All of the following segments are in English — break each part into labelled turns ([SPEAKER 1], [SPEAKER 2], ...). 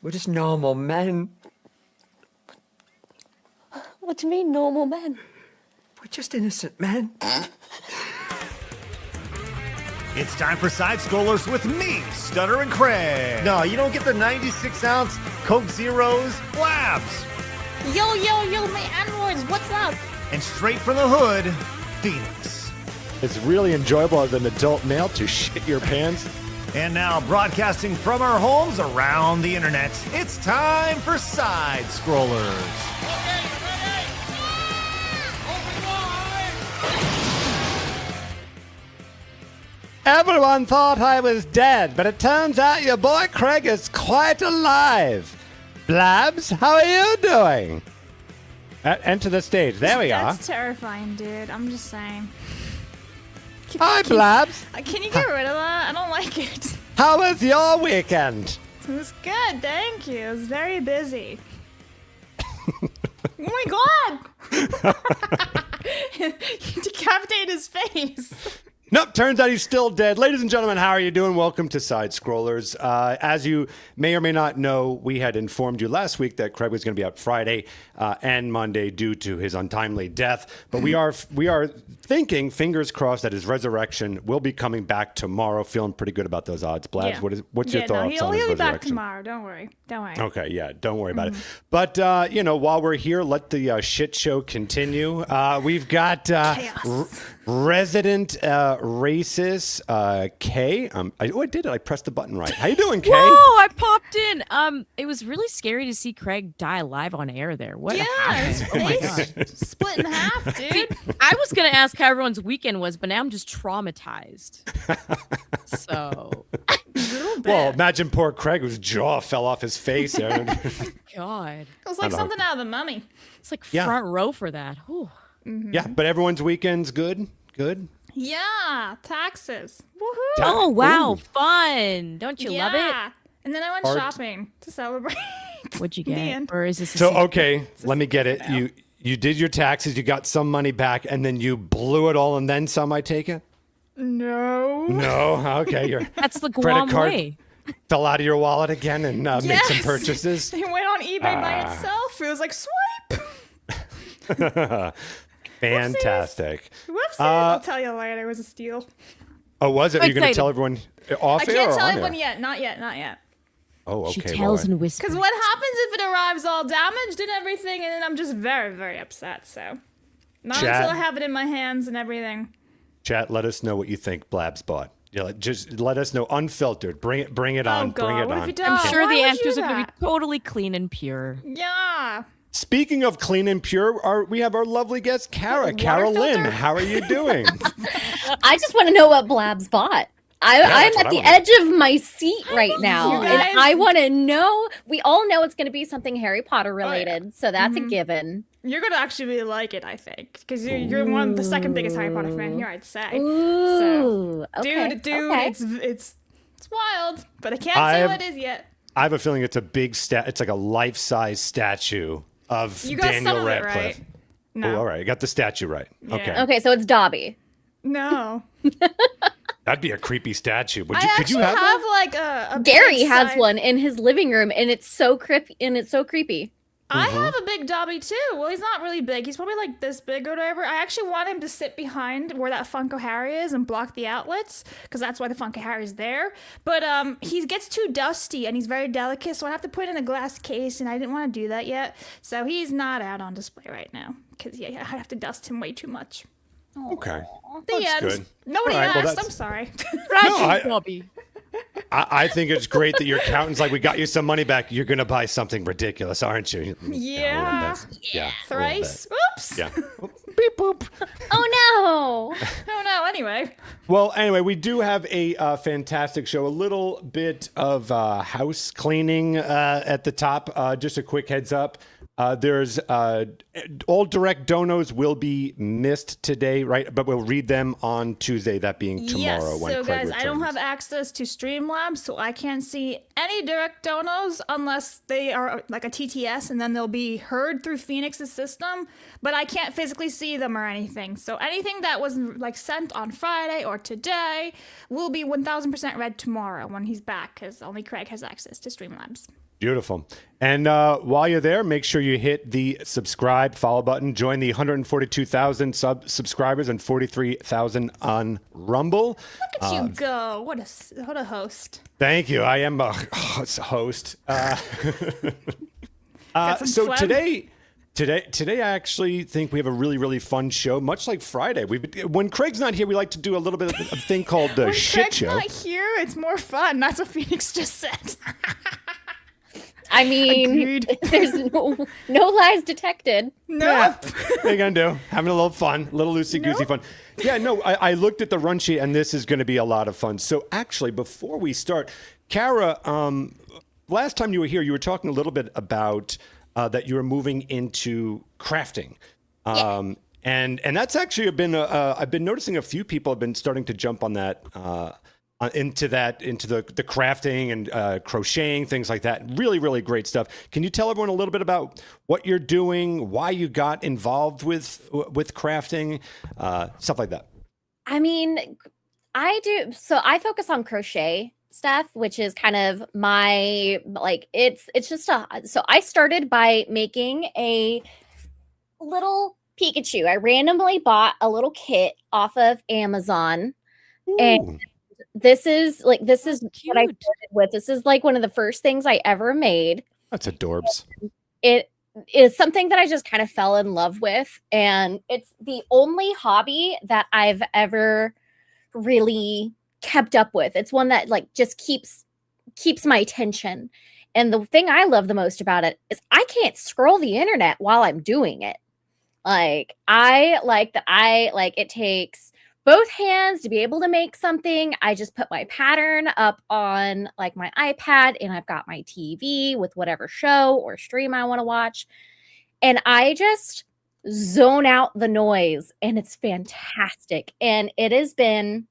[SPEAKER 1] We're just normal men.
[SPEAKER 2] What do you mean, normal men?
[SPEAKER 1] We're just innocent men.
[SPEAKER 3] It's time for Side Scrollers with me, Stutter and Craig. No, you don't get the 96-ounce Coke Zeros Blabs.
[SPEAKER 4] Yo, my androids, what's up?
[SPEAKER 3] And straight from the hood, Phoenix.
[SPEAKER 5] It's really enjoyable as an adult male to shit your pants.
[SPEAKER 3] And now, broadcasting from our homes around the internet, it's time for Side Scrollers.
[SPEAKER 6] Okay, ready? Open wide!
[SPEAKER 5] Everyone thought I was dead, but it turns out your boy Craig is quite alive. Blabs, how are you doing? Enter the stage. There we are.
[SPEAKER 4] That's terrifying, dude. I'm just saying.
[SPEAKER 5] Hi, Blabs.
[SPEAKER 4] Can you get rid of that? I don't like it.
[SPEAKER 5] How was your weekend?
[SPEAKER 4] It was good, thank you. It was very busy. Oh my god! You decapitated his face.
[SPEAKER 5] Nope, turns out he's still dead. Ladies and gentlemen, how are you doing? Welcome to Side Scrollers. As you may or may not know, we had informed you last week that Craig was going to be out Friday and Monday due to his untimely death. But we are thinking, fingers crossed, that his resurrection will be coming back tomorrow. Feeling pretty good about those odds. Blabs,
[SPEAKER 4] Yeah.
[SPEAKER 5] what's your thoughts on his
[SPEAKER 4] he'll
[SPEAKER 5] resurrection?
[SPEAKER 4] be back tomorrow. Don't worry.
[SPEAKER 5] Okay, yeah, don't worry about it. But, while we're here, let the shit show continue. We've got resident racist Kay. I did it. I pressed the button right. How you doing, Kay?
[SPEAKER 7] Whoa, I popped in. It was really scary to see Craig die live on air there. What
[SPEAKER 4] His
[SPEAKER 7] Oh my
[SPEAKER 4] face
[SPEAKER 7] God.
[SPEAKER 4] split in half, dude.
[SPEAKER 7] I was going to ask how everyone's weekend was, but now I'm just traumatized. So,
[SPEAKER 5] Well, imagine poor Craig whose jaw fell off his face.
[SPEAKER 7] God.
[SPEAKER 4] It was like something out of the Mummy.
[SPEAKER 7] It's like front row for that. Whew.
[SPEAKER 5] Yeah, but everyone's weekend's good. Good.
[SPEAKER 4] Yeah, taxes. Woohoo!
[SPEAKER 7] Oh, wow.
[SPEAKER 5] Ooh.
[SPEAKER 7] Fun. Don't you love it?
[SPEAKER 4] And then I went shopping to celebrate.
[SPEAKER 7] What'd you
[SPEAKER 4] The
[SPEAKER 7] get?
[SPEAKER 4] end.
[SPEAKER 7] Or is this a
[SPEAKER 5] So,
[SPEAKER 7] secret?
[SPEAKER 5] okay, let me get it. You did your taxes, you got some money back, and then you blew it all and then some, I take it?
[SPEAKER 4] No.
[SPEAKER 5] No? Okay, your
[SPEAKER 7] That's the
[SPEAKER 5] credit
[SPEAKER 7] Guam
[SPEAKER 5] card
[SPEAKER 7] way.
[SPEAKER 5] fell out of your wallet again and made some
[SPEAKER 4] Yes.
[SPEAKER 5] purchases?
[SPEAKER 4] It went on eBay by itself. It was like, swipe.
[SPEAKER 5] Fantastic.
[SPEAKER 4] Whoopsies. I'll tell you later. It was a steal.
[SPEAKER 5] Oh, was it? Are you going to
[SPEAKER 7] Excited.
[SPEAKER 5] tell everyone off
[SPEAKER 4] I
[SPEAKER 5] air
[SPEAKER 4] can't
[SPEAKER 5] or
[SPEAKER 4] tell
[SPEAKER 5] on
[SPEAKER 4] everyone
[SPEAKER 5] air?
[SPEAKER 4] yet. Not yet.
[SPEAKER 5] Oh, okay.
[SPEAKER 7] She tells
[SPEAKER 5] well,
[SPEAKER 7] and whispers.
[SPEAKER 4] Because what happens if it arrives all damaged and everything, and then I'm just very, very upset. So, not
[SPEAKER 5] Chat.
[SPEAKER 4] until I have it in my hands and everything.
[SPEAKER 5] Chat, let us know what you think Blabs bought. Just let us know, unfiltered. Bring it on.
[SPEAKER 4] Oh, God.
[SPEAKER 5] Bring it
[SPEAKER 4] What if
[SPEAKER 5] on.
[SPEAKER 4] you don't?
[SPEAKER 7] I'm sure
[SPEAKER 4] Why
[SPEAKER 7] the
[SPEAKER 4] would you
[SPEAKER 7] answers
[SPEAKER 4] do
[SPEAKER 7] are going to
[SPEAKER 4] that?
[SPEAKER 7] be totally clean and pure.
[SPEAKER 4] Yeah.
[SPEAKER 5] Speaking of clean and pure, we have our lovely guest, Kara.
[SPEAKER 4] Water
[SPEAKER 5] Carolyn,
[SPEAKER 4] filter?
[SPEAKER 5] how are you doing?
[SPEAKER 2] I just want to know what Blabs bought. I'm
[SPEAKER 5] that's what
[SPEAKER 2] at
[SPEAKER 5] I
[SPEAKER 2] the
[SPEAKER 5] wanna
[SPEAKER 2] edge of my seat right now,
[SPEAKER 4] You
[SPEAKER 2] and
[SPEAKER 4] guys-
[SPEAKER 2] I want to know. We all know it's going to be something Harry Potter related, so that's a given.
[SPEAKER 4] You're going to actually really like it, I think. Because you're one of the second biggest Harry Potter fan here, I'd say.
[SPEAKER 2] Ooh, okay,
[SPEAKER 4] Dude,
[SPEAKER 2] okay.
[SPEAKER 4] it's wild. But I can't
[SPEAKER 5] I
[SPEAKER 4] say
[SPEAKER 5] have-
[SPEAKER 4] what it is yet.
[SPEAKER 5] I have a feeling it's a big it's like a life-size statue of
[SPEAKER 4] You got
[SPEAKER 5] Daniel
[SPEAKER 4] some of it
[SPEAKER 5] Radcliffe.
[SPEAKER 4] right. No.
[SPEAKER 5] Oh, all right. I got the statue right.
[SPEAKER 4] Yeah.
[SPEAKER 5] Okay.
[SPEAKER 2] Okay, so it's Dobby.
[SPEAKER 4] No.
[SPEAKER 5] That'd be a creepy statue. Could
[SPEAKER 4] I
[SPEAKER 5] you
[SPEAKER 4] actually
[SPEAKER 5] have that?
[SPEAKER 4] like a
[SPEAKER 2] Gary
[SPEAKER 4] big
[SPEAKER 2] has
[SPEAKER 4] size-
[SPEAKER 2] one in his living room, and it's so creepy.
[SPEAKER 4] I have a big Dobby too. Well, he's not really big. He's probably like this big or whatever. I actually want him to sit behind where that Funko Harry is and block the outlets, because that's why the Funko Harry's there. But he gets too dusty and he's very delicate, so I have to put it in a glass case, and I didn't want to do that yet. So he's not out on display right now, because I have to dust him way too much.
[SPEAKER 5] Okay.
[SPEAKER 4] The
[SPEAKER 5] That's
[SPEAKER 4] end.
[SPEAKER 5] good.
[SPEAKER 4] Nobody
[SPEAKER 5] All right, well,
[SPEAKER 4] asked.
[SPEAKER 5] that's-
[SPEAKER 4] I'm sorry.
[SPEAKER 7] Tragic,
[SPEAKER 5] I-
[SPEAKER 7] Bobby.
[SPEAKER 5] I think it's great that your accountant's like, we got you some money back. You're going to buy something ridiculous, aren't you?
[SPEAKER 4] Yeah.
[SPEAKER 5] Yeah.
[SPEAKER 4] Thrice. Oops.
[SPEAKER 5] Yeah. Beep boop.
[SPEAKER 2] Oh no!
[SPEAKER 4] Oh no. Anyway.
[SPEAKER 5] Well, anyway, we do have a fantastic show. A little bit of house cleaning at the top. Just a quick heads up. There's all direct donos will be missed today, right? But we'll read them on Tuesday, that being tomorrow.
[SPEAKER 4] Yes,
[SPEAKER 5] when
[SPEAKER 4] so
[SPEAKER 5] Craig
[SPEAKER 4] guys, I don't
[SPEAKER 5] returns.
[SPEAKER 4] have access to Streamlabs, so I can't see any direct donos unless they are like a TTS, and then they'll be heard through Phoenix's system, but I can't physically see them or anything. So anything that was like sent on Friday or today will be 1000% read tomorrow when he's back, because only Craig has access to Streamlabs.
[SPEAKER 5] Beautiful. And while you're there, make sure you hit the subscribe, follow button. Join the 142,000 subscribers and 43,000 on Rumble.
[SPEAKER 4] Look at you go. What a host.
[SPEAKER 5] Thank you. I am a host.
[SPEAKER 4] Got some
[SPEAKER 5] So
[SPEAKER 4] phlegm?
[SPEAKER 5] today, I actually think we have a really, really fun show. Much like Friday, when Craig's not here, we like to do a little bit of a thing called the
[SPEAKER 4] When
[SPEAKER 5] shit
[SPEAKER 4] Craig's
[SPEAKER 5] show.
[SPEAKER 4] not here, it's more fun. That's what Phoenix just said.
[SPEAKER 2] I mean,
[SPEAKER 4] Agreed.
[SPEAKER 2] there's no lies detected.
[SPEAKER 4] No.
[SPEAKER 5] What are you gonna do? Having a little fun, a little loosey-goosey fun. Yeah, no, I looked at the run sheet, and this is going to be a lot of fun. So actually, before we start, Kara, last time you were here, you were talking a little bit about that you were moving into crafting. And that's actually been I've been noticing a few people have been starting to jump on that into the crafting and crocheting, things like that. Really, really great stuff. Can you tell everyone a little bit about what you're doing, why you got involved with crafting, stuff like that?
[SPEAKER 2] I mean, I focus on crochet stuff, which is kind of my, like, it's just so I started by making a little Pikachu. I randomly bought a little kit off of Amazon. And this is what I started with. This is like one of the first things I ever made.
[SPEAKER 5] That's adorbs.
[SPEAKER 2] It is something that I just kind of fell in love with. And it's the only hobby that I've ever really kept up with. It's one that like just keeps my attention. And the thing I love the most about it is I can't scroll the internet while I'm doing it. Like it takes both hands to be able to make something. I just put my pattern up on like my iPad and I've got my TV with whatever show or stream I want to watch. And I just zone out the noise and it's fantastic. And it has been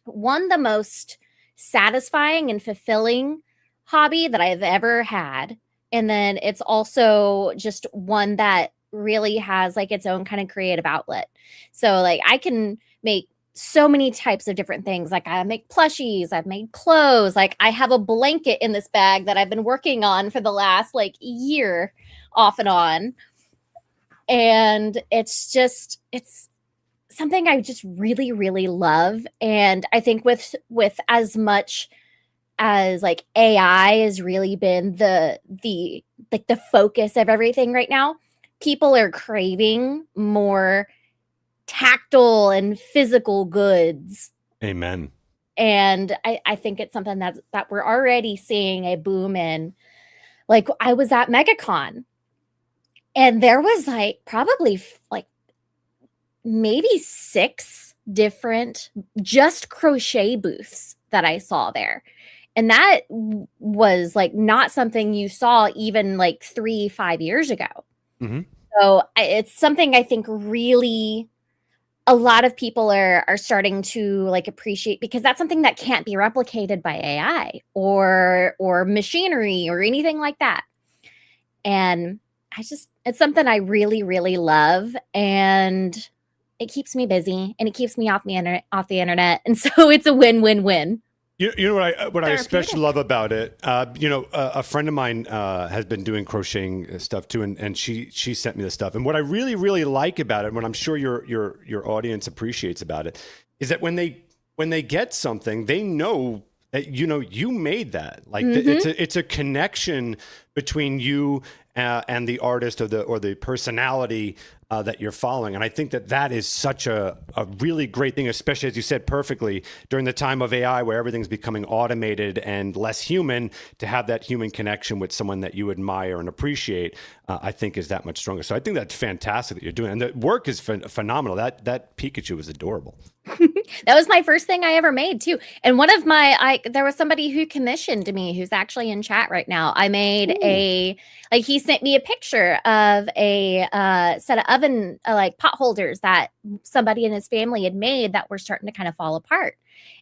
[SPEAKER 2] one of the most satisfying and fulfilling hobby that I've ever had. And then it's also just one that really has like its own kind of creative outlet. So like I can make so many types of different things. Like I make plushies, I've made clothes, like I have a blanket in this bag that I've been working on for the last like year off and on. And it's something I just really, really love. And I think with as much as like AI has really been the focus of everything right now, people are craving more tactile and physical goods.
[SPEAKER 5] Amen.
[SPEAKER 2] And I think it's something that we're already seeing a boom in. Like I was at MegaCon and there was like probably like maybe 6 different just crochet booths that I saw there. And that was like not something you saw even like 3-5 years ago.
[SPEAKER 5] Mm-hmm.
[SPEAKER 2] So it's something I think really a lot of people are starting to like appreciate, because that's something that can't be replicated by AI or machinery or anything like that. And it's something I really, really love, and it keeps me busy and it keeps me off the internet. And so it's a win-win-win.
[SPEAKER 5] You know what I especially love about it. A friend of mine has been doing crocheting stuff too, and she sent me the stuff. And what I really, really like about it, and what I'm sure your audience appreciates about it, is that when they get something, they know that you made that. Like it's a connection between you and the artist or the personality that you're following. And I think that is such a really great thing, especially as you said perfectly, during the time of AI where everything's becoming automated and less human, to have that human connection with someone that you admire and appreciate, I think is that much stronger. So I think that's fantastic that you're doing. And the work is phenomenal. That Pikachu is adorable.
[SPEAKER 2] That was my first thing I ever made too. And one of there was somebody who commissioned me who's actually in chat right now. I made he sent me a picture of a set of oven pot holders that somebody in his family had made that were starting to kind of fall apart.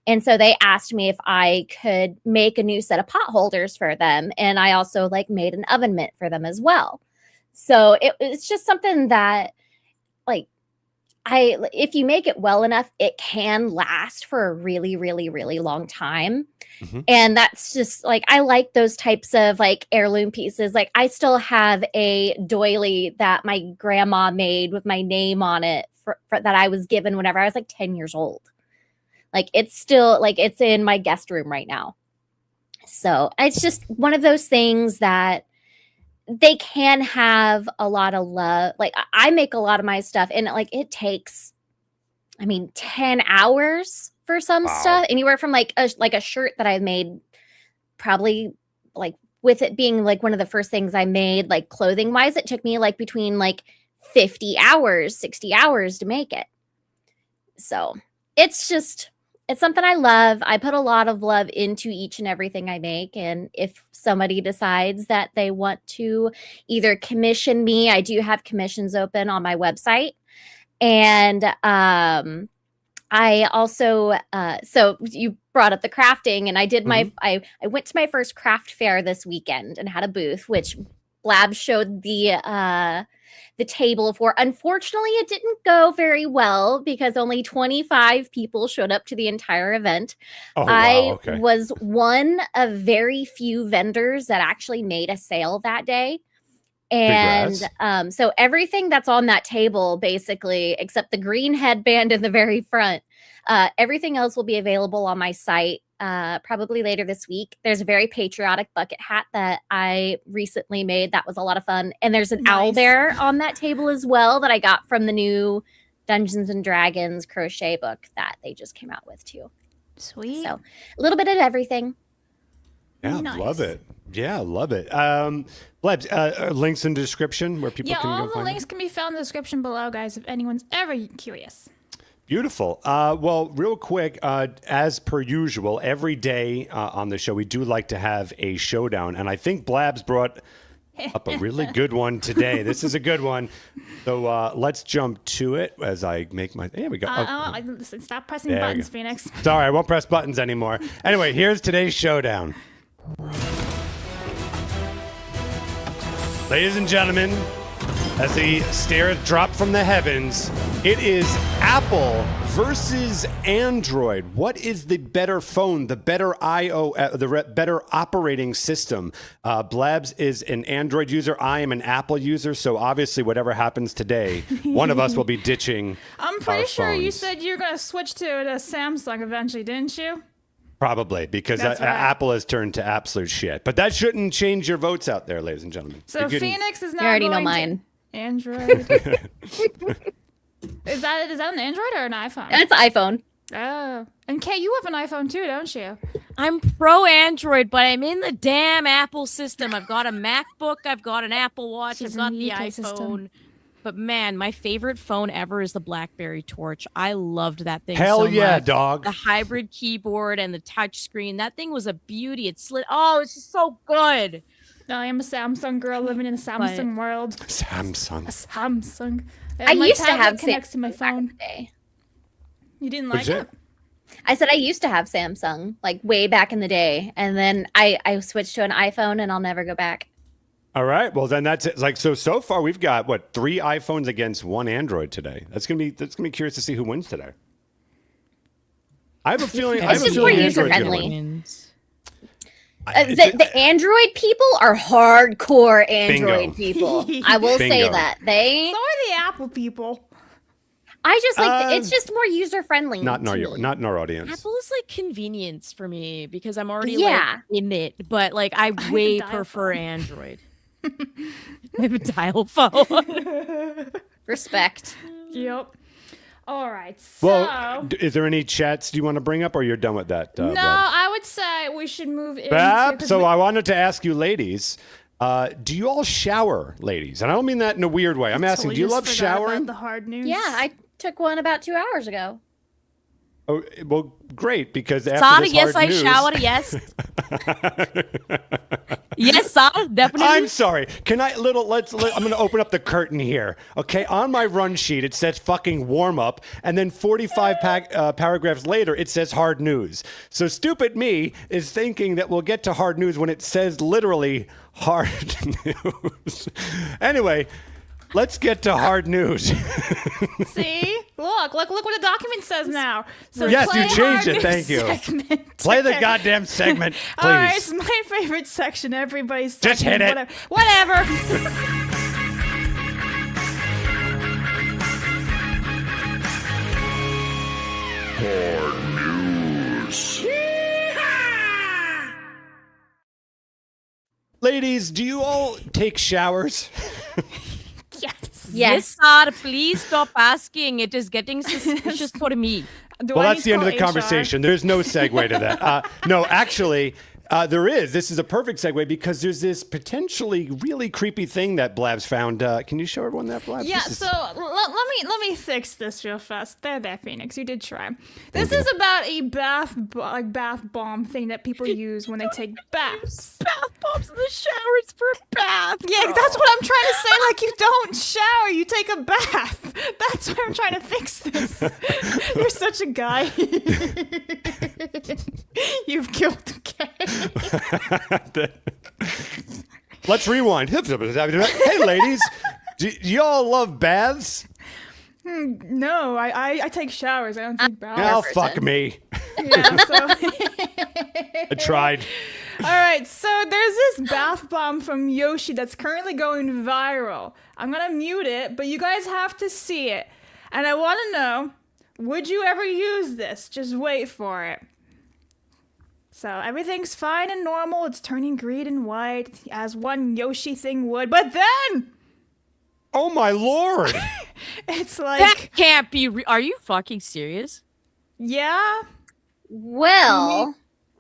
[SPEAKER 2] And so they asked me if I could make a new set of pot holders for them. And I also made an oven mitt for them as well. So it's just something that if you make it well enough, it can last for a really, really, really long time. And that's just like, I like those types of like heirloom pieces. Like I still have a doily that my grandma made with my name on it for that I was given whenever I was like 10 years old. Like it's still like it's in my guest room right now. So it's just one of those things that they can have a lot of love. Like I make a lot of my stuff and like it takes, 10 hours for some stuff, anywhere from like a shirt that I've made, probably like with it being like one of the first things I made, like clothing wise, it took me like between like 50 hours, 60 hours to make it. So it's something I love. I put a lot of love into each and everything I make. And if somebody decides that they want to either commission me, I do have commissions open on my website. And I also, so you brought up the crafting, and I did I went to my first craft fair this weekend and had a booth, which Blab showed the table for. Unfortunately, it didn't go very well because only 25 people showed up to the entire event. I was one of very few vendors that actually made a sale that day. And so everything that's on that table, basically, except the green headband in the very front, everything else will be available on my site probably later this week. There's a very patriotic bucket hat that I recently made. That was a lot of fun. And there's an owl bear on that table as well that I got from the new Dungeons and Dragons crochet book that they just came out with too.
[SPEAKER 4] Sweet.
[SPEAKER 2] So a little bit of everything.
[SPEAKER 5] Yeah, love it. Yeah, love it. Blabs, links in the description where people can go
[SPEAKER 4] all
[SPEAKER 5] find
[SPEAKER 4] the links can be found in the description below, guys, if anyone's ever curious.
[SPEAKER 5] Beautiful. Well, real quick, as per usual, every day on the show, we do like to have a showdown. And I think Blabs brought up a really good one today. This is a good one. So let's jump to it as I make my... There we go.
[SPEAKER 4] Listen, stop pressing buttons, Phoenix.
[SPEAKER 5] Sorry, I won't press buttons anymore. Anyway, here's today's showdown. Ladies and gentlemen, as the stairs drop from the heavens, it is Apple versus Android. What is the better phone, the better better operating system? Blabs is an Android user. I am an Apple user. So obviously, whatever happens today, one of us will be ditching.
[SPEAKER 4] I'm pretty sure
[SPEAKER 5] phones.
[SPEAKER 4] you said you're going to switch to a Samsung eventually, didn't you?
[SPEAKER 5] Probably, because Apple has turned to absolute shit. But that shouldn't change your votes out there, ladies and gentlemen.
[SPEAKER 4] So Phoenix is now
[SPEAKER 2] You already
[SPEAKER 4] going
[SPEAKER 2] know mine.
[SPEAKER 4] to Android. Is that an Android or an iPhone?
[SPEAKER 2] It's an iPhone.
[SPEAKER 4] Oh. And Kay, you have an iPhone too, don't you?
[SPEAKER 7] I'm pro Android, but I'm in the damn Apple system. I've got a MacBook, I've got an Apple Watch, I've got the iPhone. But man, my favorite phone ever is the BlackBerry Torch. I loved that thing
[SPEAKER 5] Hell
[SPEAKER 7] so
[SPEAKER 5] yeah,
[SPEAKER 7] much.
[SPEAKER 5] dog.
[SPEAKER 7] The hybrid keyboard and the touch screen. That thing was a beauty. It slid. Oh, it's just so good.
[SPEAKER 4] I am a Samsung girl living in a Samsung world.
[SPEAKER 5] Samsung.
[SPEAKER 4] A Samsung.
[SPEAKER 2] I
[SPEAKER 4] My
[SPEAKER 2] used to
[SPEAKER 4] tablet
[SPEAKER 2] have
[SPEAKER 4] connects to my
[SPEAKER 2] Samsung back in
[SPEAKER 4] phone.
[SPEAKER 2] the day.
[SPEAKER 4] You didn't like it?
[SPEAKER 2] I said I used to have Samsung, like way back in the day, and then I switched to an iPhone, and I'll never go back.
[SPEAKER 5] All right. Well, then that's it. Like so far we've got 3 iPhones against 1 Android today. That's gonna be curious to see who wins today. I have a feeling.
[SPEAKER 2] It's just more user friendly.
[SPEAKER 7] Wins.
[SPEAKER 2] The Android people are hardcore Android
[SPEAKER 5] Bingo.
[SPEAKER 2] people. I will say
[SPEAKER 5] Bingo.
[SPEAKER 2] that they.
[SPEAKER 4] So are the Apple people.
[SPEAKER 2] I just like it's just more user friendly.
[SPEAKER 5] Not in our audience.
[SPEAKER 7] Apple is like convenience for me because I'm already
[SPEAKER 2] Yeah.
[SPEAKER 7] like in it, but like I
[SPEAKER 4] have
[SPEAKER 7] way
[SPEAKER 4] a dial
[SPEAKER 7] prefer
[SPEAKER 4] phone.
[SPEAKER 7] Android. I have a dial phone.
[SPEAKER 2] Respect.
[SPEAKER 4] Yep. All right. So.
[SPEAKER 5] Well, is there any chats you want to bring up, or you're done with that?
[SPEAKER 4] No,
[SPEAKER 5] Blab?
[SPEAKER 4] I would say we should move into.
[SPEAKER 5] Bab, so I wanted to ask you, ladies. Do you all shower, ladies? And I don't mean that in a weird way. I'm asking, do you love showering?
[SPEAKER 4] The hard news.
[SPEAKER 2] Yeah, I took one about 2 hours ago.
[SPEAKER 5] Oh, well, great, because after
[SPEAKER 7] Sada,
[SPEAKER 5] this
[SPEAKER 7] yes,
[SPEAKER 5] hard
[SPEAKER 7] I
[SPEAKER 5] news,
[SPEAKER 7] showered. Yes. Yes, Sada, definitely.
[SPEAKER 5] I'm sorry. Can I I'm going to open up the curtain here. Okay, on my run sheet it says fucking warm up, and then 45 paragraphs later it says hard news. So stupid me is thinking that we'll get to hard news when it says literally hard news. Anyway, let's get to hard news.
[SPEAKER 4] See? Look what the document says now. So
[SPEAKER 5] Yes,
[SPEAKER 4] play
[SPEAKER 5] you changed
[SPEAKER 4] our
[SPEAKER 5] it.
[SPEAKER 4] new
[SPEAKER 5] Thank you.
[SPEAKER 4] segment.
[SPEAKER 5] Play the goddamn segment, please.
[SPEAKER 4] All right, it's my favorite section. Everybody's
[SPEAKER 5] Just hit it.
[SPEAKER 4] Whatever.
[SPEAKER 5] Ladies, do you all take showers?
[SPEAKER 4] Yes.
[SPEAKER 2] Yes.
[SPEAKER 7] Sir, please stop asking. It is getting suspicious for me.
[SPEAKER 4] Do
[SPEAKER 5] Well,
[SPEAKER 4] I
[SPEAKER 5] that's
[SPEAKER 4] need
[SPEAKER 5] the end
[SPEAKER 4] to
[SPEAKER 5] of the
[SPEAKER 4] call HR?
[SPEAKER 5] conversation. There's no segue to that. No, actually, there is. This is a perfect segue because there's this potentially really creepy thing that Blabs found. Can you show everyone that, Blabs?
[SPEAKER 4] Yeah,
[SPEAKER 5] This is-
[SPEAKER 4] so let me fix this real fast. There, Phoenix. You did try. This is about a bath bomb thing that people use when they take baths.
[SPEAKER 7] Bath bombs in the showers for a bath.
[SPEAKER 4] Yeah, that's what I'm trying to say. Like, you don't shower, you take a bath. That's why I'm trying to fix this. You're such a guy. You've killed the cat.
[SPEAKER 5] Let's rewind. Hey, ladies, do y'all love baths?
[SPEAKER 4] No, I take showers. I don't take baths.
[SPEAKER 5] Oh,
[SPEAKER 2] person.
[SPEAKER 5] fuck me.
[SPEAKER 4] Yeah, so.
[SPEAKER 5] I tried.
[SPEAKER 4] All right, so there's this bath bomb from Yoshi that's currently going viral. I'm gonna mute it, but you guys have to see it. And I want to know, would you ever use this? Just wait for it. So everything's fine and normal. It's turning green and white, as one Yoshi thing would. But then,
[SPEAKER 5] Oh, my Lord.
[SPEAKER 4] it's like,
[SPEAKER 7] That can't be. Are you fucking serious?
[SPEAKER 4] yeah,
[SPEAKER 2] Well,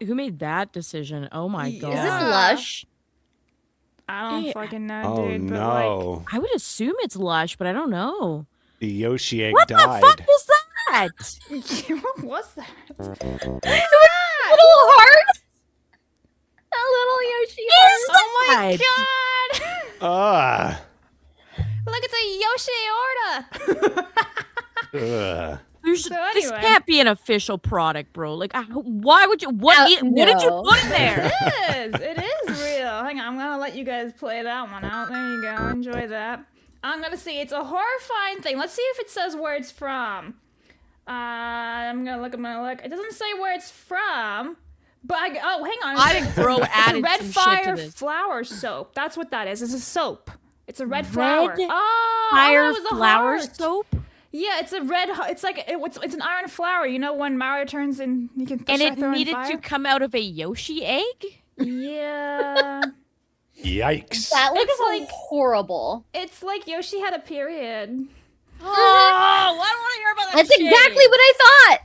[SPEAKER 7] Who made that decision? Oh my
[SPEAKER 4] Yeah.
[SPEAKER 7] god.
[SPEAKER 2] is this Lush?
[SPEAKER 4] I don't
[SPEAKER 7] Yeah.
[SPEAKER 4] fucking know,
[SPEAKER 5] Oh,
[SPEAKER 4] dude. But
[SPEAKER 5] no.
[SPEAKER 7] I would assume it's Lush, but I don't know.
[SPEAKER 5] The Yoshi egg
[SPEAKER 7] What
[SPEAKER 5] died.
[SPEAKER 7] the fuck was that?
[SPEAKER 4] like, what was that?
[SPEAKER 2] Little heart? A little Yoshi heart.
[SPEAKER 4] Oh my
[SPEAKER 7] God.
[SPEAKER 4] god!
[SPEAKER 5] Ah.
[SPEAKER 4] Look, it's a Yoshi order.
[SPEAKER 7] This
[SPEAKER 4] anyway.
[SPEAKER 7] can't be an official product, bro. Like, why would you? What did you
[SPEAKER 2] no.
[SPEAKER 7] put in there?
[SPEAKER 4] It is real. Hang on, I'm gonna let you guys play that one out. There you go. Enjoy that. I'm gonna see. It's a horrifying thing. Let's see if it says where it's from. I'm gonna look. It doesn't say where it's from. But oh, hang on.
[SPEAKER 7] I think bro
[SPEAKER 4] It's
[SPEAKER 7] added
[SPEAKER 4] red
[SPEAKER 7] some
[SPEAKER 4] fire
[SPEAKER 7] shit to this.
[SPEAKER 4] flower soap. That's what that is. It's a soap. It's a red flower.
[SPEAKER 7] Red
[SPEAKER 4] Oh,
[SPEAKER 7] Fire
[SPEAKER 4] it was a
[SPEAKER 7] flower
[SPEAKER 4] heart.
[SPEAKER 7] soap,
[SPEAKER 4] Yeah, it's a red. It's like it's an iron flower. You know when Mario turns and you can
[SPEAKER 7] and
[SPEAKER 4] start
[SPEAKER 7] it
[SPEAKER 4] throwing
[SPEAKER 7] needed
[SPEAKER 4] fire?
[SPEAKER 7] to come out of a Yoshi egg.
[SPEAKER 4] Yeah.
[SPEAKER 5] Yikes.
[SPEAKER 2] That looks
[SPEAKER 4] It's like-
[SPEAKER 2] horrible.
[SPEAKER 4] It's like Yoshi had a period.
[SPEAKER 7] Oh, I don't want to hear about that.
[SPEAKER 2] That's
[SPEAKER 7] shit.
[SPEAKER 2] exactly what I thought.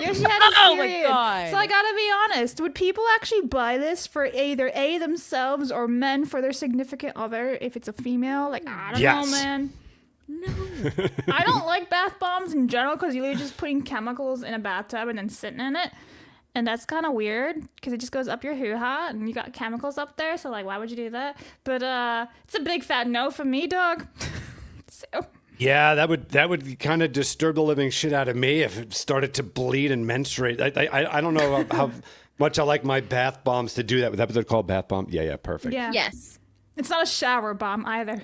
[SPEAKER 4] Yoshi had a
[SPEAKER 7] Oh my
[SPEAKER 4] period.
[SPEAKER 7] God.
[SPEAKER 4] So I gotta be honest. Would people actually buy this for either A, themselves, or men for their significant other if it's a female? Like, I don't
[SPEAKER 5] Yes.
[SPEAKER 4] know, man.
[SPEAKER 7] No.
[SPEAKER 4] I don't like bath bombs in general because you're just putting chemicals in a bathtub and then sitting in it. And that's kind of weird because it just goes up your hoo-ha and you got chemicals up there. So, like, why would you do that? But it's a big fat no from me, dog. So...
[SPEAKER 5] Yeah, that would kind of disturb the living shit out of me if it started to bleed and menstruate. I don't know how much I like my bath bombs to do that. Was that what they're called, bath bomb? Yeah, perfect.
[SPEAKER 4] Yeah.
[SPEAKER 2] Yes.
[SPEAKER 4] It's not a shower bomb either.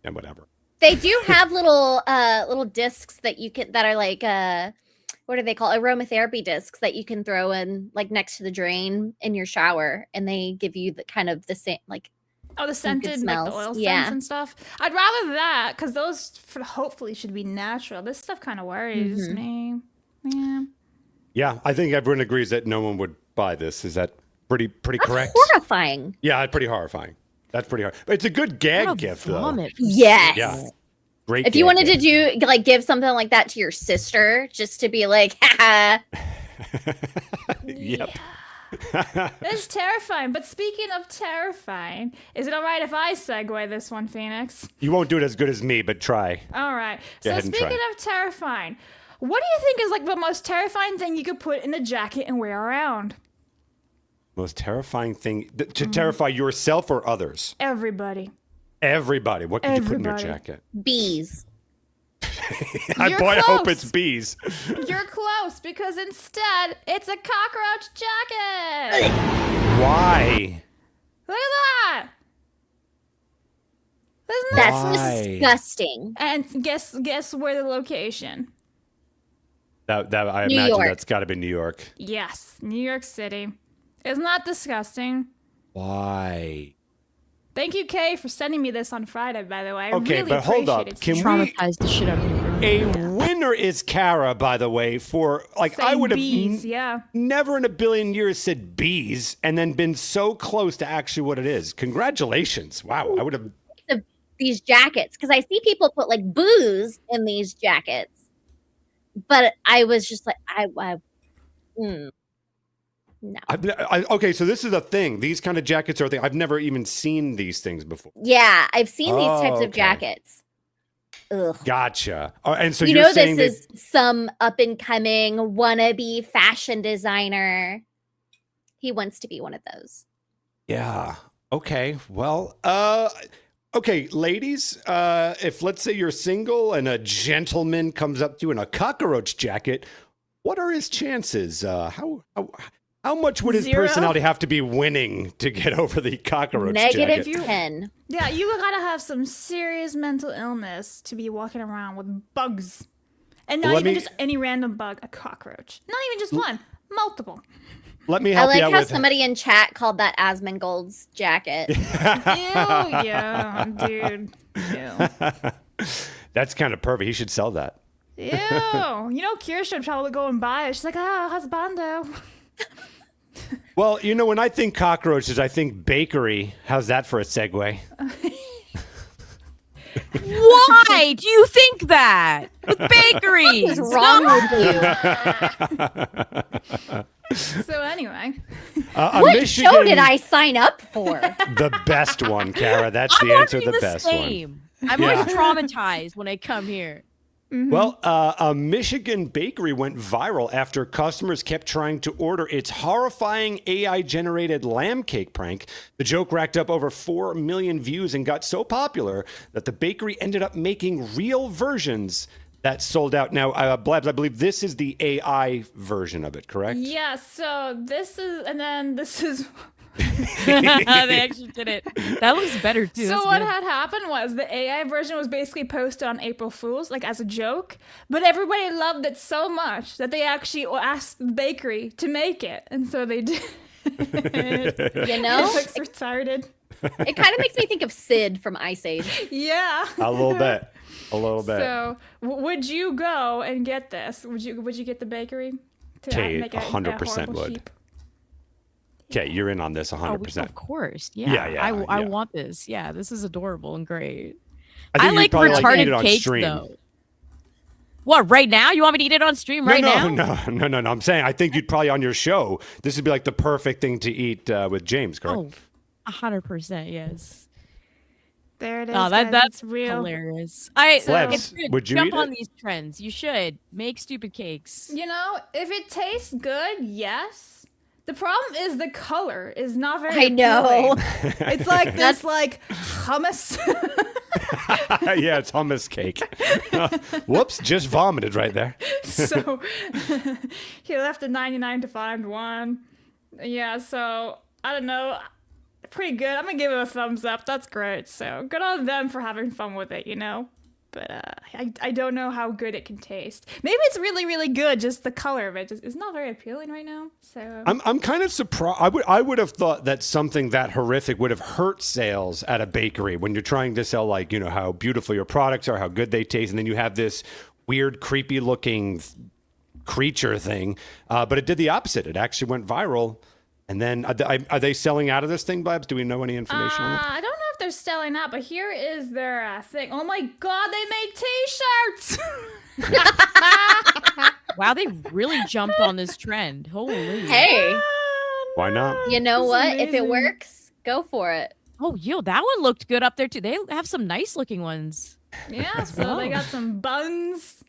[SPEAKER 5] And whatever.
[SPEAKER 2] They do have little discs that you can that are like what are they called? Aromatherapy discs that you can throw in like next to the drain in your shower, and they give you the kind of the same like
[SPEAKER 4] Oh, the
[SPEAKER 2] Some good
[SPEAKER 4] scented, like the
[SPEAKER 2] smells.
[SPEAKER 4] oil
[SPEAKER 2] Yeah.
[SPEAKER 4] scents and stuff. I'd rather that because those hopefully should be natural. This stuff kind of worries me. Yeah.
[SPEAKER 5] Yeah, I think everyone agrees that no one would buy this. Is that pretty correct?
[SPEAKER 2] horrifying.
[SPEAKER 5] Yeah, it's pretty horrifying. That's pretty hard. But it's a good gag
[SPEAKER 7] What a
[SPEAKER 5] gift, though.
[SPEAKER 7] vomit.
[SPEAKER 2] Yes.
[SPEAKER 5] Yeah. Great.
[SPEAKER 2] If you
[SPEAKER 5] gag
[SPEAKER 2] wanted
[SPEAKER 5] gift.
[SPEAKER 2] to do like give something like that to your sister, just to be like, haha.
[SPEAKER 5] Yep.
[SPEAKER 4] It's terrifying. But speaking of terrifying, is it all right if I segue this one, Phoenix?
[SPEAKER 5] You won't do it as good as me, but try.
[SPEAKER 4] All right.
[SPEAKER 5] Go
[SPEAKER 4] So
[SPEAKER 5] ahead and
[SPEAKER 4] speaking
[SPEAKER 5] try.
[SPEAKER 4] of terrifying, what do you think is like the most terrifying thing you could put in a jacket and wear around?
[SPEAKER 5] Most terrifying thing to terrify yourself or others?
[SPEAKER 4] Everybody.
[SPEAKER 5] Everybody. What could you put in your
[SPEAKER 4] Everybody.
[SPEAKER 5] jacket?
[SPEAKER 2] Bees.
[SPEAKER 4] You're
[SPEAKER 5] I hope
[SPEAKER 4] close.
[SPEAKER 5] it's bees.
[SPEAKER 4] You're close because instead it's a cockroach jacket.
[SPEAKER 5] Why?
[SPEAKER 4] Look at that. Isn't that?
[SPEAKER 2] That's
[SPEAKER 5] Why?
[SPEAKER 2] disgusting.
[SPEAKER 4] And guess where the location?
[SPEAKER 5] That I
[SPEAKER 2] New
[SPEAKER 5] imagine
[SPEAKER 2] York.
[SPEAKER 5] that's got to be New York.
[SPEAKER 4] Yes, New York City. Isn't that disgusting?
[SPEAKER 5] Why?
[SPEAKER 4] Thank you, Kay, for sending me this on Friday, by the way. I
[SPEAKER 5] Okay,
[SPEAKER 4] really
[SPEAKER 5] but hold up.
[SPEAKER 4] appreciate it.
[SPEAKER 5] Can we?
[SPEAKER 7] Traumatized the shit out of me.
[SPEAKER 5] A winner is Kara, by the way, for like I
[SPEAKER 4] Saying
[SPEAKER 5] would have
[SPEAKER 4] bees, yeah.
[SPEAKER 5] never in a billion years said bees and then been so close to actually what it is. Congratulations. Wow. I would have.
[SPEAKER 2] These jackets, because I see people put like booze in these jackets, but I was just like, no.
[SPEAKER 5] Okay, so this is a thing. These kind of jackets are a thing. I've never even seen these things before.
[SPEAKER 2] Yeah, I've seen these types of
[SPEAKER 5] okay.
[SPEAKER 2] jackets. Ugh.
[SPEAKER 5] Gotcha. And so
[SPEAKER 2] you
[SPEAKER 5] you're
[SPEAKER 2] know,
[SPEAKER 5] saying
[SPEAKER 2] this is some up and coming wannabe fashion designer. He wants to be one of those.
[SPEAKER 5] Yeah. Okay. Well, okay, ladies, if let's say you're single and a gentleman comes up to you in a cockroach jacket, what are his chances? How much would his
[SPEAKER 4] 0?
[SPEAKER 5] personality have to be winning to get over the cockroach
[SPEAKER 2] Negative
[SPEAKER 5] jacket?
[SPEAKER 2] 10.
[SPEAKER 4] Yeah, you gotta have some serious mental illness to be walking around with bugs. And not even just any random bug, a cockroach. Not even just one, multiple.
[SPEAKER 5] Let me
[SPEAKER 2] I
[SPEAKER 5] help you
[SPEAKER 2] like
[SPEAKER 5] out
[SPEAKER 2] how
[SPEAKER 5] with
[SPEAKER 2] somebody in chat called that Asmongold's jacket.
[SPEAKER 4] Ew, yeah, dude. Ew.
[SPEAKER 5] That's kind of perfect. He should sell that.
[SPEAKER 4] Ew. You know, Kirsha would probably go and buy it. She's like, husbando.
[SPEAKER 5] Well, you know, when I think cockroaches, I think bakery. How's that for a segue?
[SPEAKER 7] Why do you think that? With bakeries.
[SPEAKER 2] What's wrong with you?
[SPEAKER 4] So anyway.
[SPEAKER 2] What show did I sign up for?
[SPEAKER 5] The best one, Kara. That's
[SPEAKER 7] I'm
[SPEAKER 5] the answer.
[SPEAKER 7] already
[SPEAKER 5] The best
[SPEAKER 7] same.
[SPEAKER 5] one.
[SPEAKER 7] I'm always traumatized when I come here.
[SPEAKER 4] Mm-hmm.
[SPEAKER 5] Well, a Michigan bakery went viral after customers kept trying to order its horrifying AI-generated lamb cake prank. The joke racked up over 4 million views and got so popular that the bakery ended up making real versions that sold out. Now, Blabs, I believe this is the AI version of it, correct?
[SPEAKER 4] Yeah, so this is, and then this is...
[SPEAKER 7] They actually did it. That looks better too.
[SPEAKER 4] So
[SPEAKER 7] That's
[SPEAKER 4] what
[SPEAKER 7] good.
[SPEAKER 4] had happened was the AI version was basically posted on April Fool's, like as a joke, but everybody loved it so much that they actually asked the bakery to make it, and so they did.
[SPEAKER 2] You know?
[SPEAKER 4] It looks retarded.
[SPEAKER 2] It kind of makes me think of Sid from Ice Age.
[SPEAKER 4] Yeah.
[SPEAKER 5] A little bit. A little bit.
[SPEAKER 4] So would you go and get this? Would you get the bakery to
[SPEAKER 5] Okay,
[SPEAKER 4] make a
[SPEAKER 5] 100%
[SPEAKER 4] horrible
[SPEAKER 5] would.
[SPEAKER 4] sheep?
[SPEAKER 5] Okay, you're in on this 100%.
[SPEAKER 7] Of course. Yeah.
[SPEAKER 5] Yeah,
[SPEAKER 7] I
[SPEAKER 5] yeah.
[SPEAKER 7] want this. Yeah, this is adorable and great.
[SPEAKER 5] I think
[SPEAKER 7] I
[SPEAKER 5] you'd
[SPEAKER 7] like
[SPEAKER 5] probably eat it
[SPEAKER 7] retarded
[SPEAKER 5] on
[SPEAKER 7] cakes
[SPEAKER 5] stream.
[SPEAKER 7] though. What, right now? You want me to eat it on stream right now?
[SPEAKER 5] No. I'm saying I think you'd probably on your show. This would be like the perfect thing to eat with James, correct?
[SPEAKER 7] Oh, 100%, yes.
[SPEAKER 4] There it is.
[SPEAKER 7] Oh,
[SPEAKER 4] guys,
[SPEAKER 7] that's
[SPEAKER 4] it's real.
[SPEAKER 7] hilarious.
[SPEAKER 5] Plebs,
[SPEAKER 7] it's good.
[SPEAKER 5] would you
[SPEAKER 7] jump
[SPEAKER 5] eat
[SPEAKER 7] on
[SPEAKER 5] it?
[SPEAKER 7] these trends. You should make stupid cakes.
[SPEAKER 4] You know, if it tastes good, yes. The problem is the color is not very
[SPEAKER 2] I know.
[SPEAKER 4] appealing. It's like this like hummus.
[SPEAKER 5] Yeah, it's hummus cake. Whoops, just vomited right there.
[SPEAKER 4] So he left a 99 to find one. Yeah, so I don't know. Pretty good. I'm gonna give it a thumbs up. That's great. So good on them for having fun with it, you know? But I don't know how good it can taste. Maybe it's really, really good. Just the color of it is not very appealing right now. So
[SPEAKER 5] I'm kind of surprised. I would have thought that something that horrific would have hurt sales at a bakery when you're trying to sell, like, you know, how beautiful your products are, how good they taste, and then you have this weird, creepy looking creature thing. But it did the opposite. It actually went viral. And then are they selling out of this thing, Blabs? Do we know any information on it?
[SPEAKER 4] I don't know if they're selling out, but here is their thing. Oh my god, they make t-shirts!
[SPEAKER 7] Wow, they really jumped on this trend. Holy.
[SPEAKER 2] Hey,
[SPEAKER 5] Why not?
[SPEAKER 2] you know
[SPEAKER 4] This is
[SPEAKER 2] what? If it
[SPEAKER 4] amazing.
[SPEAKER 2] works, go for it.
[SPEAKER 7] Oh, yo, that one looked good up there too. They have some nice looking ones.
[SPEAKER 4] Yeah, so they got some buns.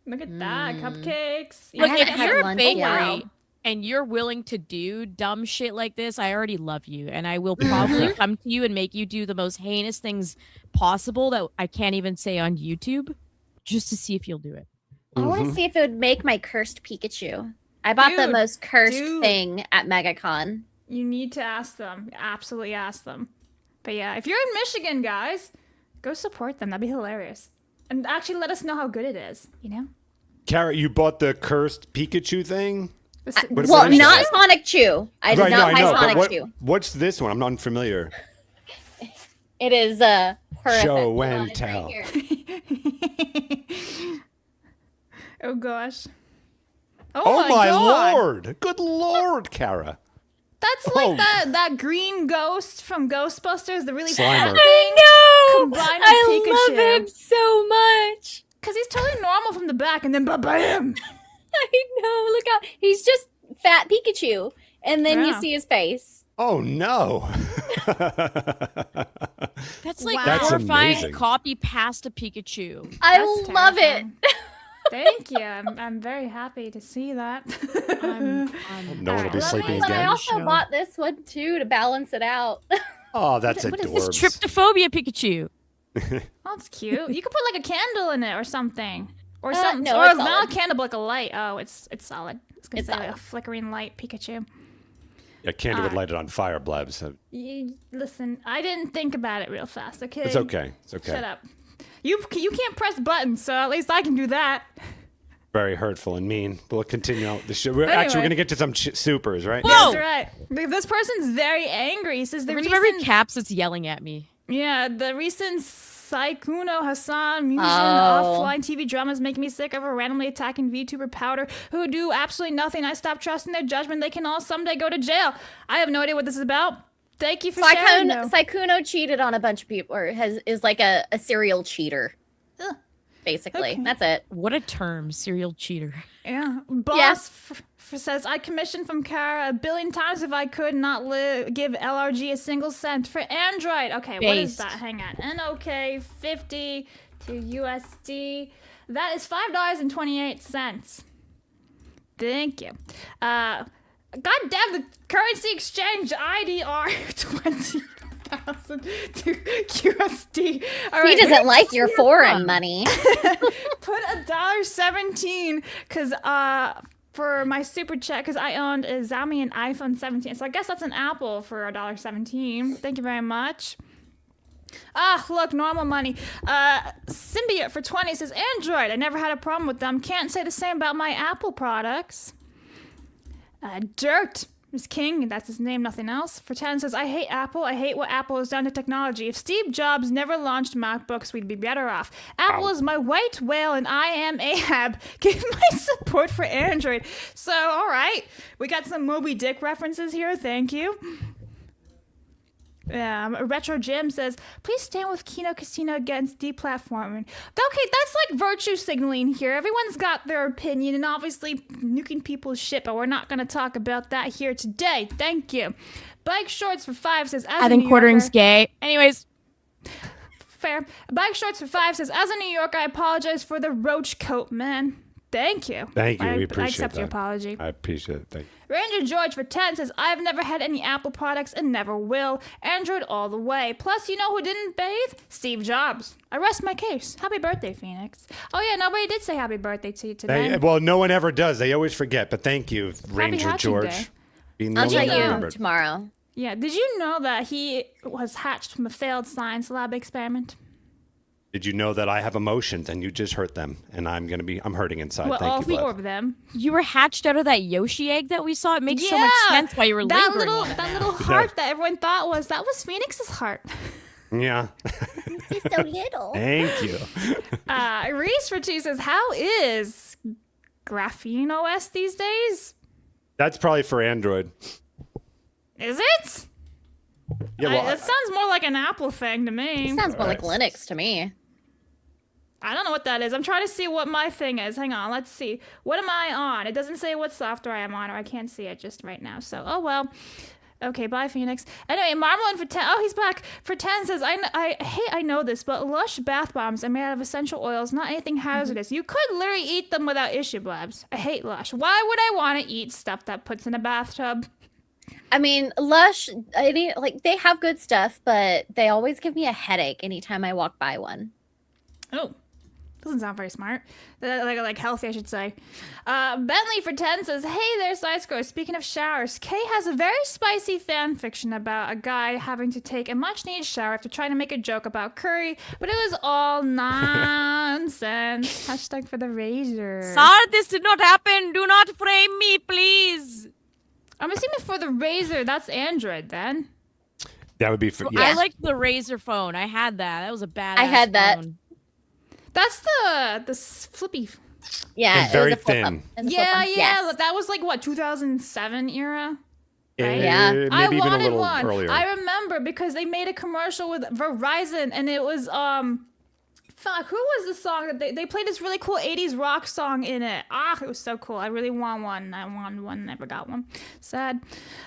[SPEAKER 4] Look at that, cupcakes.
[SPEAKER 2] I
[SPEAKER 7] Look,
[SPEAKER 2] haven't
[SPEAKER 7] if
[SPEAKER 2] had
[SPEAKER 7] you're a
[SPEAKER 2] one.
[SPEAKER 7] bakery
[SPEAKER 2] Wow.
[SPEAKER 7] and you're willing to do dumb shit like this, I already love you. And I will probably come to you and make you do the most heinous things possible that I can't even say on YouTube just to see if you'll do it.
[SPEAKER 2] I want to see if it would make my cursed Pikachu. I bought the
[SPEAKER 4] Dude,
[SPEAKER 2] most cursed
[SPEAKER 4] dude.
[SPEAKER 2] thing at MegaCon.
[SPEAKER 4] You need to ask them. Absolutely ask them. But yeah, if you're in Michigan, guys, go support them. That'd be hilarious. And actually let us know how good it is, you know?
[SPEAKER 5] Kara, you bought the cursed Pikachu thing? What
[SPEAKER 2] Well,
[SPEAKER 5] is
[SPEAKER 2] not
[SPEAKER 5] that?
[SPEAKER 2] Sonic Chew. I did not buy
[SPEAKER 5] but
[SPEAKER 2] Sonic Chew.
[SPEAKER 5] what's this one? I'm not familiar.
[SPEAKER 2] It is horrific.
[SPEAKER 5] Show
[SPEAKER 2] Hold on,
[SPEAKER 5] and
[SPEAKER 2] it's right
[SPEAKER 5] tell.
[SPEAKER 2] here.
[SPEAKER 4] Oh gosh.
[SPEAKER 5] Oh my
[SPEAKER 4] God.
[SPEAKER 5] lord! Good lord, Kara.
[SPEAKER 4] That's like that green ghost from Ghostbusters, the really
[SPEAKER 5] Slimer.
[SPEAKER 4] fat thing.
[SPEAKER 2] I know.
[SPEAKER 4] Combined with
[SPEAKER 2] I
[SPEAKER 4] Pikachu.
[SPEAKER 2] love him so much.
[SPEAKER 4] Because he's totally normal from the back, and then ba-bam!
[SPEAKER 2] I know. Look out. He's just fat Pikachu. And then you
[SPEAKER 4] Yeah.
[SPEAKER 2] see his face.
[SPEAKER 5] Oh no!
[SPEAKER 7] That's like
[SPEAKER 4] That's
[SPEAKER 7] horrifying
[SPEAKER 5] amazing.
[SPEAKER 7] copy pasta Pikachu.
[SPEAKER 2] I
[SPEAKER 4] That's
[SPEAKER 2] love it.
[SPEAKER 4] terrifying. Thank you. I'm very happy to see that.
[SPEAKER 5] No one will be
[SPEAKER 4] Alright,
[SPEAKER 5] sleeping
[SPEAKER 2] But I
[SPEAKER 5] again.
[SPEAKER 2] also bought this one too to balance it out.
[SPEAKER 5] Oh, that's
[SPEAKER 2] What is
[SPEAKER 5] adorbs.
[SPEAKER 7] It's tryptophobia Pikachu.
[SPEAKER 4] That's cute. You could put like a candle in it or something. Or
[SPEAKER 2] No,
[SPEAKER 4] something.
[SPEAKER 2] it's
[SPEAKER 4] or not
[SPEAKER 2] solid.
[SPEAKER 4] a candle, but like a light. Oh, it's solid. It's gonna
[SPEAKER 2] It's
[SPEAKER 4] say like a
[SPEAKER 2] solid.
[SPEAKER 4] flickering light Pikachu.
[SPEAKER 5] Yeah, Candy would light it on fire, Blabs.
[SPEAKER 4] Listen, I didn't think about it real fast, okay?
[SPEAKER 5] It's okay. It's okay.
[SPEAKER 4] Shut up. You can't press buttons, so at least I can do that.
[SPEAKER 5] Very hurtful and mean. We'll continue on with the show. Actually, we're
[SPEAKER 4] Anyway.
[SPEAKER 5] going to get to some supers, right?
[SPEAKER 7] Whoa!
[SPEAKER 4] That's right. This person's very angry. He says the
[SPEAKER 7] Every
[SPEAKER 4] recent...
[SPEAKER 7] time I read caps, it's yelling at me.
[SPEAKER 4] Yeah, the recent Saikuno Hassan musician
[SPEAKER 2] Oh.
[SPEAKER 4] offline TV dramas make me sick of a randomly attacking VTuber Powder who do absolutely nothing. I stop trusting their judgment. They can all someday go to jail. I have no idea what this is about. Thank you for sharing, though.
[SPEAKER 2] Saikuno cheated on a bunch of people, or is like a serial cheater.
[SPEAKER 4] Ugh.
[SPEAKER 2] Basically,
[SPEAKER 4] Okay.
[SPEAKER 2] that's it.
[SPEAKER 7] What a term, serial cheater.
[SPEAKER 4] Yeah. Boss says, I commissioned from Kara 1 billion times if I could not give LRG a single cent for Android. Okay, what is
[SPEAKER 7] Based.
[SPEAKER 4] that? Hang on. NOK 50 to USD. That is $5.28. Thank you. God damn, the currency exchange IDR 20,000 to USD. All
[SPEAKER 2] He
[SPEAKER 4] right,
[SPEAKER 2] doesn't like your foreign money.
[SPEAKER 4] put $1.17 because for my super chat because I owned a Xiaomi and iPhone 17, so I guess that's an Apple for $1.17. Thank you very much. Ah, look, normal money. Symbiote for 20 says Android. I never had a problem with them. Can't say the same about my Apple products. Dirt is king. That's his name, nothing else. For 10 says I hate Apple. I hate what Apple has done to technology. If Steve Jobs never launched MacBooks, we'd be better off. Apple is my white whale, and I am Ahab. Give my support for Android. So, all right, we got some Moby Dick references here. Thank you. Retro Jim says, please stand with Kino Casino against deplatforming. Okay, that's like virtue signaling here. Everyone's got their opinion and obviously nuking people's shit, but we're not going to talk about that here today. Thank you. Bike Shorts for 5 says, as
[SPEAKER 7] I
[SPEAKER 4] a
[SPEAKER 7] think
[SPEAKER 4] New
[SPEAKER 7] quartering's
[SPEAKER 4] Yorker,
[SPEAKER 7] gay. Anyways,
[SPEAKER 4] fair. Bike Shorts for 5 says, as a New Yorker, I apologize for the roach coat, man. Thank you.
[SPEAKER 5] Thank you.
[SPEAKER 4] I
[SPEAKER 5] We appreciate
[SPEAKER 4] I accept
[SPEAKER 5] that.
[SPEAKER 4] your apology.
[SPEAKER 5] I appreciate it. Thank you.
[SPEAKER 4] Ranger George for 10 says, I've never had any Apple products and never will. Android all the way. Plus, you know who didn't bathe? Steve Jobs. I rest my case. Happy birthday, Phoenix. Oh, yeah, nobody did say happy birthday to you today.
[SPEAKER 5] Well, no one ever does. They always forget. But thank you, Ranger
[SPEAKER 4] hatching
[SPEAKER 5] George.
[SPEAKER 4] day.
[SPEAKER 5] Being the
[SPEAKER 2] I'll
[SPEAKER 5] only
[SPEAKER 2] tell
[SPEAKER 5] one who
[SPEAKER 2] you
[SPEAKER 5] remembered.
[SPEAKER 2] tomorrow.
[SPEAKER 4] Yeah, did you know that he was hatched from a failed science lab experiment?
[SPEAKER 5] Did you know that I have emotions and you just hurt them? And I'm hurting inside.
[SPEAKER 4] Well,
[SPEAKER 5] Thank
[SPEAKER 4] all
[SPEAKER 5] you,
[SPEAKER 4] 3
[SPEAKER 5] Blab.
[SPEAKER 4] of them.
[SPEAKER 7] you were hatched out of that Yoshi egg that we saw. It makes so much sense why you were
[SPEAKER 4] that
[SPEAKER 7] lingering
[SPEAKER 4] little
[SPEAKER 7] on it
[SPEAKER 4] that
[SPEAKER 7] now.
[SPEAKER 4] little heart that everyone thought that was Phoenix's heart.
[SPEAKER 5] Yeah.
[SPEAKER 2] He's so little.
[SPEAKER 5] Thank you.
[SPEAKER 4] Reese for 2 says, how is Graphene OS these days?
[SPEAKER 5] That's probably for Android.
[SPEAKER 4] Is it?
[SPEAKER 5] Yeah, well,
[SPEAKER 4] That sounds more like an Apple thing to me.
[SPEAKER 2] Sounds more like Linux to me.
[SPEAKER 4] I don't know what that is. I'm trying to see what my thing is. Hang on, let's see. What am I on? It doesn't say what software I am on, or I can't see it just right now. So, oh well. Okay, bye, Phoenix. Anyway, Marmalin for 10. Oh, he's back. For 10 says, I know this, but Lush bath bombs are made out of essential oils, not anything hazardous. You could literally eat them without issue, Blabs. I hate Lush. Why would I want to eat stuff that puts in a bathtub?
[SPEAKER 2] I mean, Lush, they have good stuff, but they always give me a headache anytime I walk by one.
[SPEAKER 4] Oh. Doesn't sound very smart. Like healthy, I should say. Bentley for 10 says, hey there, Side-Scroller. Speaking of showers, Kay has a very spicy fan fiction about a guy having to take a much-needed shower after trying to make a joke about curry, but it was all nonsense. Hashtag for the razor.
[SPEAKER 7] Sorry, this did not happen. Do not frame me, please.
[SPEAKER 4] I'm assuming for the razor, that's Android then.
[SPEAKER 5] That would be for,
[SPEAKER 7] I liked the Razor phone. I had that. That was a badass
[SPEAKER 2] I had that.
[SPEAKER 7] phone.
[SPEAKER 4] That's the flippy.
[SPEAKER 2] Yeah,
[SPEAKER 5] And very
[SPEAKER 2] it was a flip
[SPEAKER 5] thin.
[SPEAKER 2] up. It was a
[SPEAKER 4] Yeah,
[SPEAKER 2] flip up.
[SPEAKER 4] yeah.
[SPEAKER 2] Yes.
[SPEAKER 4] That was like what, 2007 era?
[SPEAKER 2] Yeah.
[SPEAKER 5] Maybe
[SPEAKER 4] I
[SPEAKER 5] even a
[SPEAKER 4] wanted
[SPEAKER 5] little
[SPEAKER 4] one.
[SPEAKER 5] earlier.
[SPEAKER 4] I remember because they made a commercial with Verizon, and it was fuck, who was the song that they played this really cool 80s rock song in it? It was so cool. I really want one. I wanted one, never got one. Sad.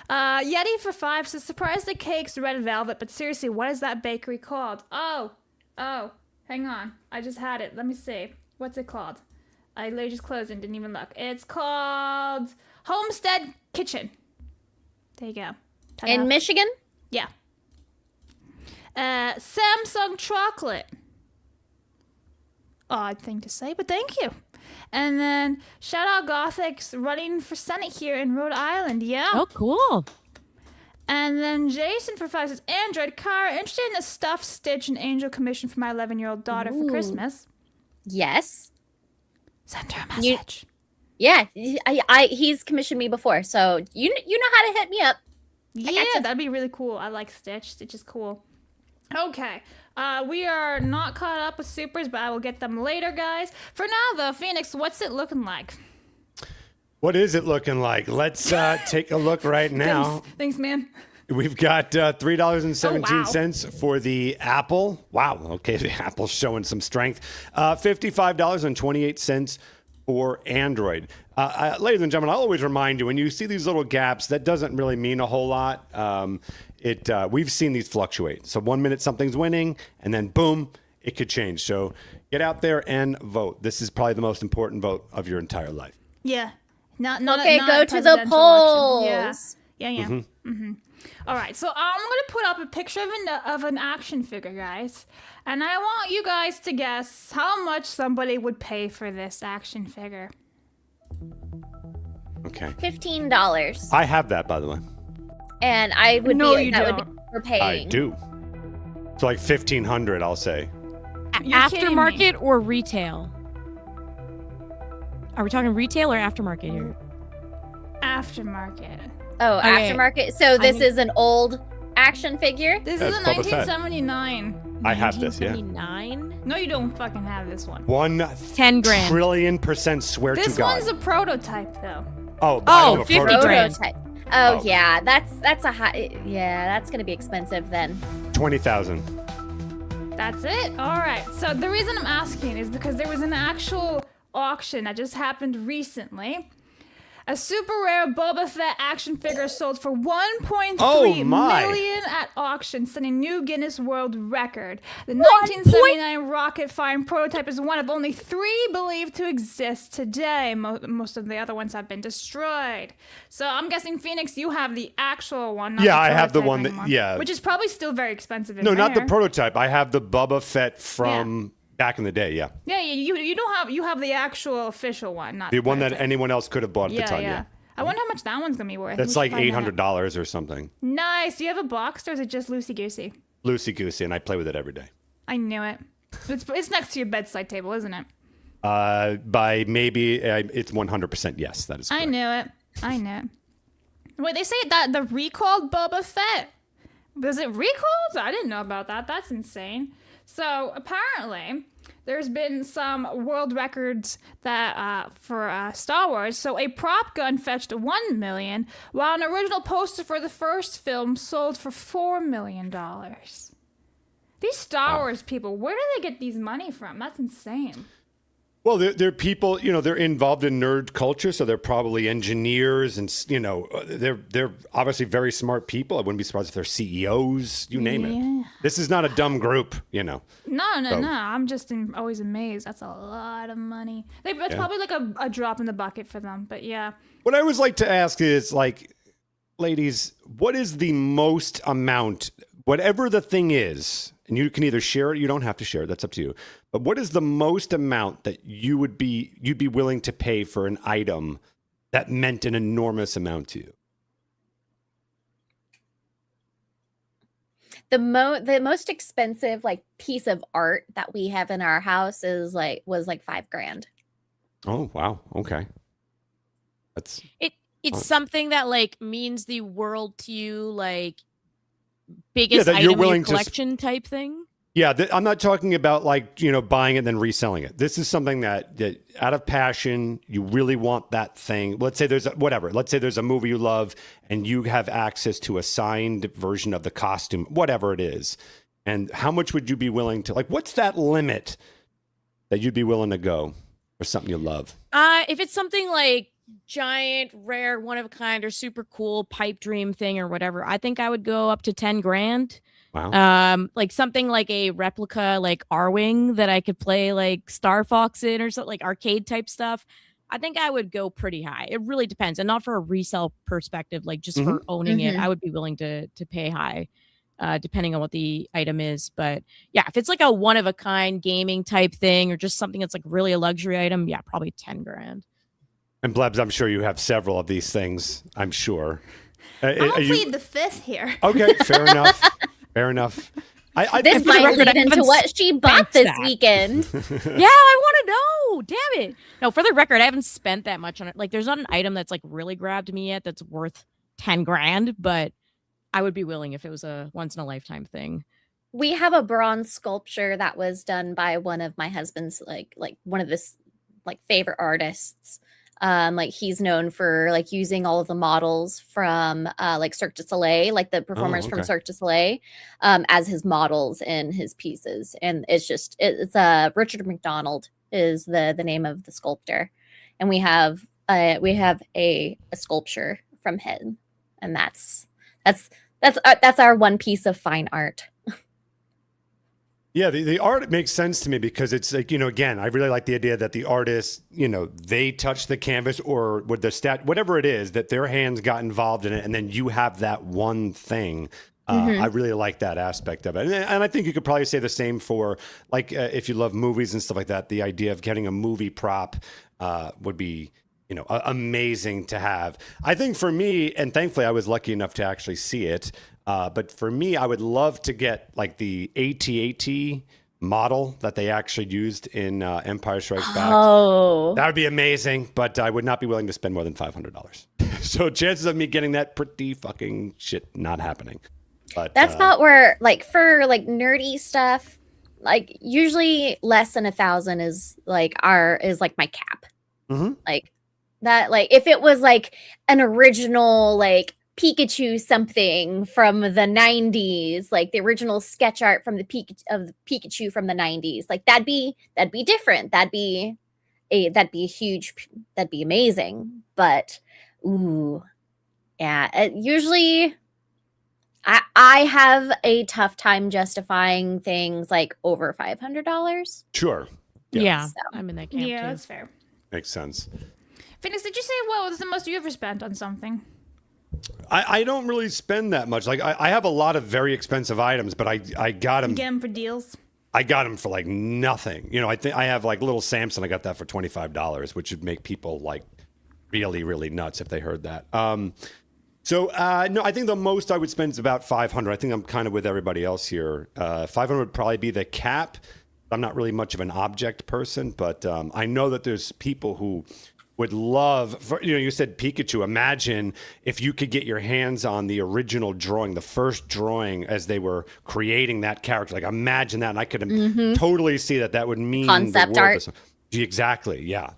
[SPEAKER 4] Yeti for 5 says, surprised the cake's red velvet, but seriously, what is that bakery called? Oh, hang on. I just had it. Let me see. What's it called? I literally just closed and didn't even look. It's called Homestead Kitchen. There you go. Ta-da.
[SPEAKER 2] In Michigan?
[SPEAKER 4] Yeah. Samsung chocolate. Odd thing to say, but thank you. And then shout out Gothic's running for Senate here in Rhode Island. Yeah.
[SPEAKER 7] Oh, cool.
[SPEAKER 4] And then Jason for 5 says, Android car, interested in a stuffed Stitch and Angel commission for my 11-year-old daughter for Christmas.
[SPEAKER 2] Yes.
[SPEAKER 4] Send her a message.
[SPEAKER 2] Yeah, he's commissioned me before, so you know how to hit me up.
[SPEAKER 4] Yeah, that'd be really cool. I like Stitch. Stitch is cool. Okay. We are not caught up with supers, but I will get them later, guys. For now, though, Phoenix, what's it looking like?
[SPEAKER 5] What is it looking like? Let's take a look right now.
[SPEAKER 4] Thanks, man.
[SPEAKER 5] We've got $3.17 for the Apple. Wow. Okay, the Apple's showing some strength. $55.28 for Android. Ladies and gentlemen, I'll always remind you, when you see these little gaps, that doesn't really mean a whole lot. We've seen these fluctuate. So 1 minute something's winning, and then boom, it could change. So get out there and vote. This is probably the most important vote of your entire life.
[SPEAKER 4] Yeah. Not
[SPEAKER 2] Okay, go to the
[SPEAKER 4] presidential
[SPEAKER 2] polls.
[SPEAKER 4] election. Yeah. Mm-hmm. All right, so I'm going to put up a picture of an action figure, guys. And I want you guys to guess how much somebody would pay for this action figure.
[SPEAKER 5] Okay.
[SPEAKER 2] $15.
[SPEAKER 5] I have that, by the way.
[SPEAKER 2] And I would
[SPEAKER 4] No,
[SPEAKER 2] be
[SPEAKER 4] you
[SPEAKER 2] that would
[SPEAKER 4] don't.
[SPEAKER 2] be for paying.
[SPEAKER 5] I do. So like $1,500, I'll say.
[SPEAKER 4] You're kidding me.
[SPEAKER 7] Aftermarket or retail? Are we talking retail or aftermarket here?
[SPEAKER 4] Aftermarket.
[SPEAKER 2] Oh,
[SPEAKER 7] Okay.
[SPEAKER 2] aftermarket. So this
[SPEAKER 7] mean-
[SPEAKER 2] is an old action figure?
[SPEAKER 4] This
[SPEAKER 5] That's
[SPEAKER 4] is a
[SPEAKER 5] Boba Fett.
[SPEAKER 4] 1979.
[SPEAKER 5] I have this, yeah.
[SPEAKER 7] 1979?
[SPEAKER 4] No, you don't fucking have this one.
[SPEAKER 5] 1
[SPEAKER 7] 10 grand.
[SPEAKER 5] trillion% swear
[SPEAKER 4] This
[SPEAKER 5] to God.
[SPEAKER 4] one's a prototype, though.
[SPEAKER 5] Oh,
[SPEAKER 7] Oh,
[SPEAKER 5] I know,
[SPEAKER 7] 50
[SPEAKER 5] prototype.
[SPEAKER 7] grand.
[SPEAKER 2] Prototype.
[SPEAKER 5] Oh.
[SPEAKER 2] Oh, yeah. That's a high. Yeah, that's going to be expensive then.
[SPEAKER 5] 20,000.
[SPEAKER 4] That's it? All right. So the reason I'm asking is because there was an actual auction that just happened recently. A super rare Boba Fett action figure sold for $1.3
[SPEAKER 5] Oh, my.
[SPEAKER 4] million at auction, setting new Guinness World Record. The 1979 rocket firing prototype is one of only 3 believed to exist today. Most of the other ones have been destroyed. So I'm guessing, Phoenix, you have the actual one. Not
[SPEAKER 5] Yeah,
[SPEAKER 4] the
[SPEAKER 5] I have the
[SPEAKER 4] prototype
[SPEAKER 5] one that-
[SPEAKER 4] anymore,
[SPEAKER 5] yeah.
[SPEAKER 4] which is probably still very expensive. In
[SPEAKER 5] No, not the
[SPEAKER 4] there.
[SPEAKER 5] prototype. I have the Boba Fett from back in the day, yeah.
[SPEAKER 4] Yeah, you don't have, you have the actual official one, not
[SPEAKER 5] The one that
[SPEAKER 4] prototype.
[SPEAKER 5] anyone else could have bought at the time, yeah.
[SPEAKER 4] I wonder how much that one's gonna be worth.
[SPEAKER 5] That's
[SPEAKER 4] We
[SPEAKER 5] like
[SPEAKER 4] should find that out.
[SPEAKER 5] $800 or something.
[SPEAKER 4] Nice. Do you have a box or is it just loosey goosey?
[SPEAKER 5] Loosey-goosey, and I play with it every day.
[SPEAKER 4] I knew it. It's next to your bedside table, isn't it?
[SPEAKER 5] By maybe, it's 100% yes, that is correct.
[SPEAKER 4] I knew it. I knew it. Wait, they say that the recalled Boba Fett. Was it recalled? I didn't know about that. That's insane. So apparently, there's been some world records that for Star Wars. So a prop gun fetched $1 million, while an original poster for the first film sold for $4 million. These Star Wars people, where do they get these money from? That's insane.
[SPEAKER 5] Well, they're people, they're involved in nerd culture, so they're probably engineers and, they're obviously very smart people. I wouldn't be surprised if they're CEOs, you name it. This is not a dumb group,
[SPEAKER 4] No. I'm just always amazed. That's a lot of money. It's probably like a drop in the bucket for them, but yeah.
[SPEAKER 5] What I always like to ask is, ladies, what is the most amount, whatever the thing is, and you can either share it, you don't have to share it, that's up to you. But what is the most amount that you'd be willing to pay for an item that meant an enormous amount to you?
[SPEAKER 2] The most expensive like piece of art that we have in our house was like $5,000.
[SPEAKER 5] Oh, wow. Okay. That's
[SPEAKER 7] It's something that like means the world to you, like biggest
[SPEAKER 5] that
[SPEAKER 7] item
[SPEAKER 5] you're
[SPEAKER 7] in
[SPEAKER 5] willing
[SPEAKER 7] your
[SPEAKER 5] to
[SPEAKER 7] collection type thing.
[SPEAKER 5] Yeah, I'm not talking about like, buying it and then reselling it. This is something that out of passion, you really want that thing. Let's say there's a movie you love and you have access to a signed version of the costume, whatever it is. And how much would you be willing to, like, what's that limit that you'd be willing to go for something you love?
[SPEAKER 7] If it's something like giant, rare, one of a kind, or super cool pipe dream thing or whatever, I think I would go up to $10,000.
[SPEAKER 5] Wow.
[SPEAKER 7] Like something like a replica, like R-Wing that I could play like Star Fox in or something, like arcade type stuff. I think I would go pretty high. It really depends, and not for a resale perspective, like just for owning it. I would be willing to pay high, depending on what the item is. But yeah, if it's like a one of a kind gaming type thing or just something that's like really a luxury item, yeah, probably $10,000.
[SPEAKER 5] And Blebs, I'm sure you have several of these things. I'm sure.
[SPEAKER 4] I'm gonna plead the fifth here.
[SPEAKER 5] Okay, fair enough. Fair enough.
[SPEAKER 2] This might lead into what she bought this weekend.
[SPEAKER 7] Yeah, I want to know. Damn it. No, for the record, I haven't spent that much on it. Like, there's not an item that's like really grabbed me yet that's worth $10,000, but I would be willing if it was a once in a lifetime thing.
[SPEAKER 2] We have a bronze sculpture that was done by one of my husband's like one of his like favorite artists. Like he's known for like using all of the models from like Cirque du Soleil, like the performers from Cirque du Soleil, as his models in his pieces. And it's Richard McDonald is the name of the sculptor, and we have a sculpture from him, and that's our one piece of fine art.
[SPEAKER 5] Yeah, the art makes sense to me because it's like, again, I really like the idea that the artist, they touch the canvas or with the whatever it is, that their hands got involved in it. And then you have that one thing. I really like that aspect of it. And I think you could probably say the same for like, if you love movies and stuff like that, the idea of getting a movie prop would be, amazing to have. I think for me, and thankfully I was lucky enough to actually see it. But for me, I would love to get like the AT-AT model that they actually used in Empire Strikes Back.
[SPEAKER 2] Oh,
[SPEAKER 5] that would be amazing, but I would not be willing to spend more than $500. So chances of me getting that pretty fucking shit not happening. But
[SPEAKER 2] that's about where like for like nerdy stuff, like usually less than 1,000 is like my cap. Like that, like if it was like an original like Pikachu something from the 90s, like the original sketch art from the Pikachu from the 90s, like that'd be different. That'd be huge. That'd be amazing. But usually I have a tough time justifying things like over $500.
[SPEAKER 5] Sure.
[SPEAKER 7] Yeah,
[SPEAKER 2] So.
[SPEAKER 7] I'm in that camp too.
[SPEAKER 4] Yeah, that's fair.
[SPEAKER 5] Makes sense.
[SPEAKER 4] Phoenix, did you say what was the most you ever spent on something?
[SPEAKER 5] I don't really spend that much. Like I have a lot of very expensive items, but I got them.
[SPEAKER 4] You get them for deals?
[SPEAKER 5] I got them for like nothing. I think I have like little Samson. I got that for $25, which would make people like really, really nuts if they heard that. No, I think the most I would spend is about $500. I think I'm kind of with everybody else here. $500 would probably be the cap. I'm not really much of an object person, but I know that there's people who would love, you said Pikachu. Imagine if you could get your hands on the original drawing, the first drawing as they were creating that character. Like imagine that. And I could totally see that would mean
[SPEAKER 2] concept
[SPEAKER 5] the world.
[SPEAKER 2] art.
[SPEAKER 5] Exactly. Yeah.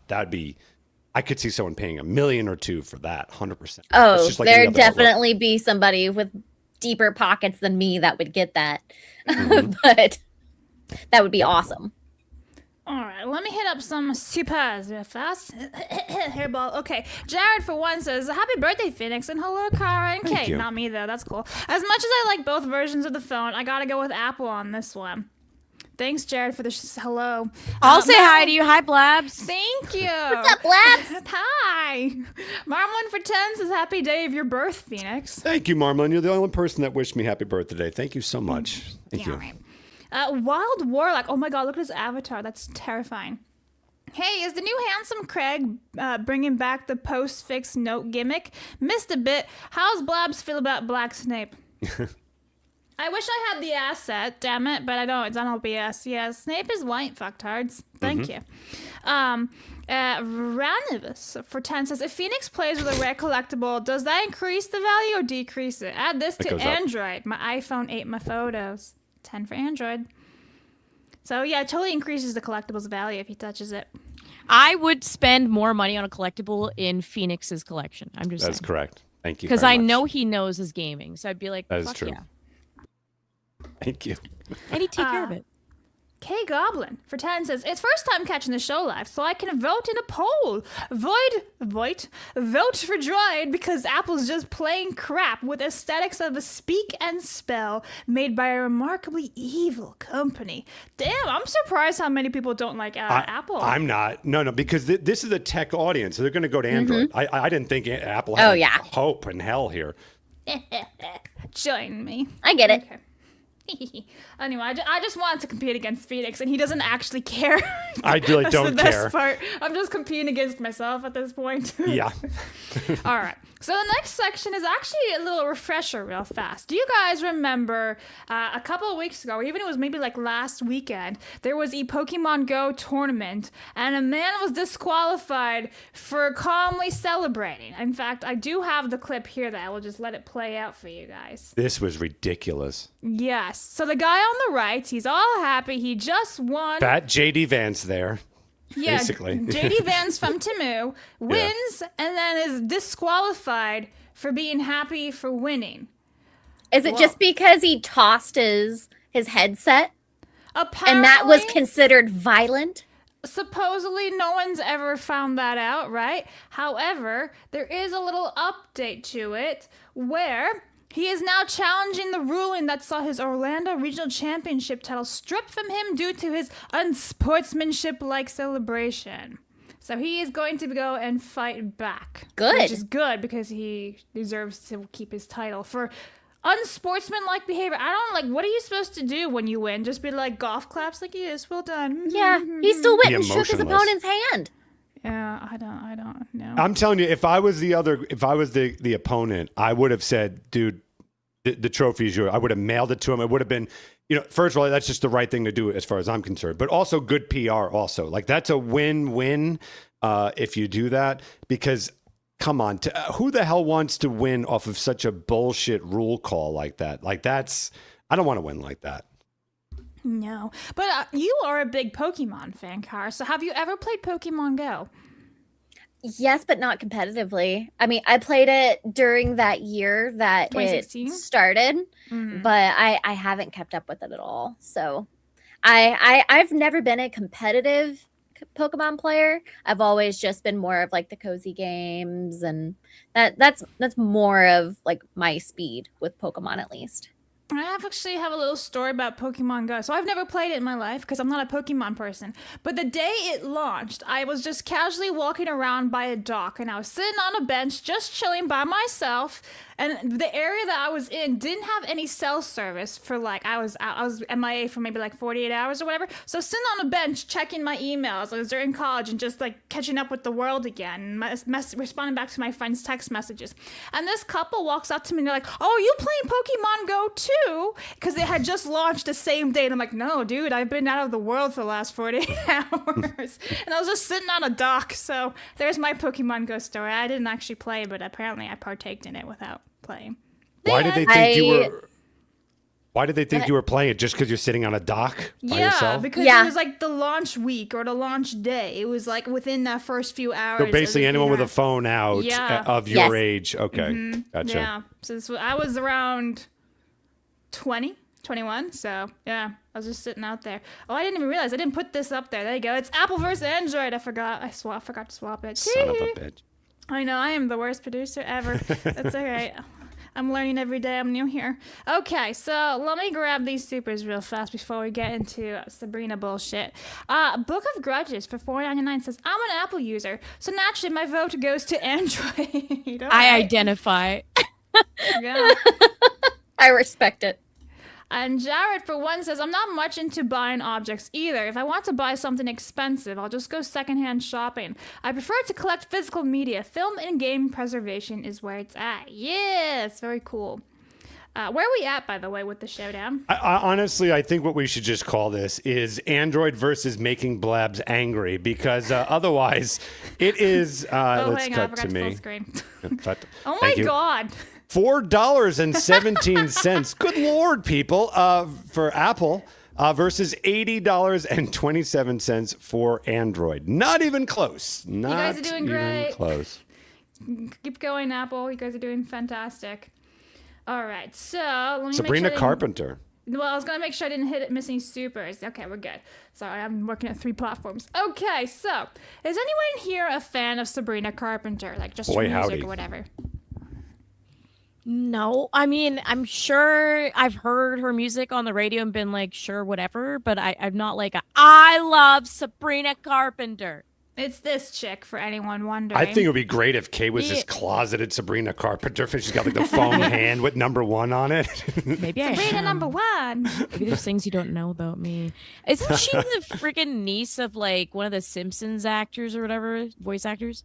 [SPEAKER 5] I could see someone paying $1 million or $2 million for that. 100%.
[SPEAKER 2] Oh,
[SPEAKER 5] like
[SPEAKER 2] there'd definitely be somebody with deeper pockets than me that would get that. But that would be awesome.
[SPEAKER 4] All right, let me hit up some supers real fast. Hairball. Okay, Jared for one says, "Happy birthday, Phoenix, and hello, Kara and
[SPEAKER 5] Thank
[SPEAKER 4] Kate."
[SPEAKER 5] you.
[SPEAKER 4] Not me though. That's cool. As much as I like both versions of the phone, I gotta go with Apple on this one. Thanks, Jared, for the hello.
[SPEAKER 7] I'll say hi to you. Hi, Blabs.
[SPEAKER 4] Thank you.
[SPEAKER 2] What's up, Labs?
[SPEAKER 4] Hi. Marmlin for 10 says, "Happy day of your birth, Phoenix."
[SPEAKER 5] Thank you, Marmlin. You're the only person that wished me happy birthday. Thank you so much. Thank you.
[SPEAKER 4] All right. Wild Warlock. Oh my god, look at his avatar. That's terrifying. Hey, is the new handsome Craig bringing back the post-fix note gimmick? Missed a bit. How's Blabs feel about Black Snape? I wish I had the asset, damn it, but I don't. It's on OBS. Yeah, Snape is white, fucktards. Thank you. Ranivus for 10 says, if Phoenix plays with a rare collectible, does that increase the value or decrease it? Add this to Android. My iPhone ate my photos. 10 for Android. So yeah, it totally increases the collectible's value if he touches it.
[SPEAKER 7] I would spend more money on a collectible in Phoenix's collection. I'm just
[SPEAKER 5] That's
[SPEAKER 7] saying.
[SPEAKER 5] correct. Thank you.
[SPEAKER 7] Because I know he knows his gaming. So I'd be like,
[SPEAKER 5] that is
[SPEAKER 7] fuck
[SPEAKER 5] true.
[SPEAKER 7] Yeah.
[SPEAKER 5] Thank you.
[SPEAKER 7] And he'd take care of it.
[SPEAKER 4] K Goblin for 10 says, it's first time catching the show live, so I can vote in a poll. Vote for Droid because Apple's just plain crap with aesthetics of a speak and spell made by a remarkably evil company. Damn, I'm surprised how many people don't like Apple.
[SPEAKER 5] I'm not. No, because this is a tech audience, so they're going to go to Android. I didn't think Apple had hope in hell here.
[SPEAKER 4] Join me.
[SPEAKER 2] I get it.
[SPEAKER 4] Okay. Anyway, I just wanted to compete against Phoenix, and he doesn't actually care.
[SPEAKER 5] I really
[SPEAKER 4] That's
[SPEAKER 5] don't
[SPEAKER 4] the
[SPEAKER 5] care.
[SPEAKER 4] best part. I'm just competing against myself at this point.
[SPEAKER 5] Yeah.
[SPEAKER 4] All right. So the next section is actually a little refresher real fast. Do you guys remember a couple of weeks ago, or even it was maybe like last weekend, there was a Pokemon Go tournament, and a man was disqualified for calmly celebrating. In fact, I do have the clip here that I will just let it play out for you guys.
[SPEAKER 5] This was ridiculous.
[SPEAKER 4] Yes. So the guy on the right, he's all happy. He just won.
[SPEAKER 5] Fat JD Vance there.
[SPEAKER 4] Yeah,
[SPEAKER 5] basically.
[SPEAKER 4] JD Vance from Temu wins and then is disqualified for being happy for winning.
[SPEAKER 2] Is it just because he tossed his headset?
[SPEAKER 4] Apparently,
[SPEAKER 2] And that was considered violent?
[SPEAKER 4] supposedly no one's ever found that out, right? However, there is a little update to it where he is now challenging the ruling that saw his Orlando Regional Championship title stripped from him due to his unsportsmanship-like celebration. So he is going to go and fight back.
[SPEAKER 2] Good.
[SPEAKER 4] Which is good because he deserves to keep his title. For unsportsmanlike behavior, I don't like, what are you supposed to do when you win? Just be like golf claps like, yes, well done.
[SPEAKER 2] Yeah, he still went
[SPEAKER 5] Be
[SPEAKER 2] and shook his
[SPEAKER 5] emotionless.
[SPEAKER 2] opponent's hand.
[SPEAKER 4] Yeah, I don't know.
[SPEAKER 5] I'm telling you, if I was the opponent, I would have said, dude, the trophy is yours. I would have mailed it to him. It would have been, first of all, that's just the right thing to do as far as I'm concerned, but also good PR also. Like, that's a win-win if you do that, because come on, who the hell wants to win off of such a bullshit rule call like that? Like, I don't want to win like that.
[SPEAKER 4] No, but you are a big Pokemon fan, Car. So have you ever played Pokemon Go?
[SPEAKER 2] Yes, but not competitively. I mean, I played it during that year that it
[SPEAKER 4] 2016?
[SPEAKER 2] started,
[SPEAKER 4] Mhm.
[SPEAKER 2] but I haven't kept up with it at all. So I've never been a competitive Pokemon player. I've always just been more of like the cozy games, and that's more of like my speed with Pokemon, at least.
[SPEAKER 4] I actually have a little story about Pokemon Go. So I've never played it in my life because I'm not a Pokemon person. But the day it launched, I was just casually walking around by a dock, and I was sitting on a bench just chilling by myself. And the area that I was in didn't have any cell service for like, I was MIA for maybe like 48 hours or whatever. So sitting on a bench checking my emails, I was during college and just like catching up with the world again, responding back to my friends' text messages. And this couple walks up to me and they're like, oh, are you playing Pokemon Go too? Because it had just launched the same day. And I'm like, no, dude, I've been out of the world for the last 48 hours. And I was just sitting on a dock. So there's my Pokemon Go story. I didn't actually play, but apparently I partaked in it without playing.
[SPEAKER 5] Why did they think you were playing it just because you're sitting on a dock by yourself?
[SPEAKER 4] Because it was like the launch week or the launch day. It was like within that first few hours.
[SPEAKER 5] So basically anyone with a phone out of your age. Okay.
[SPEAKER 4] Mm-hmm.
[SPEAKER 5] Gotcha.
[SPEAKER 4] Yeah. So I was around 20, 21. So yeah, I was just sitting out there. Oh, I didn't even realize I didn't put this up there. There you go. It's Apple versus Android. I forgot. I forgot to swap it.
[SPEAKER 5] Son of a bitch.
[SPEAKER 4] I know, I am the worst producer ever. That's all right. I'm learning every day. I'm new here. Okay, so let me grab these supers real fast before we get into Sabrina bullshit. Book of Grudges for $4.99 says, I'm an Apple user, so naturally my vote goes to Android.
[SPEAKER 7] I identify.
[SPEAKER 4] Yeah.
[SPEAKER 2] I respect it.
[SPEAKER 4] And Jared, for one, says, I'm not much into buying objects either. If I want to buy something expensive, I'll just go secondhand shopping. I prefer to collect physical media. Film and game preservation is where it's at. Yes, very cool. Where are we at, by the way, with the showdown?
[SPEAKER 5] Honestly, I think what we should just call this is Android versus making Blabs angry, because otherwise it is. Let's
[SPEAKER 4] hang on, I
[SPEAKER 5] cut
[SPEAKER 4] forgot
[SPEAKER 5] to
[SPEAKER 4] to full
[SPEAKER 5] me.
[SPEAKER 4] screen.
[SPEAKER 5] Oh
[SPEAKER 4] my God.
[SPEAKER 5] $4.17. Good Lord, people, for Apple versus $80.27 for Android. Not even close. Not
[SPEAKER 4] you guys are doing great.
[SPEAKER 5] Close.
[SPEAKER 4] Keep going, Apple. You guys are doing fantastic. All right, so let me
[SPEAKER 5] Sabrina
[SPEAKER 4] make sure
[SPEAKER 5] Carpenter.
[SPEAKER 4] Well, I was going to make sure I didn't hit it missing supers. Okay, we're good. Sorry, I'm working at 3 platforms. Okay, so is anyone here a fan of Sabrina Carpenter? Like just her music or whatever?
[SPEAKER 7] No, I mean, I'm sure I've heard her music on the radio and been like, sure, whatever, but I'm not like, I love Sabrina Carpenter.
[SPEAKER 4] It's this chick, for anyone wondering.
[SPEAKER 5] I think it would be great if Kay was this closeted Sabrina Carpenter. She's got like the phone hand with #1 on it.
[SPEAKER 7] Maybe
[SPEAKER 4] Sabrina
[SPEAKER 7] I am.
[SPEAKER 4] #1.
[SPEAKER 7] Maybe there's things you don't know about me. Isn't she the freaking niece of like one of the Simpsons actors or whatever, voice actors?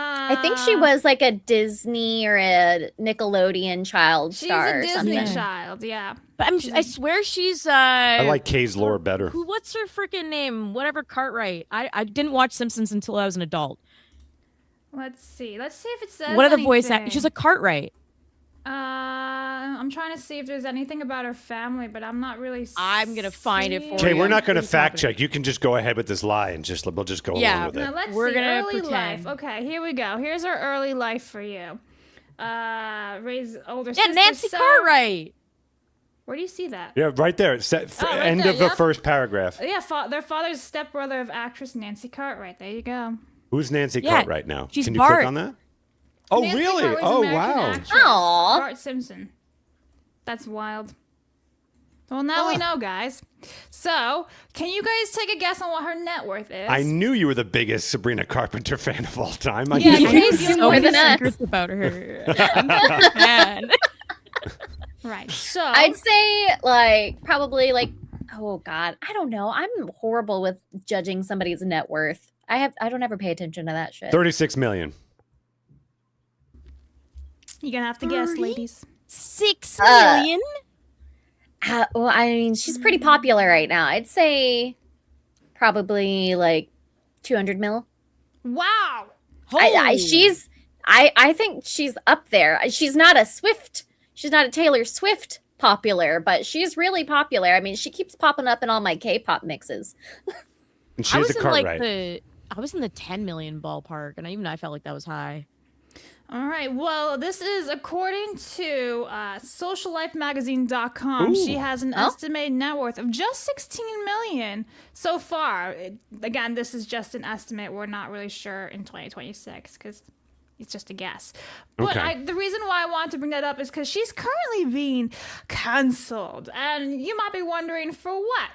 [SPEAKER 2] I think she was like a Disney or a Nickelodeon child star.
[SPEAKER 4] She's a
[SPEAKER 2] or
[SPEAKER 4] Disney
[SPEAKER 2] something.
[SPEAKER 4] child, yeah.
[SPEAKER 7] But I swear she's
[SPEAKER 5] I like Kay's lore better.
[SPEAKER 7] What's her freaking name? Whatever, Cartwright. I didn't watch Simpsons until I was an adult.
[SPEAKER 4] Let's see if it says
[SPEAKER 7] What are the
[SPEAKER 4] anything.
[SPEAKER 7] voice actors? She's a Cartwright.
[SPEAKER 4] I'm trying to see if there's anything about her family, but I'm not really.
[SPEAKER 7] I'm gonna find it for
[SPEAKER 5] Kay,
[SPEAKER 7] you.
[SPEAKER 5] we're not going to fact check. You can just go ahead with this lie and we'll just go along with it.
[SPEAKER 4] Now let's
[SPEAKER 7] We're
[SPEAKER 4] see.
[SPEAKER 7] gonna
[SPEAKER 4] Early
[SPEAKER 7] pretend.
[SPEAKER 4] life. Okay, here we go. Here's our early life for you. Raise older sister.
[SPEAKER 7] Nancy
[SPEAKER 4] Sarah.
[SPEAKER 7] Cartwright.
[SPEAKER 4] Where do you see that?
[SPEAKER 5] Yeah, right there.
[SPEAKER 4] right
[SPEAKER 5] End
[SPEAKER 4] there,
[SPEAKER 5] of the
[SPEAKER 4] yep.
[SPEAKER 5] first paragraph.
[SPEAKER 4] Yeah, their father's stepbrother of actress Nancy Cartwright. There you go.
[SPEAKER 5] Who's Nancy
[SPEAKER 7] Yeah,
[SPEAKER 5] Cartwright now?
[SPEAKER 7] she's
[SPEAKER 5] Can you
[SPEAKER 7] Bart.
[SPEAKER 5] click on that? Oh,
[SPEAKER 4] Nancy
[SPEAKER 5] really?
[SPEAKER 4] Cartwright's
[SPEAKER 5] Oh,
[SPEAKER 4] American
[SPEAKER 5] wow.
[SPEAKER 4] actress.
[SPEAKER 2] Aw.
[SPEAKER 4] Bart Simpson. That's wild. Well, now we know, guys. So, can you guys take a guess on what her net worth is?
[SPEAKER 5] I knew you were the biggest Sabrina Carpenter fan of all time. I
[SPEAKER 4] Yeah,
[SPEAKER 5] knew
[SPEAKER 4] Kay's
[SPEAKER 5] it.
[SPEAKER 4] the
[SPEAKER 2] So
[SPEAKER 4] only
[SPEAKER 2] more than us.
[SPEAKER 7] secrets about her. I'm a fan.
[SPEAKER 4] Right. So
[SPEAKER 2] I'd say probably oh God, I don't know. I'm horrible with judging somebody's net worth. I don't ever pay attention to that shit.
[SPEAKER 5] 36 million.
[SPEAKER 4] you're gonna have to guess,
[SPEAKER 7] 30?
[SPEAKER 4] ladies.
[SPEAKER 7] 6 million?
[SPEAKER 2] Well, I mean, she's pretty popular right now. I'd say probably 200 mil.
[SPEAKER 4] Wow.
[SPEAKER 2] I think she's up there. She's not a Taylor Swift popular, but she's really popular. I mean, she keeps popping up in all my K-pop mixes.
[SPEAKER 5] And she has a Cartwright.
[SPEAKER 7] I was in the 10 million ballpark, and I felt like that was high.
[SPEAKER 4] All right. Well, this is according to sociallifemagazine.com. She has an estimated net worth of just 16 million so far. Again, this is just an estimate. We're not really sure in 2026 because it's just a guess. But
[SPEAKER 5] Okay.
[SPEAKER 4] the reason why I wanted to bring that up is because she's currently being canceled. And you might be wondering for what?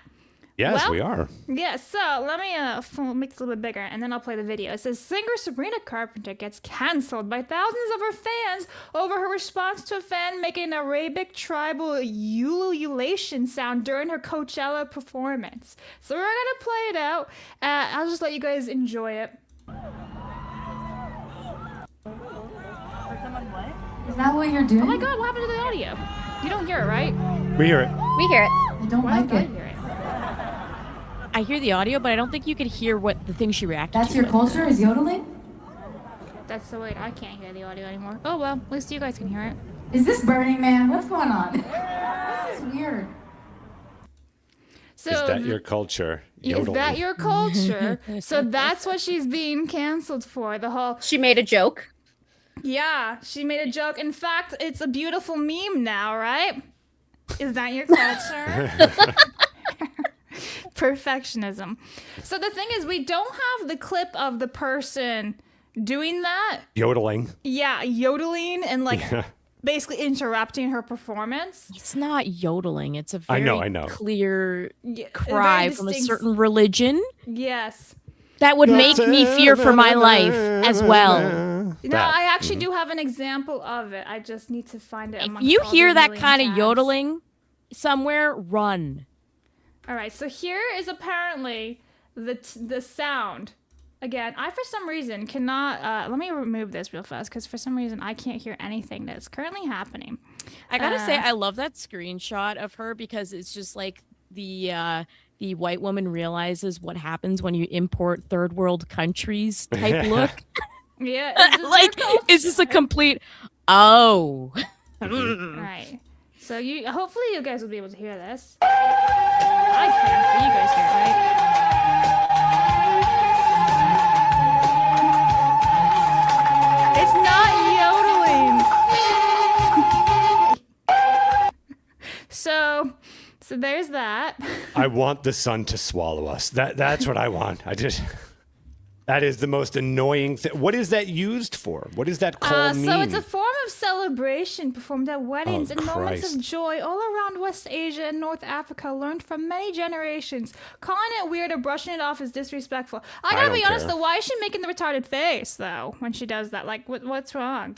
[SPEAKER 5] Yes,
[SPEAKER 4] Well,
[SPEAKER 5] we are.
[SPEAKER 4] Yeah, so let me make this a little bit bigger, and then I'll play the video. It says, singer Sabrina Carpenter gets canceled by thousands of her fans over her response to a fan making an Arabic tribal ululation sound during her Coachella performance. So we're going to play it out. I'll just let you guys enjoy it.
[SPEAKER 8] Is that what you're doing?
[SPEAKER 4] Oh my god, what happened to the audio? You don't hear it, right?
[SPEAKER 5] We hear it.
[SPEAKER 2] We hear it.
[SPEAKER 8] I don't
[SPEAKER 4] Why
[SPEAKER 8] like
[SPEAKER 4] don't I
[SPEAKER 8] it.
[SPEAKER 4] hear it?
[SPEAKER 7] I hear the audio, but I don't think you could hear what the thing she reacted
[SPEAKER 8] That's
[SPEAKER 7] to.
[SPEAKER 8] your culture, is yodeling?
[SPEAKER 4] That's so weird. I can't hear the audio anymore. Oh well, at least you guys can hear it.
[SPEAKER 8] Is this Burning Man? What's going on? This is weird.
[SPEAKER 4] So
[SPEAKER 5] Is that your culture?
[SPEAKER 4] Is
[SPEAKER 5] Yodeling.
[SPEAKER 4] that your culture? So that's what she's being canceled for. The whole
[SPEAKER 2] She made a joke.
[SPEAKER 4] yeah, she made a joke. In fact, it's a beautiful meme now, right? Is that your culture? Perfectionism. So the thing is, we don't have the clip of the person doing that.
[SPEAKER 5] Yodeling.
[SPEAKER 4] Yeah, yodeling and basically interrupting her performance.
[SPEAKER 7] It's not yodeling. It's a
[SPEAKER 5] I
[SPEAKER 7] very
[SPEAKER 5] know.
[SPEAKER 7] clear
[SPEAKER 4] Yeah,
[SPEAKER 7] cry
[SPEAKER 4] very
[SPEAKER 7] from a
[SPEAKER 4] distinct-
[SPEAKER 7] certain religion
[SPEAKER 4] Yes.
[SPEAKER 7] that would make me fear for my life as well.
[SPEAKER 4] No, I actually do have an example of it. I just need to find it.
[SPEAKER 7] If
[SPEAKER 4] amongst
[SPEAKER 7] you
[SPEAKER 4] all
[SPEAKER 7] hear
[SPEAKER 4] the
[SPEAKER 7] that
[SPEAKER 4] million
[SPEAKER 7] kind of
[SPEAKER 4] tabs.
[SPEAKER 7] yodeling, somewhere, run.
[SPEAKER 4] All right, so here is apparently the sound. Again, I, for some reason, cannot... let me remove this real fast, because for some reason, I can't hear anything that's currently happening.
[SPEAKER 7] I gotta say, I love that screenshot of her because it's just like the white woman realizes what happens when you import third world countries type look.
[SPEAKER 4] Yeah.
[SPEAKER 7] It's just a complete, oh.
[SPEAKER 4] Right. So hopefully you guys will be able to hear this. I can, but you guys can, right? It's not yodeling. So there's that.
[SPEAKER 5] I want the sun to swallow us. That's what I want. That is the most annoying thing. What is that used for? What does that call mean?
[SPEAKER 4] So it's a form of celebration performed at weddings and moments of joy all around West Asia and North Africa, learned from many generations. Calling it weird or brushing it off is disrespectful. I gotta be honest though, why is she making the retarded face though when she does that? Like, what's wrong?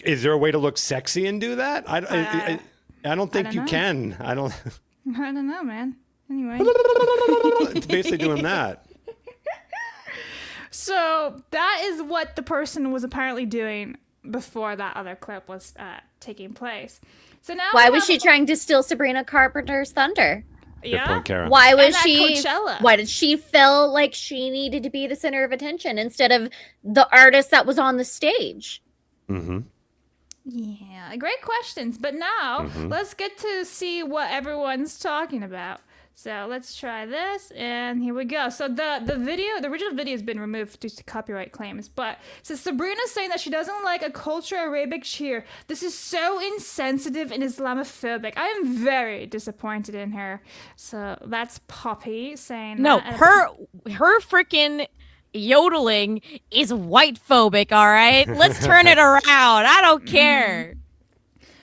[SPEAKER 5] Is there a way to look sexy and do that? I don't think you can. I don't
[SPEAKER 4] know, man. Anyway.
[SPEAKER 5] It's basically doing that.
[SPEAKER 4] So that is what the person was apparently doing before that other clip was taking place. So now,
[SPEAKER 2] why was she trying to steal Sabrina Carpenter's thunder?
[SPEAKER 5] Good point, Kara.
[SPEAKER 2] Why was she?
[SPEAKER 4] Coachella.
[SPEAKER 2] Why did she feel like she needed to be the center of attention instead of the artist that was on the stage?
[SPEAKER 5] Mm-hmm.
[SPEAKER 4] Yeah, great questions. But now let's get to see what everyone's talking about. So let's try this, and here we go. So the original video has been removed due to copyright claims, but so Sabrina's saying that she doesn't like a culture Arabic cheer. This is so insensitive and Islamophobic. I am very disappointed in her. So that's Poppy saying
[SPEAKER 7] no,
[SPEAKER 4] that.
[SPEAKER 7] her freaking yodeling is white phobic, all right? Let's turn it around. I don't care.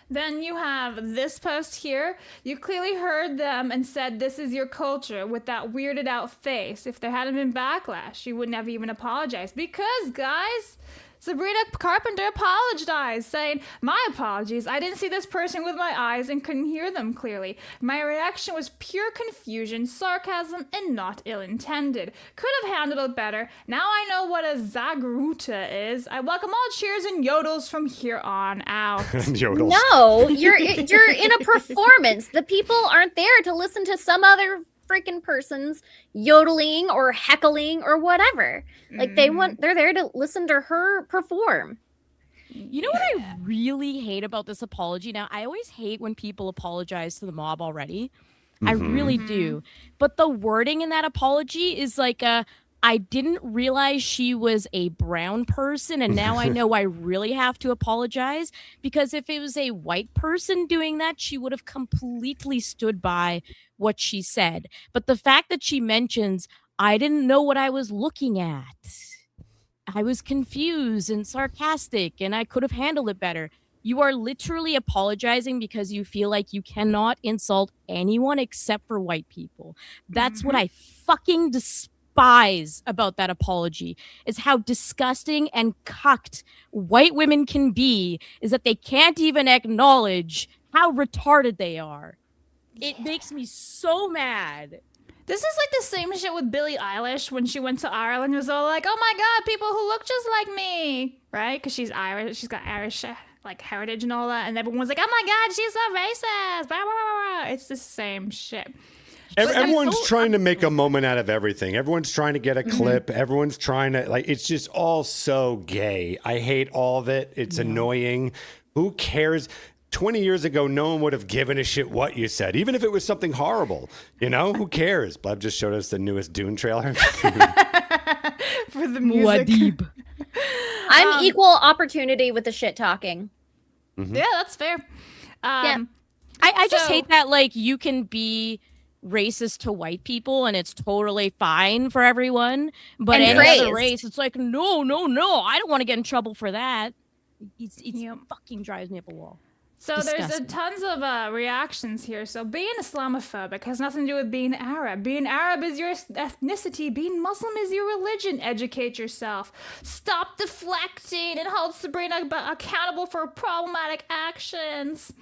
[SPEAKER 4] Then you have this post here. You clearly heard them and said, this is your culture, with that weirded out face. If there hadn't been backlash, she wouldn't have even apologized. Because, guys, Sabrina Carpenter apologized, saying, my apologies. I didn't see this person with my eyes and couldn't hear them clearly. My reaction was pure confusion, sarcasm, and not ill-intended. Could have handled it better. Now I know what a zagruta is. I welcome all cheers and yodels from here on out.
[SPEAKER 5] Yodels.
[SPEAKER 2] No, you're in a performance. The people aren't there to listen to some other freaking person's yodeling or heckling or whatever. Like they're there to listen to her perform.
[SPEAKER 7] You know what I really hate about this apology? Now, I always hate when people apologize to the mob already. I really do. But the wording in that apology is like I didn't realize she was a brown person, and now I know I really have to apologize, because if it was a white person doing that, she would have completely stood by what she said. But the fact that she mentions, I didn't know what I was looking at. I was confused and sarcastic, and I could have handled it better. You are literally apologizing because you feel like you cannot insult anyone except for white people. That's what I fucking despise about that apology, is how disgusting and cucked white women can be, is that they can't even acknowledge how retarded they are. It makes me so mad.
[SPEAKER 4] This is like the same shit with Billie Eilish when she went to Ireland. It was all like, oh my God, people who look just like me, right? Because she's Irish. She's got Irish like heritage and all that. And everyone's like, oh my God, she's so racist. Blah, blah, blah, blah. It's the same shit.
[SPEAKER 5] Everyone's trying to make a moment out of everything. Everyone's trying to get a clip. Everyone's trying to, like, it's just all so gay. I hate all of it. It's annoying. Who cares? 20 years ago, no one would have given a shit what you said, even if it was something horrible. You know, who cares? Blab just showed us the newest Dune trailer.
[SPEAKER 4] For the music.
[SPEAKER 7] Wadib.
[SPEAKER 2] I'm equal opportunity with the shit talking.
[SPEAKER 4] Yeah, that's fair.
[SPEAKER 2] Yeah.
[SPEAKER 7] I just hate that, like, you can be racist to white people and it's totally fine for everyone, but
[SPEAKER 2] And
[SPEAKER 7] any other
[SPEAKER 2] praised.
[SPEAKER 7] race, it's like, no, I don't want to get in trouble for that. It's fucking drives me up a wall.
[SPEAKER 4] So there's
[SPEAKER 7] Disgusting.
[SPEAKER 4] tons of reactions here. So being Islamophobic has nothing to do with being Arab. Being Arab is your ethnicity. Being Muslim is your religion. Educate yourself. Stop deflecting and hold Sabrina accountable for problematic actions.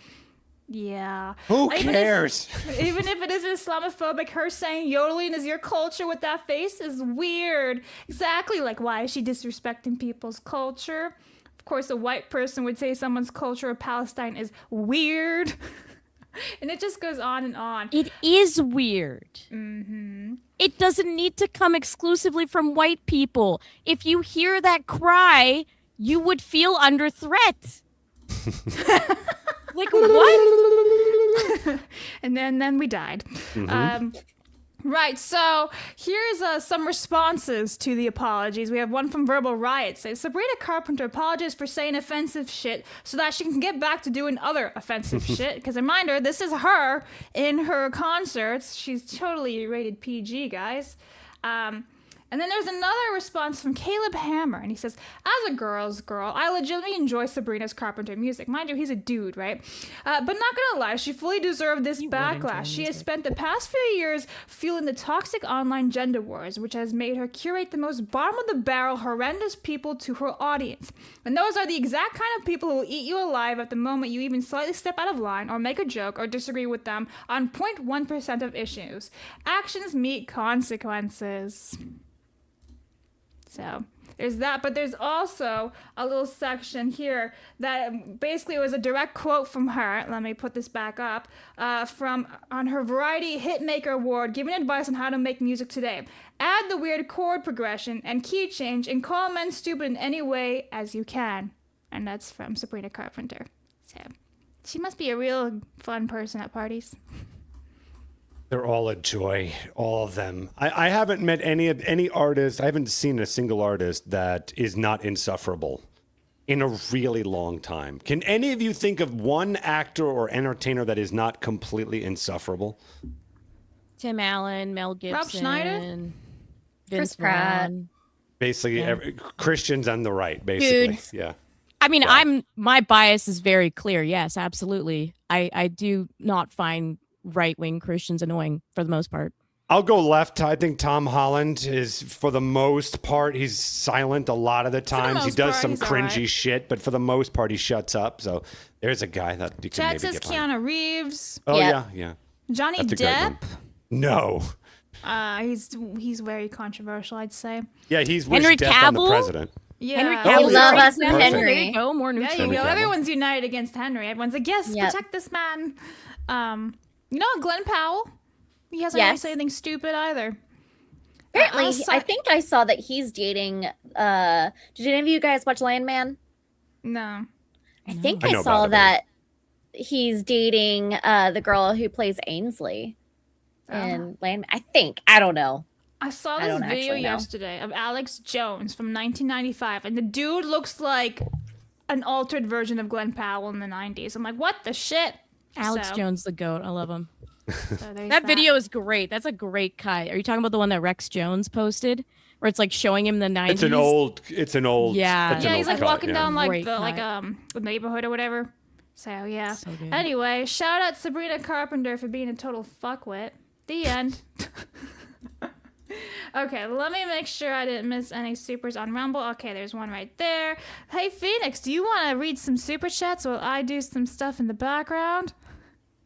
[SPEAKER 4] Yeah.
[SPEAKER 5] Who
[SPEAKER 4] Even
[SPEAKER 5] cares?
[SPEAKER 4] Even if it is Islamophobic, her saying yodeling is your culture with that face is weird. Exactly. Like, why is she disrespecting people's culture? Of course, a white person would say someone's culture of Palestine is weird. And it just goes on and on.
[SPEAKER 7] It is weird. It doesn't need to come exclusively from white people. If you hear that cry, you would feel under threat. Like, what?
[SPEAKER 4] And then we died. Right, so here's some responses to the apologies. We have one from Verbal Riot. Says, Sabrina Carpenter apologizes for saying offensive shit so that she can get back to doing other offensive shit. Because reminder, this is her in her concerts. She's totally rated PG, guys. And then there's another response from Caleb Hammer, and he says, as a girl's girl, I legitimately enjoy Sabrina's Carpenter music. Mind you, he's a dude, right? But not gonna lie, she fully deserved this backlash. She has spent the past few years fueling the toxic online gender wars, which has made her curate the most bottom-of-the-barrel, horrendous people to her audience. And those are the exact kind of people who will eat you alive at the moment you even slightly step out of line or make a joke or disagree with them on 0.1% of issues. Actions meet consequences. So there's that, but there's also a little section here that basically was a direct quote from her. Let me put this back up. From on her Variety Hitmaker Award, giving advice on how to make music today. Add the weird chord progression and key change and call men stupid in any way as you can. And that's from Sabrina Carpenter. So she must be a real fun person at parties.
[SPEAKER 5] They're all a joy, all of them. I haven't met any artist. I haven't seen a single artist that is not insufferable in a really long time. Can any of you think of one actor or entertainer that is not completely insufferable?
[SPEAKER 7] Tim Allen, Mel Gibson,
[SPEAKER 4] Rob Schneider,
[SPEAKER 7] Vince
[SPEAKER 2] Pratt.
[SPEAKER 7] Vaughn.
[SPEAKER 5] Basically, Christians on the right, basically.
[SPEAKER 2] Dudes.
[SPEAKER 5] Yeah.
[SPEAKER 7] I mean, my bias is very clear. Yes, absolutely. I do not find right-wing Christians annoying for the most part.
[SPEAKER 5] I'll go left. I think Tom Holland is, for the most part, he's silent a lot of the times. He does some cringy shit, but for the most part, he shuts up. So there's a guy that you can
[SPEAKER 4] Chad
[SPEAKER 5] maybe
[SPEAKER 4] says
[SPEAKER 5] get behind.
[SPEAKER 4] Keanu Reeves.
[SPEAKER 5] Oh,
[SPEAKER 2] Yep.
[SPEAKER 5] yeah.
[SPEAKER 4] Johnny
[SPEAKER 5] That's a good
[SPEAKER 4] Depp.
[SPEAKER 5] one. No.
[SPEAKER 4] He's very controversial, I'd say.
[SPEAKER 5] Yeah, he's
[SPEAKER 7] Henry
[SPEAKER 5] wished death on the
[SPEAKER 7] Cavill?
[SPEAKER 5] president.
[SPEAKER 4] Yeah.
[SPEAKER 7] Henry
[SPEAKER 5] Oh,
[SPEAKER 7] Cavill.
[SPEAKER 2] You love
[SPEAKER 5] yeah.
[SPEAKER 2] us,
[SPEAKER 5] Perfect.
[SPEAKER 7] There
[SPEAKER 2] Henry.
[SPEAKER 7] you go. More
[SPEAKER 4] Yeah,
[SPEAKER 7] neutral.
[SPEAKER 4] you
[SPEAKER 5] Henry
[SPEAKER 4] go.
[SPEAKER 5] Cavill.
[SPEAKER 4] Everyone's united against Henry. Everyone's like, yes,
[SPEAKER 2] Yep.
[SPEAKER 4] protect this man. You know, Glenn Powell. He hasn't really
[SPEAKER 2] Yes.
[SPEAKER 4] said anything stupid either.
[SPEAKER 2] Apparently,
[SPEAKER 4] Also-
[SPEAKER 2] I think I saw that he's dating. Did any of you guys watch Landman?
[SPEAKER 4] No.
[SPEAKER 2] I think
[SPEAKER 5] I
[SPEAKER 2] I
[SPEAKER 5] know
[SPEAKER 2] saw
[SPEAKER 5] about it,
[SPEAKER 2] that he's dating the girl who plays Ainsley in Landman. I think. I don't know.
[SPEAKER 4] I saw
[SPEAKER 2] I
[SPEAKER 4] this
[SPEAKER 2] don't
[SPEAKER 4] video
[SPEAKER 2] actually know.
[SPEAKER 4] yesterday of Alex Jones from 1995, and the dude looks like an altered version of Glenn Powell in the 90s. I'm like, what the shit?
[SPEAKER 7] Alex
[SPEAKER 4] So-
[SPEAKER 7] Jones, the GOAT. I love him.
[SPEAKER 4] So there's
[SPEAKER 7] That video is great. That's a great cut. Are you talking about the one that Rex Jones posted, where it's like showing him the 90s?
[SPEAKER 5] It's an old.
[SPEAKER 7] Yeah.
[SPEAKER 5] It's
[SPEAKER 4] Yeah,
[SPEAKER 5] an
[SPEAKER 4] he's
[SPEAKER 5] old
[SPEAKER 4] like
[SPEAKER 5] cut,
[SPEAKER 4] walking
[SPEAKER 5] yeah.
[SPEAKER 4] down like
[SPEAKER 7] Great
[SPEAKER 4] the neighborhood or whatever. So yeah.
[SPEAKER 7] So good.
[SPEAKER 4] Anyway, shout out Sabrina Carpenter for being a total fuckwit. The end. Okay, let me make sure I didn't miss any supers on Rumble. Okay, there's one right there. Hey Phoenix, do you want to read some super chats while I do some stuff in the background?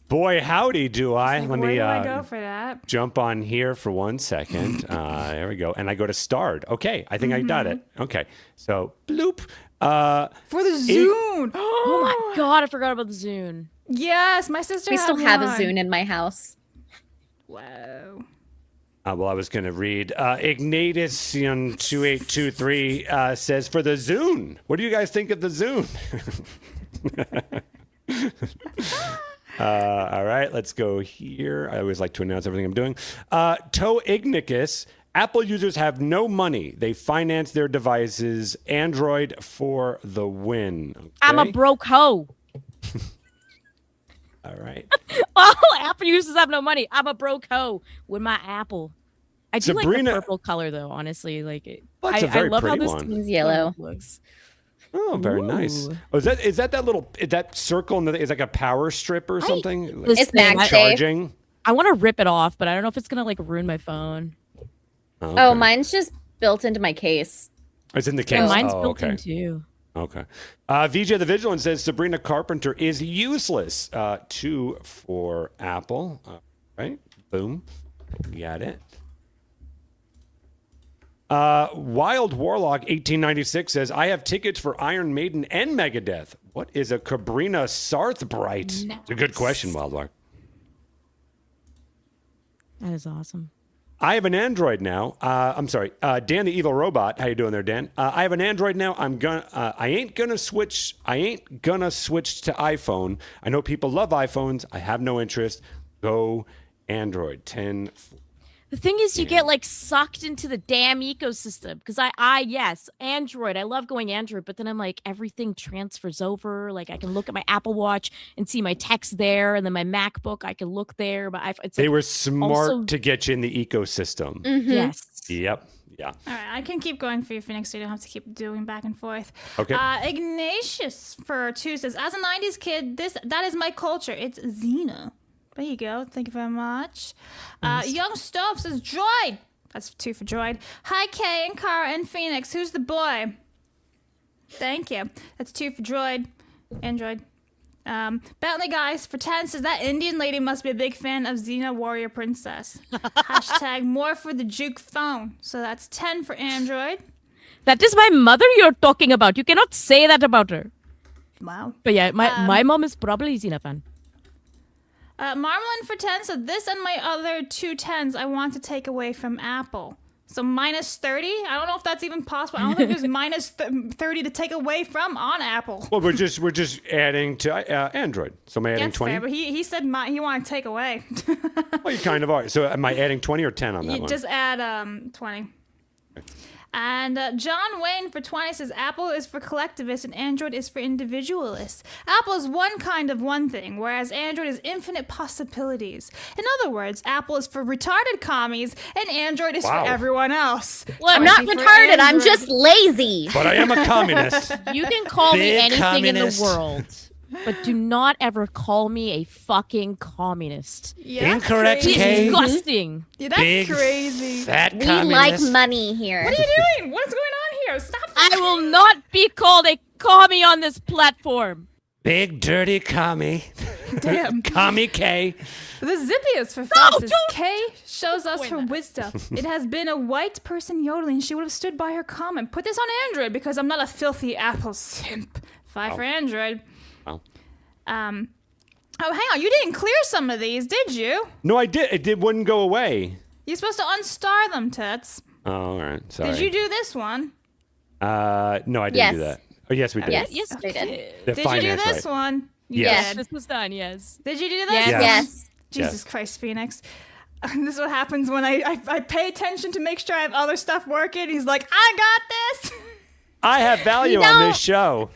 [SPEAKER 5] Boy, howdy, do I.
[SPEAKER 4] Like,
[SPEAKER 5] Let
[SPEAKER 4] where
[SPEAKER 5] me
[SPEAKER 4] do I go for that?
[SPEAKER 5] jump on here for 1 second. There we go. And I go to Starred. Okay, I think I got it. Okay, so bloop.
[SPEAKER 4] For the Zune.
[SPEAKER 7] Oh my god, I forgot about the Zune.
[SPEAKER 4] Yes, my sister.
[SPEAKER 2] We
[SPEAKER 4] had
[SPEAKER 2] still have a
[SPEAKER 4] one.
[SPEAKER 2] Zune in my house.
[SPEAKER 4] Whoa.
[SPEAKER 5] Well, I was going to read. Ignatius2823 says, for the Zune. What do you guys think of the Zune? All right, let's go here. I always like to announce everything I'm doing. Toe Ignicus. Apple users have no money. They finance their devices. Android for the win. Okay?
[SPEAKER 7] I'm a broke hoe.
[SPEAKER 5] All right.
[SPEAKER 7] Oh, Apple users have no money. I'm a broke hoe with my Apple. I do like
[SPEAKER 5] Sabrina-
[SPEAKER 7] the purple color though. Honestly, like it.
[SPEAKER 5] That's a
[SPEAKER 7] I
[SPEAKER 5] very
[SPEAKER 7] love how
[SPEAKER 5] pretty
[SPEAKER 7] this
[SPEAKER 5] one.
[SPEAKER 2] It's yellow.
[SPEAKER 7] looks.
[SPEAKER 5] Oh, very nice.
[SPEAKER 7] Ooh.
[SPEAKER 5] Oh, is that little that circle? Is like a power strip or something?
[SPEAKER 7] This
[SPEAKER 2] It's
[SPEAKER 7] thing,
[SPEAKER 2] MagSafe.
[SPEAKER 5] Charging.
[SPEAKER 7] I want to rip it off, but I don't know if it's gonna like ruin my phone.
[SPEAKER 2] Oh, mine's just built into my case.
[SPEAKER 5] It's in the case.
[SPEAKER 7] Yeah, mine's
[SPEAKER 5] oh,
[SPEAKER 7] built
[SPEAKER 5] okay.
[SPEAKER 7] in too.
[SPEAKER 5] Okay. VJ the Vigilant says Sabrina Carpenter is useless. 2 for Apple. Right. Boom. Got it. Wild Warlock 1896 says, I have tickets for Iron Maiden and Megadeth. What is a Cabrina Sarthbright?
[SPEAKER 7] Nice.
[SPEAKER 5] It's a good question, Wild Warlock.
[SPEAKER 7] That is awesome.
[SPEAKER 5] I have an Android now. I'm sorry, Dan the Evil Robot. How you doing there, Dan? I have an Android now. I ain't gonna switch to iPhone. I know people love iPhones. I have no interest. Go Android. 10.
[SPEAKER 7] The thing is, you get like sucked into the damn ecosystem because yes, Android. I love going Android, but then I'm like, everything transfers over. Like I can look at my Apple Watch and see my text there, and then my MacBook, I can look there. But
[SPEAKER 5] they were smart to get you in the ecosystem.
[SPEAKER 2] Mm-hmm.
[SPEAKER 7] Yes.
[SPEAKER 5] Yep. Yeah.
[SPEAKER 4] All right, I can keep going for you, Phoenix, so you don't have to keep doing back and forth.
[SPEAKER 5] Okay.
[SPEAKER 4] Ignatius for 2 says, as a 90s kid, that is my culture. It's Xena. There you go. Thank you very much. Young Stove says, Droid. That's 2 for Droid. Hi, Kay and Kara and Phoenix. Who's the boy? Thank you. That's 2 for Droid. Android. Bentley Guys for 10 says, that Indian lady must be a big fan of Xena Warrior Princess. Hashtag more for the Juke phone. So that's 10 for Android.
[SPEAKER 7] That is my mother you're talking about. You cannot say that about her.
[SPEAKER 4] Wow.
[SPEAKER 7] But yeah, my mom is probably a Xena fan.
[SPEAKER 4] Marmalin for 10 said, this and my other 2 10s I want to take away from Apple. So minus 30? I don't know if that's even possible. I don't think there's minus 30 to take away from on Apple.
[SPEAKER 5] Well, we're just adding to Android. So am I adding
[SPEAKER 4] That's
[SPEAKER 5] 20?
[SPEAKER 4] fair, but he said he wanted to take away.
[SPEAKER 5] Well, you kind of are. So am I adding 20 or 10 on that
[SPEAKER 4] You
[SPEAKER 5] one?
[SPEAKER 4] just add 20. And John Wayne for 20 says, Apple is for collectivists and Android is for individualists. Apple is one kind of one thing, whereas Android is infinite possibilities. In other words, Apple is for retarded commies and Android is for everyone else.
[SPEAKER 2] Well, I'm not retarded, I'm just lazy.
[SPEAKER 5] But I am a communist.
[SPEAKER 7] You can call me
[SPEAKER 5] Big
[SPEAKER 7] anything
[SPEAKER 5] communist.
[SPEAKER 7] in the world, but do not ever call me a fucking communist.
[SPEAKER 4] Yeah,
[SPEAKER 5] Incorrect,
[SPEAKER 4] crazy.
[SPEAKER 5] Kay.
[SPEAKER 7] Disgusting.
[SPEAKER 4] Yeah, that's
[SPEAKER 5] Big
[SPEAKER 4] crazy.
[SPEAKER 5] Fat
[SPEAKER 2] We
[SPEAKER 5] communist.
[SPEAKER 2] like money here.
[SPEAKER 4] What are you doing? What's going on here? Stop.
[SPEAKER 7] I will not be called a commie on this platform.
[SPEAKER 5] Big dirty commie.
[SPEAKER 4] Damn.
[SPEAKER 5] Commie K.
[SPEAKER 4] The Zippius for
[SPEAKER 7] No,
[SPEAKER 4] Francis.
[SPEAKER 7] don't-
[SPEAKER 4] Kay shows us
[SPEAKER 7] Wait a
[SPEAKER 4] her
[SPEAKER 7] minute.
[SPEAKER 4] wisdom. It has been a white person yodeling. She would have stood by her comment. Put this on Android because I'm not a filthy Apple simp. 5 for Android.
[SPEAKER 5] Wow.
[SPEAKER 4] Oh, hang on. You didn't clear some of these, did you?
[SPEAKER 5] No, I did. It wouldn't go away.
[SPEAKER 4] You're supposed to unstar them, Toots.
[SPEAKER 5] Oh, all right. Sorry.
[SPEAKER 4] Did you do this one?
[SPEAKER 5] No, I didn't
[SPEAKER 2] Yes.
[SPEAKER 5] do that. Oh, yes, we did.
[SPEAKER 2] Yes,
[SPEAKER 7] Yes,
[SPEAKER 2] they did.
[SPEAKER 5] The
[SPEAKER 4] Did you do
[SPEAKER 5] finance,
[SPEAKER 4] this
[SPEAKER 5] right.
[SPEAKER 4] one? You
[SPEAKER 5] Yes.
[SPEAKER 4] did.
[SPEAKER 7] This was done, yes.
[SPEAKER 4] Did you do this?
[SPEAKER 7] Yes.
[SPEAKER 2] Yes.
[SPEAKER 4] Jesus
[SPEAKER 5] Yes.
[SPEAKER 4] Christ, Phoenix. This is what happens when I pay attention to make sure I have other stuff working. He's like, I got this.
[SPEAKER 5] I have value on this show.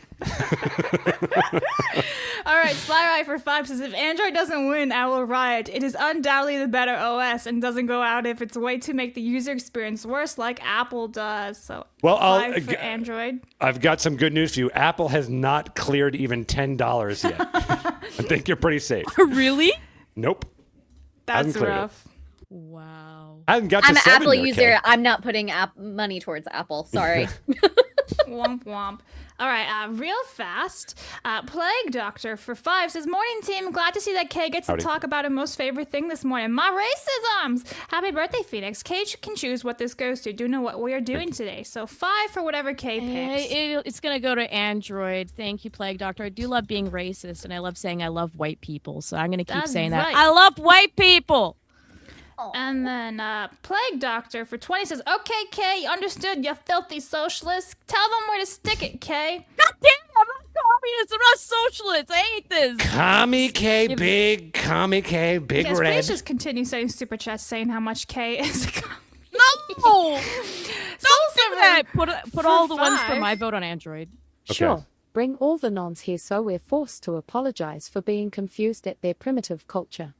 [SPEAKER 4] All right, Sly for 5 says, if Android doesn't win, I will riot. It is undoubtedly the better OS and doesn't go out if it's a way to make the user experience worse like Apple does. So
[SPEAKER 5] Well,
[SPEAKER 4] 5 for Android.
[SPEAKER 5] I've got some good news for you. Apple has not cleared even $10 yet. I think you're pretty safe.
[SPEAKER 7] Really?
[SPEAKER 5] Nope.
[SPEAKER 4] That's
[SPEAKER 5] Hasn't cleared it.
[SPEAKER 4] rough.
[SPEAKER 7] Wow.
[SPEAKER 5] I haven't got to
[SPEAKER 2] I'm an
[SPEAKER 5] 7
[SPEAKER 2] Apple
[SPEAKER 5] yet,
[SPEAKER 2] user.
[SPEAKER 5] Kay.
[SPEAKER 2] I'm not putting money towards Apple. Sorry.
[SPEAKER 4] Womp womp. All right, real fast. Plague Doctor for 5 says, morning team, glad to see that Kay gets
[SPEAKER 5] Howdy.
[SPEAKER 4] to talk about her most favorite thing this morning, my racisms. Happy birthday, Phoenix. Kay can choose what this goes to. Do you know what we are doing today? So 5 for whatever Kay picks.
[SPEAKER 7] It's going to go to Android. Thank you, Plague Doctor. I do love being racist, and I love saying I love white people. So I'm going to keep
[SPEAKER 4] That's
[SPEAKER 7] saying
[SPEAKER 4] right.
[SPEAKER 7] that. I love white people.
[SPEAKER 4] And then Plague Doctor for 20 says, okay, Kay, understood, you filthy socialist. Tell them where to stick it, Kay.
[SPEAKER 7] God damn it, I'm not communist. I'm not socialist. I hate this.
[SPEAKER 5] Commie K, big Commie K, big
[SPEAKER 4] Yes,
[SPEAKER 5] red.
[SPEAKER 4] please just continue saying super chats saying how much Kay is.
[SPEAKER 7] No. Don't do that. Put all the ones for
[SPEAKER 4] 5.
[SPEAKER 7] my vote on Android.
[SPEAKER 5] Okay.
[SPEAKER 9] Sure. Bring all the nons here so we're forced to apologize for being confused at their primitive culture.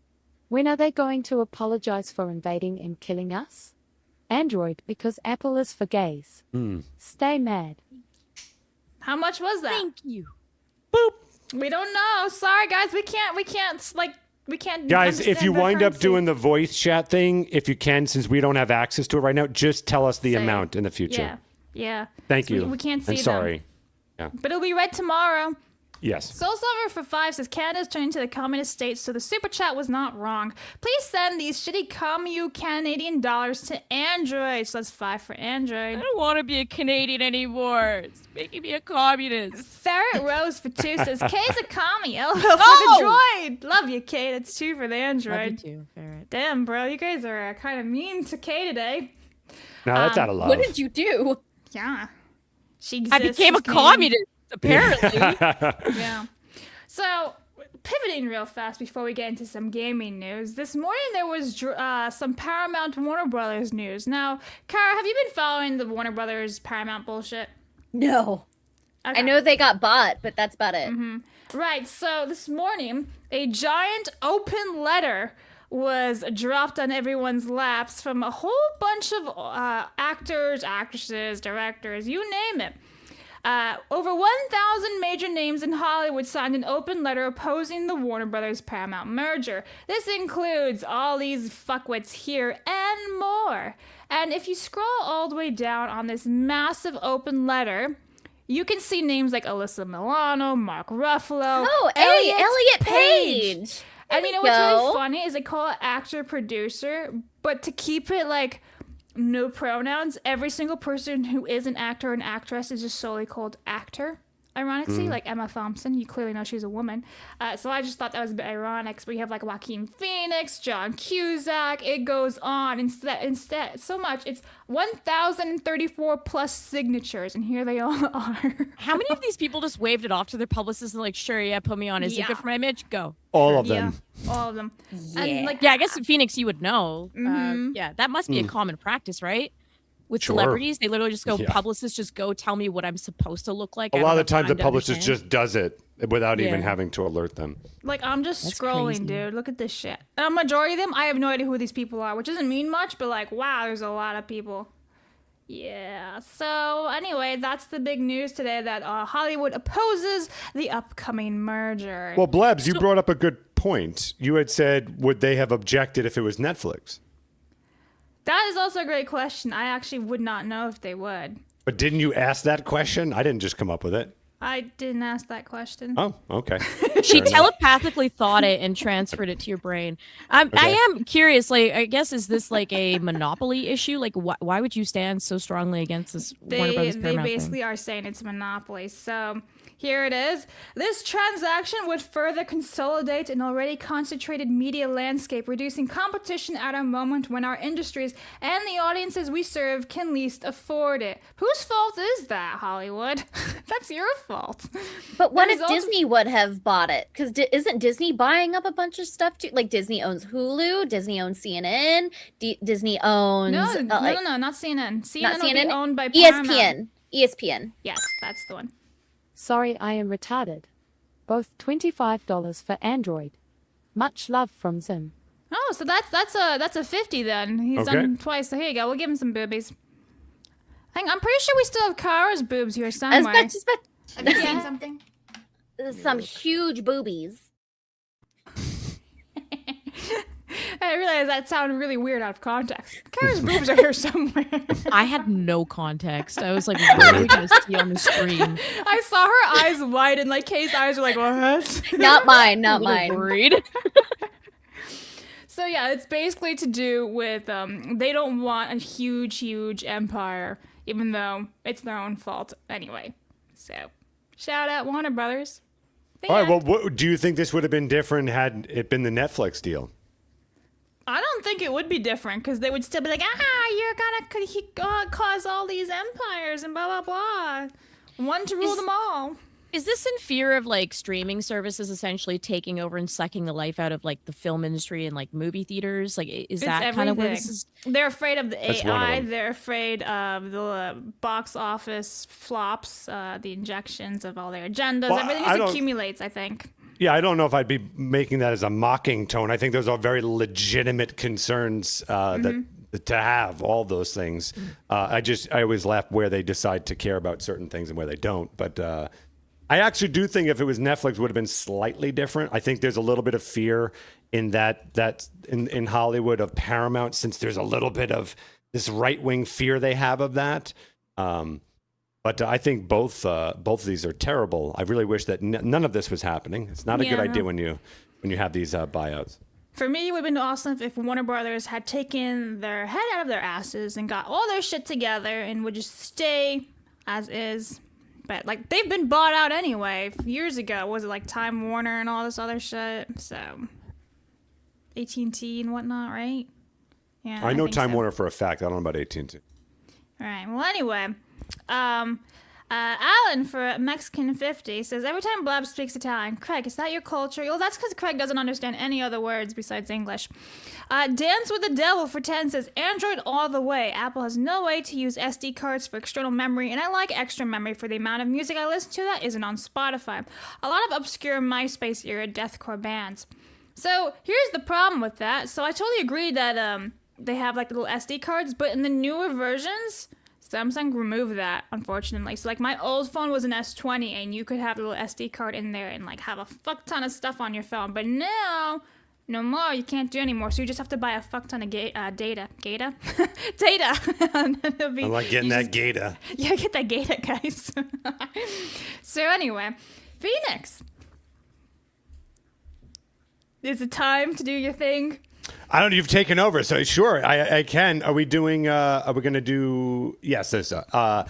[SPEAKER 9] When are they going to apologize for invading and killing us? Android, because Apple is for gays. Stay mad.
[SPEAKER 4] How much was that?
[SPEAKER 7] Thank you.
[SPEAKER 4] We don't know. Sorry, guys. We can't.
[SPEAKER 5] Guys, if
[SPEAKER 4] understand
[SPEAKER 5] you
[SPEAKER 4] the
[SPEAKER 5] wind up
[SPEAKER 4] currency.
[SPEAKER 5] doing the voice chat thing, if you can, since we don't have access to it right now, just tell us the
[SPEAKER 4] Say it.
[SPEAKER 5] amount in the future.
[SPEAKER 4] Yeah.
[SPEAKER 5] Thank you.
[SPEAKER 4] We can't see
[SPEAKER 5] And
[SPEAKER 4] them.
[SPEAKER 5] sorry. Yeah.
[SPEAKER 4] But it'll be read tomorrow.
[SPEAKER 5] Yes.
[SPEAKER 4] Soul Silver for 5 says Canada's turning to the communist states, so the super chat was not wrong. Please send these shitty Canadian dollars to Android. So that's 5 for Android.
[SPEAKER 7] I don't want to be a Canadian anymore. It's making me a communist.
[SPEAKER 4] Ferret Rose for 2 says Kay's a commie. LOL for the droid. Love you, Kay. That's 2 for the Android.
[SPEAKER 7] Love you too, Ferret.
[SPEAKER 4] Damn, bro, you guys are kind of mean to Kay today.
[SPEAKER 5] No, that's out of love.
[SPEAKER 2] What did you do?
[SPEAKER 4] Yeah, she
[SPEAKER 7] I
[SPEAKER 4] exists.
[SPEAKER 7] became a
[SPEAKER 4] she's Canadian.
[SPEAKER 7] communist, apparently.
[SPEAKER 4] Yeah. So, pivoting real fast before we get into some gaming news. This morning there was some Paramount Warner Brothers news. Now, Kara, have you been following the Warner Brothers Paramount bullshit?
[SPEAKER 2] No.
[SPEAKER 4] Okay.
[SPEAKER 2] I know they got bought, but that's about it.
[SPEAKER 4] Right, so this morning, a giant open letter was dropped on everyone's laps from a whole bunch of actors, actresses, directors, you name it. Over 1,000 major names in Hollywood signed an open letter opposing the Warner Brothers Paramount merger. This includes all these fuckwits here and more. And if you scroll all the way down on this massive open letter, you can see names like Alyssa Milano, Mark Ruffalo,
[SPEAKER 2] Oh, Elliot Page.
[SPEAKER 4] And you know what's really funny is they call it actor-producer, but to keep it like no pronouns, every single person who is an actor or an actress is just solely called actor. Ironically, like Emma Thompson, you clearly know she's a woman. So I just thought that was a bit ironic. So we have like Joaquin Phoenix, John Cusack. It goes on. Instead, so much. It's 1,034 plus signatures, and here they all are.
[SPEAKER 7] How many of these people just waved it off to their publicists and like, sure, yeah, put me on. Is it good for my image? Go.
[SPEAKER 5] All of them.
[SPEAKER 4] Yeah, all of them.
[SPEAKER 2] Yeah.
[SPEAKER 4] And like,
[SPEAKER 7] Yeah, I guess in Phoenix you would know. Yeah, that must be a common practice, right? With celebrities, they literally just go, publicists just go tell me what I'm supposed to look like.
[SPEAKER 5] A lot of the times the publicist just does it without even having to alert them.
[SPEAKER 4] Like, I'm just scrolling,
[SPEAKER 7] crazy.
[SPEAKER 4] dude. Look at this shit. A majority of them, I have no idea who these people are, which doesn't mean much, but like, wow, there's a lot of people. Yeah. So anyway, that's the big news today, that Hollywood opposes the upcoming merger.
[SPEAKER 5] Well, Blebs, you brought up a good point. You had said, would they have objected if it was Netflix?
[SPEAKER 4] That is also a great question. I actually would not know if they would.
[SPEAKER 5] But didn't you ask that question? I didn't just come up with it.
[SPEAKER 4] I didn't ask that question.
[SPEAKER 5] Oh, okay.
[SPEAKER 7] She
[SPEAKER 5] Fair enough.
[SPEAKER 7] telepathically thought it and transferred it to your brain. I am curious, like, I guess, is this like a monopoly issue? Like, why would you stand so strongly against this Warner Brothers Paramount
[SPEAKER 4] They basically
[SPEAKER 7] thing?
[SPEAKER 4] are saying it's a monopoly. So here it is. This transaction would further consolidate an already concentrated media landscape, reducing competition at a moment when our industries and the audiences we serve can least afford it. Whose fault is that, Hollywood? That's your fault.
[SPEAKER 2] But what if Disney would have bought it? Because isn't Disney buying up a bunch of stuff too? Like Disney owns Hulu, Disney owns CNN, Disney owns...
[SPEAKER 4] No, not CNN. CNN will be owned by
[SPEAKER 2] ESPN.
[SPEAKER 4] Paramount.
[SPEAKER 2] ESPN.
[SPEAKER 4] Yes, that's the one.
[SPEAKER 9] Sorry, I am retarded. Both $25 for Android. Much love from Zim.
[SPEAKER 4] Oh, so that's a 50 then. He's done twice. So here you go. We'll give him some boobies. I'm pretty sure we still have Kara's boobs here somewhere.
[SPEAKER 8] Have you seen something?
[SPEAKER 2] Some huge boobies.
[SPEAKER 4] I realize that sounded really weird out of context. Kara's boobs are here somewhere.
[SPEAKER 7] I had no context. I was like, what are we going to see on the screen?
[SPEAKER 4] I saw her eyes widen, like Kay's eyes were like, what?
[SPEAKER 2] Not mine, not
[SPEAKER 7] A little
[SPEAKER 2] mine.
[SPEAKER 7] worried.
[SPEAKER 4] So yeah, it's basically to do with they don't want a huge empire, even though it's their own fault anyway. So shout out Warner Brothers.
[SPEAKER 5] All right, well, what, do you think this would have been different had it been the Netflix deal?
[SPEAKER 4] I don't think it would be different because they would still be like, you're gonna cause all these empires and blah, blah, blah. One to rule them all.
[SPEAKER 7] Is this in fear of like streaming services essentially taking over and sucking the life out of like the film industry and like movie theaters? Like, is that kind of where this is?
[SPEAKER 4] They're afraid of the
[SPEAKER 5] That's one of
[SPEAKER 4] AI.
[SPEAKER 5] them.
[SPEAKER 4] They're afraid of the box office flops, the injections of all their agendas.
[SPEAKER 5] Well,
[SPEAKER 4] Everything
[SPEAKER 5] I
[SPEAKER 4] just
[SPEAKER 5] don't-
[SPEAKER 4] accumulates, I think.
[SPEAKER 5] Yeah, I don't know if I'd be making that as a mocking tone. I think those are very legitimate concerns that to have, all those things. I always laugh where they decide to care about certain things and where they don't. But I actually do think if it was Netflix, it would have been slightly different. I think there's a little bit of fear in that in Hollywood of Paramount, since there's a little bit of this right-wing fear they have of that. But I think both of these are terrible. I really wish that none of this was happening. It's not a good idea when you have these buyouts.
[SPEAKER 4] For me, it would have been awesome if Warner Brothers had taken their head out of their asses and got all their shit together and would just stay as is. But like they've been bought out anyway years ago. Was it like Time Warner and all this other shit? So AT&T and whatnot, right? Yeah,
[SPEAKER 5] I know
[SPEAKER 4] think
[SPEAKER 5] Time
[SPEAKER 4] so.
[SPEAKER 5] Warner for a fact. I don't know about AT&T.
[SPEAKER 4] All right. Well, anyway, Alan for Mexican 50 says every time Blab speaks Italian, Craig, is that your culture? Well, that's because Craig doesn't understand any other words besides English. Dance with the Devil for 10 says Android all the way. Apple has no way to use SD cards for external memory, and I like extra memory for the amount of music I listen to that isn't on Spotify. A lot of obscure MySpace era deathcore bands. So here's the problem with that. So I totally agree that they have like little SD cards, but in the newer versions, Samsung removed that, unfortunately. So like my old phone was an S20 and you could have a little SD card in there and like have a fuck ton of stuff on your phone. But now, no more, you can't do anymore. So you just have to buy a fuck ton of data. Data? And it'll be,
[SPEAKER 5] I like getting that data.
[SPEAKER 4] Yeah, get that data, guys. So anyway, Phoenix. Is it time to do your thing?
[SPEAKER 5] I don't know. You've taken over, so sure, I can. Are we doing? Are we going to do? Yes, there's a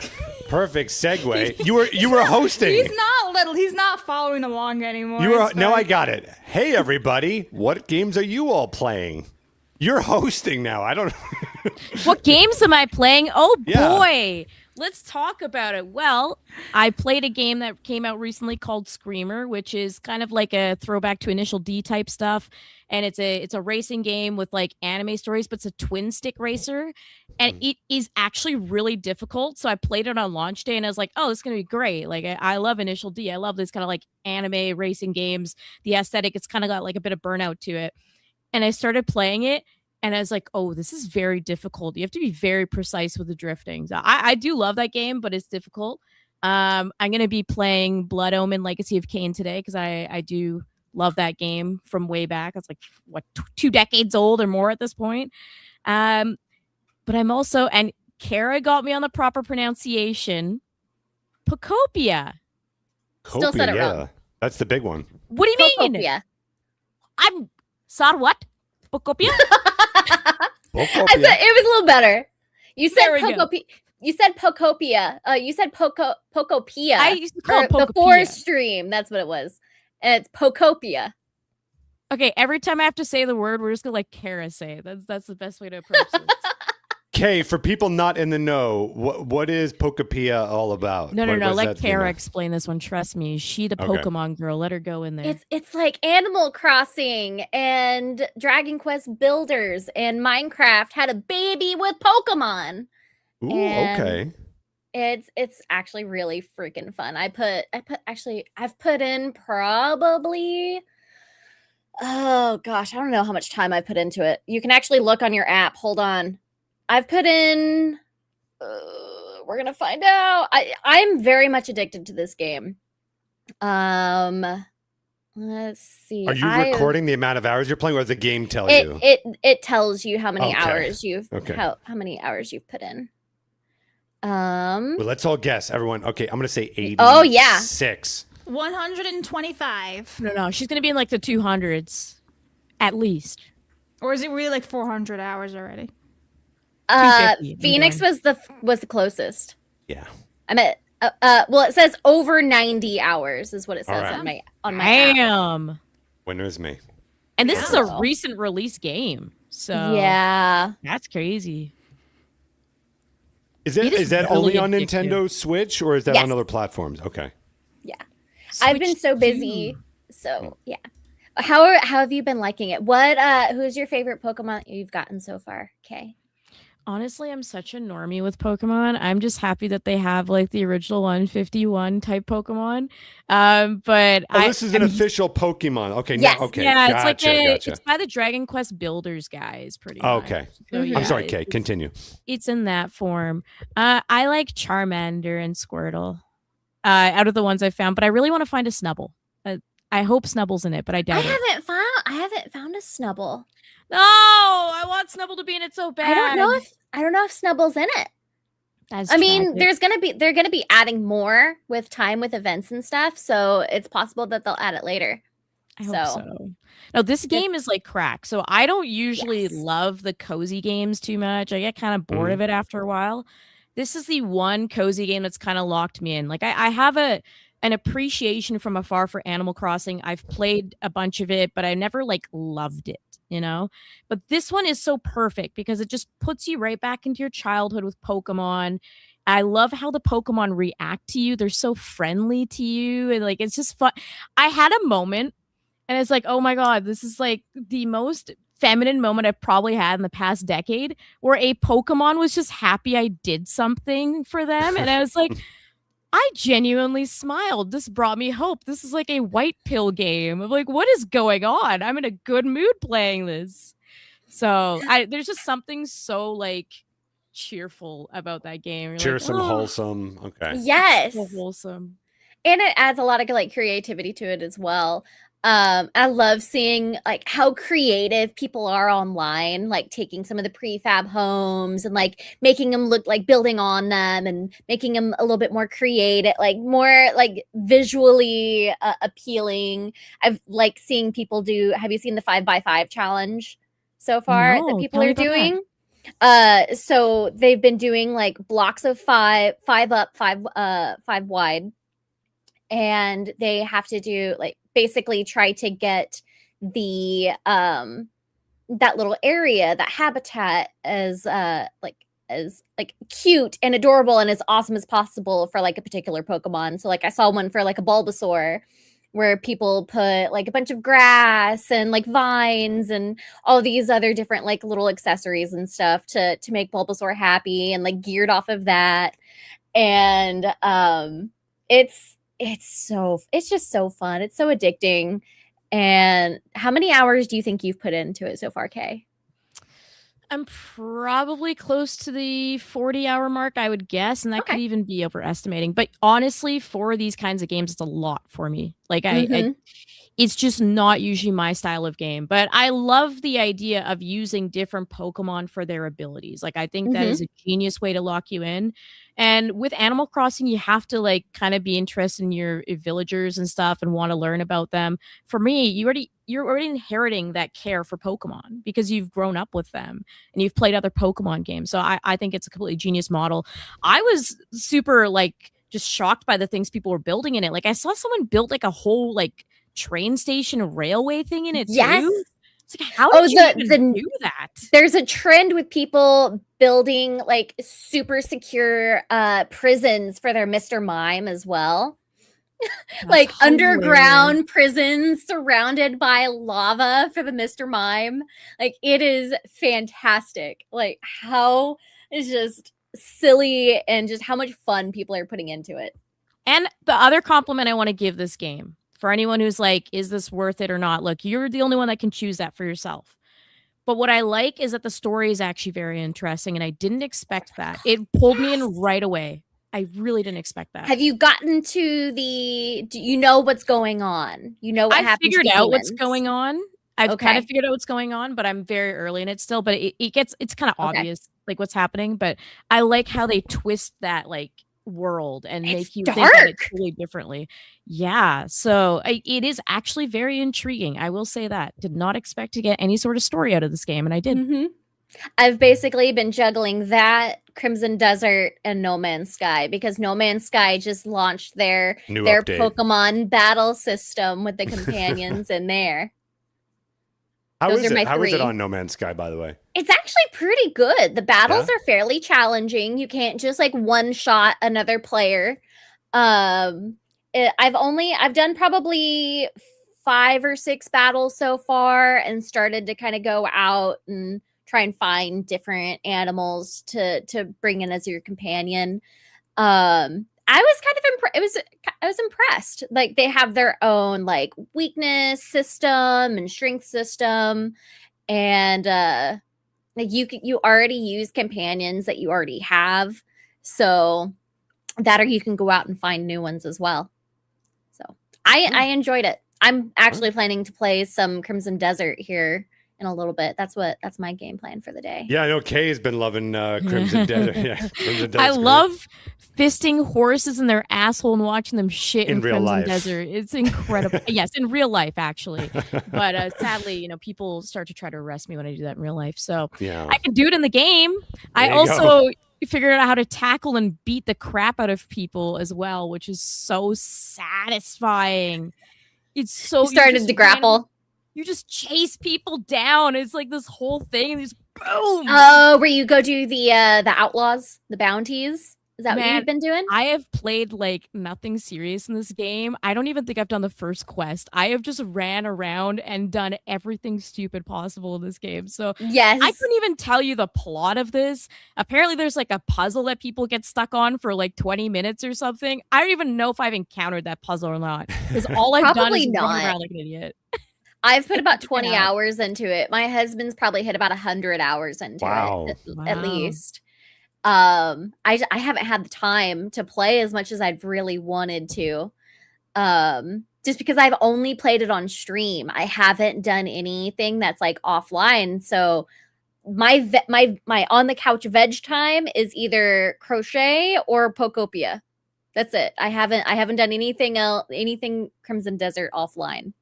[SPEAKER 5] perfect segue. You were hosting.
[SPEAKER 4] He's not little. He's not following along anymore.
[SPEAKER 5] No, I got it. Hey, everybody, what games are you all playing? You're hosting now. I don't.
[SPEAKER 7] What games am I playing? Oh
[SPEAKER 5] Yeah.
[SPEAKER 7] boy. Let's talk about it. Well, I played a game that came out recently called Screamer, which is kind of like a throwback to Initial D type stuff. And it's a racing game with like anime stories, but it's a twin stick racer. And it is actually really difficult. So I played it on launch day and I was like, oh, this is going to be great. Like I love Initial D. I love this kind of like anime racing games. The aesthetic, it's kind of got like a bit of burnout to it. And I started playing it. And I was like, oh, this is very difficult. You have to be very precise with the drifting. So I do love that game, but it's difficult. I'm going to be playing Blood Omen Legacy of Kain today because I do love that game from way back. It's like, what, 2 decades old or more at this point. But I'm also, and Kara got me on the proper pronunciation, Pocopia.
[SPEAKER 2] Still said it wrong.
[SPEAKER 5] That's the big one.
[SPEAKER 7] What do you mean?
[SPEAKER 2] Pocopia.
[SPEAKER 7] I'm, sorry, what? Pocopia?
[SPEAKER 2] I said it was a little better. You said
[SPEAKER 7] There we go.
[SPEAKER 2] Pocopia. You said Pocopia. You said Pocopia.
[SPEAKER 7] I used to call it
[SPEAKER 2] the
[SPEAKER 7] Pocopia.
[SPEAKER 2] forest stream. That's what it was. And it's Pocopia.
[SPEAKER 7] Okay, every time I have to say the word, we're just gonna let Kara say it. That's the best way to approach this.
[SPEAKER 5] Kay, for people not in the know, what is Pocopia all about?
[SPEAKER 7] No.
[SPEAKER 5] What is
[SPEAKER 7] Let
[SPEAKER 5] that,
[SPEAKER 7] Kara explain this one. Trust me, she the
[SPEAKER 5] Okay.
[SPEAKER 7] Pokemon girl. Let her go in there.
[SPEAKER 2] It's like Animal Crossing and Dragon Quest Builders and Minecraft had a baby with Pokemon.
[SPEAKER 5] Ooh,
[SPEAKER 2] And
[SPEAKER 5] okay.
[SPEAKER 2] It's actually really freaking fun. I've put in probably, oh gosh, I don't know how much time I put into it. You can actually look on your app. Hold on. I've put in, we're going to find out. I'm very much addicted to this game. Let's see.
[SPEAKER 5] Are you recording the amount of hours you're playing, or does the game tell you?
[SPEAKER 2] It tells you how many
[SPEAKER 5] Okay.
[SPEAKER 2] hours you've
[SPEAKER 5] Okay.
[SPEAKER 2] how many hours you've put in.
[SPEAKER 5] Well, let's all guess, everyone. Okay, I'm going to say 86.
[SPEAKER 2] Oh, yeah.
[SPEAKER 4] 125.
[SPEAKER 7] No, she's gonna be in like the 200s, at least.
[SPEAKER 4] Or is it really like 400 hours already?
[SPEAKER 7] 250, I'm
[SPEAKER 2] Phoenix
[SPEAKER 7] going.
[SPEAKER 2] was the closest.
[SPEAKER 5] Yeah.
[SPEAKER 2] I'm at well, it says over 90 hours is what it says
[SPEAKER 5] All right.
[SPEAKER 2] on my app.
[SPEAKER 7] Damn.
[SPEAKER 5] Winner is me.
[SPEAKER 7] And this is a
[SPEAKER 2] Wow.
[SPEAKER 7] recent release game, so
[SPEAKER 2] Yeah.
[SPEAKER 7] that's crazy.
[SPEAKER 5] Is
[SPEAKER 7] It is
[SPEAKER 5] is that
[SPEAKER 7] really
[SPEAKER 5] only on
[SPEAKER 7] addictive.
[SPEAKER 5] Nintendo Switch, or is that
[SPEAKER 2] Yes.
[SPEAKER 5] on other platforms? Okay.
[SPEAKER 2] I've been
[SPEAKER 7] Switch
[SPEAKER 2] so busy. So, yeah. How have you been liking it? Who's your favorite Pokemon you've gotten so far? Okay.
[SPEAKER 7] Honestly, I'm such a normie with Pokemon. I'm just happy that they have like the original 151 type Pokemon. But
[SPEAKER 5] This is an official Pokemon. Okay.
[SPEAKER 2] Yes.
[SPEAKER 5] Okay.
[SPEAKER 7] yeah,
[SPEAKER 5] Gotcha.
[SPEAKER 7] it's like it's by the Dragon Quest Builders guys, pretty much.
[SPEAKER 5] Okay.
[SPEAKER 7] So,
[SPEAKER 2] Mhm.
[SPEAKER 7] yeah,
[SPEAKER 5] I'm sorry, Kay. Continue.
[SPEAKER 7] it's in that form. I like Charmander and Squirtle out of the ones I found, but I really want to find a Snubble. I hope Snubble's in it, but I
[SPEAKER 2] I
[SPEAKER 7] doubt it.
[SPEAKER 2] haven't found a Snubble.
[SPEAKER 7] No, I want Snubble to be in it so bad.
[SPEAKER 2] I don't know if Snubble's in it.
[SPEAKER 7] That's
[SPEAKER 2] I mean,
[SPEAKER 7] tragic.
[SPEAKER 2] they're gonna be adding more with time with events and stuff, so it's possible that they'll add it later.
[SPEAKER 7] I hope so. No, this game is like crack. So I don't usually
[SPEAKER 2] Yes.
[SPEAKER 7] love the cozy games too much. I get kind of bored of it after a while. This is the one cozy game that's kind of locked me in. Like I have an appreciation from afar for Animal Crossing. I've played a bunch of it, but I never like loved it, you know? But this one is so perfect because it just puts you right back into your childhood with Pokemon. I love how the Pokemon react to you. They're so friendly to you and like it's just fun. I had a moment and it's like, oh my God, this is like the most feminine moment I've probably had in the past decade where a Pokemon was just happy I did something for them. And I was like, I genuinely smiled. This brought me hope. This is like a white pill game. I'm like, what is going on? I'm in a good mood playing this. So there's just something so like cheerful about that game. You're
[SPEAKER 5] Cheersome,
[SPEAKER 7] like, oh,
[SPEAKER 5] wholesome. Okay.
[SPEAKER 2] Yes.
[SPEAKER 7] so wholesome.
[SPEAKER 2] And it adds a lot of like creativity to it as well. I love seeing like how creative people are online, like taking some of the prefab homes and like making them look like building on them and making them a little bit more creative, like more like visually appealing. I've like seeing people do. Have you seen the 5x5 challenge so far that
[SPEAKER 7] No,
[SPEAKER 2] people
[SPEAKER 7] tell me
[SPEAKER 2] are
[SPEAKER 7] about
[SPEAKER 2] doing? So they've been doing like blocks of five up, five wide, and they have to do like basically try to get the that little area, that habitat as cute and adorable and as awesome as possible for like a particular Pokemon. So like I saw one for like a Bulbasaur where people put like a bunch of grass and like vines and all these other different like little accessories and stuff to make Bulbasaur happy and like geared off of that. And it's just so fun. It's so addicting. And how many hours do you think you've put into it so far, Kay?
[SPEAKER 7] I'm probably close to the 40-hour mark, I would guess, and that could even be overestimating. But honestly, for these kinds of games, it's a lot for me. Like it's just not usually my style of game. But I love the idea of using different Pokemon for their abilities. Like I think that is a genius way to lock you in. And with Animal Crossing, you have to like kind of be interested in your villagers and stuff and want to learn about them. For me, you're already inheriting that care for Pokemon because you've grown up with them and you've played other Pokemon games. So I think it's a completely genius model. I was super like just shocked by the things people were building in it. Like I saw someone build like a whole like train station railway thing in it too. It's like, how did you even do that?
[SPEAKER 2] There's a trend with people building like super secure prisons for their Mr. Mime as well. Like underground prisons surrounded by lava for the Mr. Mime. Like it is fantastic. Like how it's just silly and just how much fun people are putting into it.
[SPEAKER 7] And the other compliment I want to give this game for anyone who's like, is this worth it or not? Look, you're the only one that can choose that for yourself. But what I like is that the story is actually very interesting, and I didn't expect that. It pulled me in right away. I really didn't expect that.
[SPEAKER 2] Have you gotten to do you know what's going on? You know what happens?
[SPEAKER 7] I figured out what's going on. I've kind of figured out what's going on, but I'm very early in it still. But it's kind of obvious like what's happening. But I like how they twist that like world and make you think that it's totally differently. Yeah. So it is actually very intriguing. I will say that. Did not expect to get any sort of story out of this game, and I did.
[SPEAKER 2] I've basically been juggling that, Crimson Desert, and No Man's Sky because No Man's Sky just launched their Pokemon battle system with the companions in there.
[SPEAKER 5] How is it on No Man's Sky, by the way?
[SPEAKER 2] It's actually pretty good. The battles are fairly challenging. You can't just like one shot another player. I've done probably 5 or 6 battles so far and started to kind of go out and try and find different animals to bring in as your companion. I was kind of I was impressed. Like they have their own like weakness system and strength system, and like you already use companions that you already have, so that or you can go out and find new ones as well. So I enjoyed it. I'm actually planning to play some Crimson Desert here in a little bit. That's my game plan for the day.
[SPEAKER 5] Yeah, I know Kay has been loving Crimson Desert. Yeah, Crimson Desert's
[SPEAKER 7] I
[SPEAKER 5] great.
[SPEAKER 7] love fisting horses in their asshole and watching them shit
[SPEAKER 5] In
[SPEAKER 7] in
[SPEAKER 5] real
[SPEAKER 7] Crimson
[SPEAKER 5] life.
[SPEAKER 7] Desert. It's incredible. Yes, in real life, actually. But sadly, people start to try to arrest me when I do that in real life. So
[SPEAKER 5] Yeah.
[SPEAKER 7] I can do it in the game. I
[SPEAKER 5] you
[SPEAKER 7] also figured out how to tackle and beat the crap out of people as well, which is so satisfying. It's so
[SPEAKER 2] You started to grapple.
[SPEAKER 7] You just chase people down. It's like this whole thing, and just boom.
[SPEAKER 2] Oh, where you go do the outlaws, the bounties? Is that what you've been doing?
[SPEAKER 7] I have played like nothing serious in this game. I don't even think I've done the first quest. I have just ran around and done everything stupid possible in this game. So
[SPEAKER 2] yes,
[SPEAKER 7] I couldn't even tell you the plot of this. Apparently there's like a puzzle that people get stuck on for like 20 minutes or something. I don't even know if I've encountered that puzzle or not. Because all I've done is run around like an idiot.
[SPEAKER 2] I've put about 20 hours into it. My husband's probably hit about 100 hours into it at least. I haven't had the time to play as much as I've really wanted to. Just because I've only played it on stream. I haven't done anything that's like offline. So my on the couch veg time is either crochet or Pokopia. That's it. I haven't done anything else, anything Crimson Desert offline.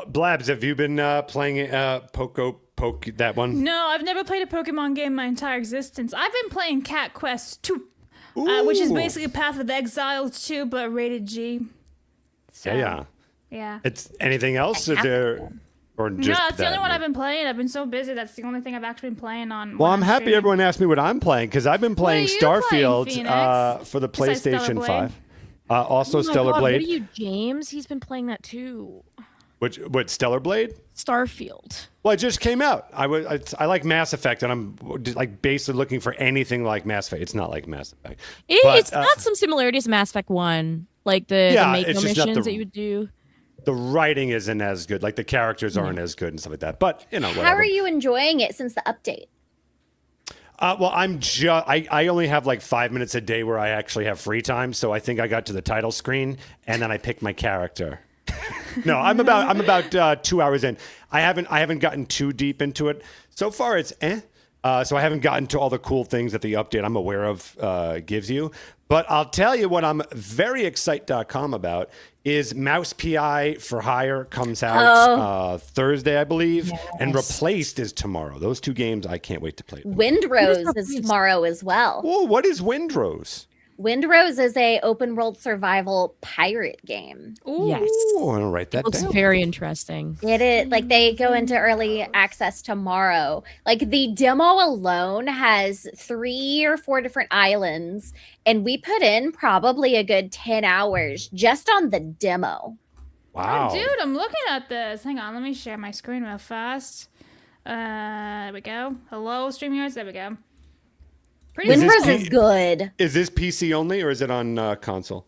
[SPEAKER 5] Blabs, have you been playing Poke that one?
[SPEAKER 4] No, I've never played a Pokemon game my entire existence. I've been playing Cat Quest 2, which is basically Path of Exiles 2, but rated G. So, yeah.
[SPEAKER 5] It's anything else? Is there, or just
[SPEAKER 4] no, that's the only one
[SPEAKER 5] one
[SPEAKER 4] I've been playing. I've been so busy. That's the only thing I've actually been playing on.
[SPEAKER 5] Well, I'm happy everyone asked me what I'm playing because I've been playing Starfield for the
[SPEAKER 4] Besides Stellar
[SPEAKER 5] PlayStation
[SPEAKER 4] Blade?
[SPEAKER 5] 5. Also,
[SPEAKER 7] Oh my
[SPEAKER 5] Stellar
[SPEAKER 7] God,
[SPEAKER 5] Blade.
[SPEAKER 7] What are you, James? He's been playing that too.
[SPEAKER 5] What Stellar Blade?
[SPEAKER 7] Starfield.
[SPEAKER 5] Well, it just came out. I like Mass Effect, and I'm like basically looking for anything like Mass Effect. It's not like Mass Effect.
[SPEAKER 7] It's got some similarities to Mass Effect 1, like the Mako
[SPEAKER 5] it's just not
[SPEAKER 7] missions that you would do.
[SPEAKER 5] The writing isn't as good. Like the characters aren't as good and stuff like that. But whatever.
[SPEAKER 2] How are you enjoying it since the update?
[SPEAKER 5] Well, I only have like 5 minutes a day where I actually have free time. So I think I got to the title screen and then I picked my character. No, I'm about 2 hours in. I haven't gotten too deep into it. So far, it's so I haven't gotten to all the cool things that the update I'm aware of gives you. But I'll tell you what I'm very excited.com about is Mouse PI for Hire comes out Thursday, I believe, and Replaced is tomorrow. Those two games I can't wait to play.
[SPEAKER 2] Windrose is tomorrow as well.
[SPEAKER 5] Whoa, what is Windrose?
[SPEAKER 2] Windrose is a open world survival pirate game.
[SPEAKER 7] Ooh. Yes.
[SPEAKER 5] Oh, I'll write that
[SPEAKER 7] looks
[SPEAKER 5] down.
[SPEAKER 7] very interesting.
[SPEAKER 2] It is like they go into early access tomorrow. Like the demo alone has 3 or 4 different islands, and we put in probably a good 10 hours just on the demo.
[SPEAKER 5] Wow.
[SPEAKER 4] Oh, dude, I'm looking at this. Hang on, let me share my screen real fast. There we go. Hello, StreamYards. There we go.
[SPEAKER 2] Windrose is good.
[SPEAKER 5] Is this PC only or is it on console?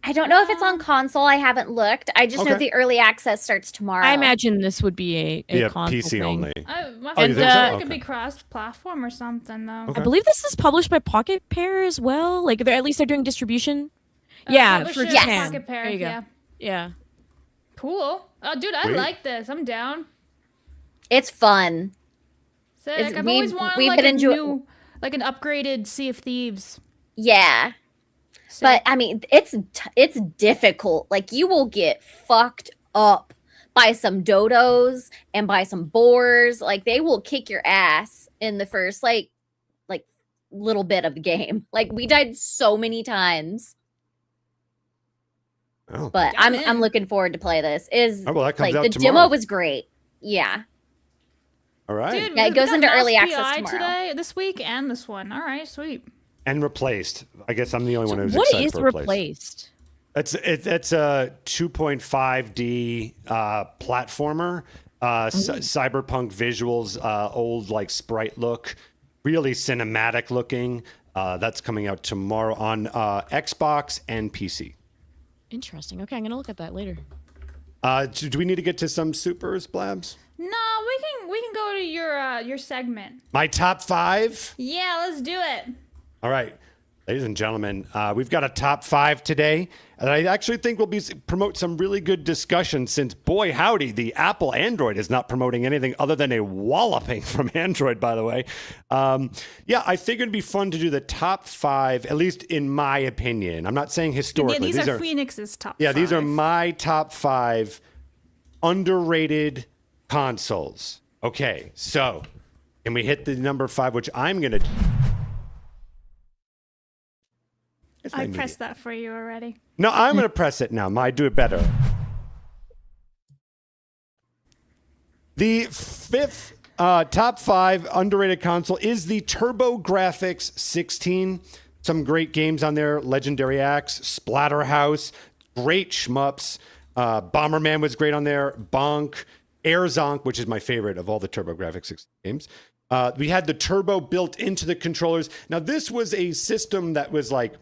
[SPEAKER 2] I don't know if it's on console. I haven't looked. I just know the early access starts tomorrow.
[SPEAKER 7] I imagine this would be a console
[SPEAKER 5] PC
[SPEAKER 7] thing.
[SPEAKER 5] only.
[SPEAKER 4] My
[SPEAKER 5] Oh, you
[SPEAKER 4] friend
[SPEAKER 5] think
[SPEAKER 4] said
[SPEAKER 5] so?
[SPEAKER 4] it could
[SPEAKER 5] Okay.
[SPEAKER 4] be cross-platform or something, though.
[SPEAKER 5] Okay.
[SPEAKER 7] I believe this is published by Pocket Pair as well. Like at least they're doing distribution. Yeah, for
[SPEAKER 4] Publisher,
[SPEAKER 7] Japan.
[SPEAKER 4] Pocket Pair,
[SPEAKER 7] There you go.
[SPEAKER 4] yeah.
[SPEAKER 7] Yeah.
[SPEAKER 4] Cool. Oh, dude, I
[SPEAKER 5] Sweet.
[SPEAKER 4] like this. I'm down.
[SPEAKER 2] It's fun.
[SPEAKER 4] So,
[SPEAKER 2] It's-
[SPEAKER 4] like, I've
[SPEAKER 2] we've-
[SPEAKER 4] always wanted
[SPEAKER 2] we've
[SPEAKER 4] like
[SPEAKER 2] been
[SPEAKER 4] a
[SPEAKER 2] enjoy-
[SPEAKER 4] new, like an upgraded Sea of Thieves.
[SPEAKER 2] Yeah.
[SPEAKER 4] So,
[SPEAKER 2] But I mean, it's difficult. Like you will get fucked up by some dodos and by some boars. Like they will kick your ass in the first like little bit of the game. Like we died so many times.
[SPEAKER 5] Oh.
[SPEAKER 2] But
[SPEAKER 4] I'm
[SPEAKER 2] I'm
[SPEAKER 4] in.
[SPEAKER 2] looking forward to play this. Is
[SPEAKER 5] Oh, well, that comes
[SPEAKER 2] like
[SPEAKER 5] out
[SPEAKER 2] the
[SPEAKER 5] tomorrow.
[SPEAKER 2] demo was great. Yeah.
[SPEAKER 5] All right.
[SPEAKER 4] dude,
[SPEAKER 2] Yeah, it
[SPEAKER 4] we
[SPEAKER 2] goes
[SPEAKER 4] got
[SPEAKER 2] into
[SPEAKER 4] Mouse
[SPEAKER 2] early
[SPEAKER 4] PI
[SPEAKER 2] access tomorrow.
[SPEAKER 4] today, this week, and this one. All right, sweet.
[SPEAKER 5] And Replaced. I guess I'm the only one who's
[SPEAKER 7] What
[SPEAKER 5] excited
[SPEAKER 7] is
[SPEAKER 5] for Replaced.
[SPEAKER 7] replaced?
[SPEAKER 5] It's a 2.5D platformer, cyberpunk visuals, old like sprite look, really cinematic looking. That's coming out tomorrow on Xbox and PC.
[SPEAKER 7] Interesting. Okay, I'm gonna look at that later.
[SPEAKER 5] Do we need to get to some supers, Blabs?
[SPEAKER 4] No, we can go to your segment.
[SPEAKER 5] My top 5.
[SPEAKER 4] Yeah, let's do it.
[SPEAKER 5] All right. Ladies and gentlemen, we've got a top 5 today, and I actually think we'll promote some really good discussion since, boy, howdy, the Apple Android is not promoting anything other than a walloping from Android, by the way. Yeah, I think it'd be fun to do the top 5, at least in my opinion. I'm not saying historically.
[SPEAKER 4] Yeah, these are Phoenix's top 5.
[SPEAKER 5] Yeah, these are my top 5 underrated consoles. Okay, so can we hit the number 5, which I'm going to...
[SPEAKER 4] I pressed that for you already.
[SPEAKER 5] No, I'm going to press it now. I do it better. The 5th top 5 underrated console is the TurboGrafx 16. Some great games on there. Legendary Axe, Splatterhouse, great shmups. Bomberman was great on there. Bonk, Airzonk, which is my favorite of all the TurboGrafx 16 games. We had the turbo built into the controllers. Now, this was a system that was like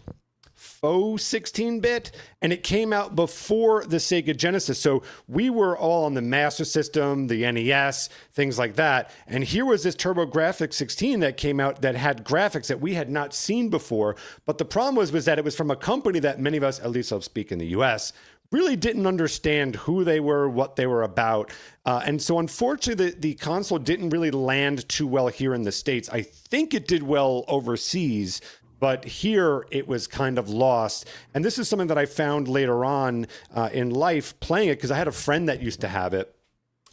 [SPEAKER 5] faux 16-bit, and it came out before the Sega Genesis. So we were all on the Master System, the NES, things like that. And here was this TurboGrafx 16 that came out that had graphics that we had not seen before. But the problem was that it was from a company that many of us, at least I'll speak in the US, really didn't understand who they were, what they were about. And so unfortunately, the console didn't really land too well here in the States. I think it did well overseas, but here it was kind of lost. And this is something that I found later on in life playing it, because I had a friend that used to have it.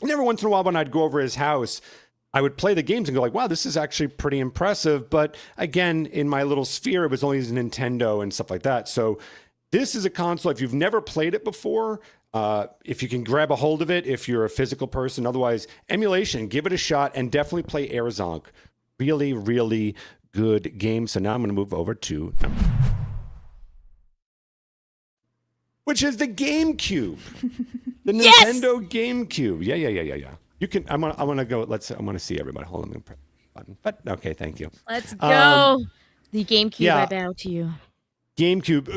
[SPEAKER 5] And every once in a while when I'd go over his house, I would play the games and go like, wow, this is actually pretty impressive. But again, in my little sphere, it was only Nintendo and stuff like that. So this is a console, if you've never played it before, if you can grab a hold of it, if you're a physical person, otherwise emulation, give it a shot, and definitely play Airzonk. Really, really good game. So now I'm going to move over to which is the GameCube. The Nintendo GameCube. Yeah. You can, I want to go, I want to see everybody. Hold on, I'm going to press the button. But okay, thank you.
[SPEAKER 7] Let's go. The GameCube, I bow to you.
[SPEAKER 5] GameCube.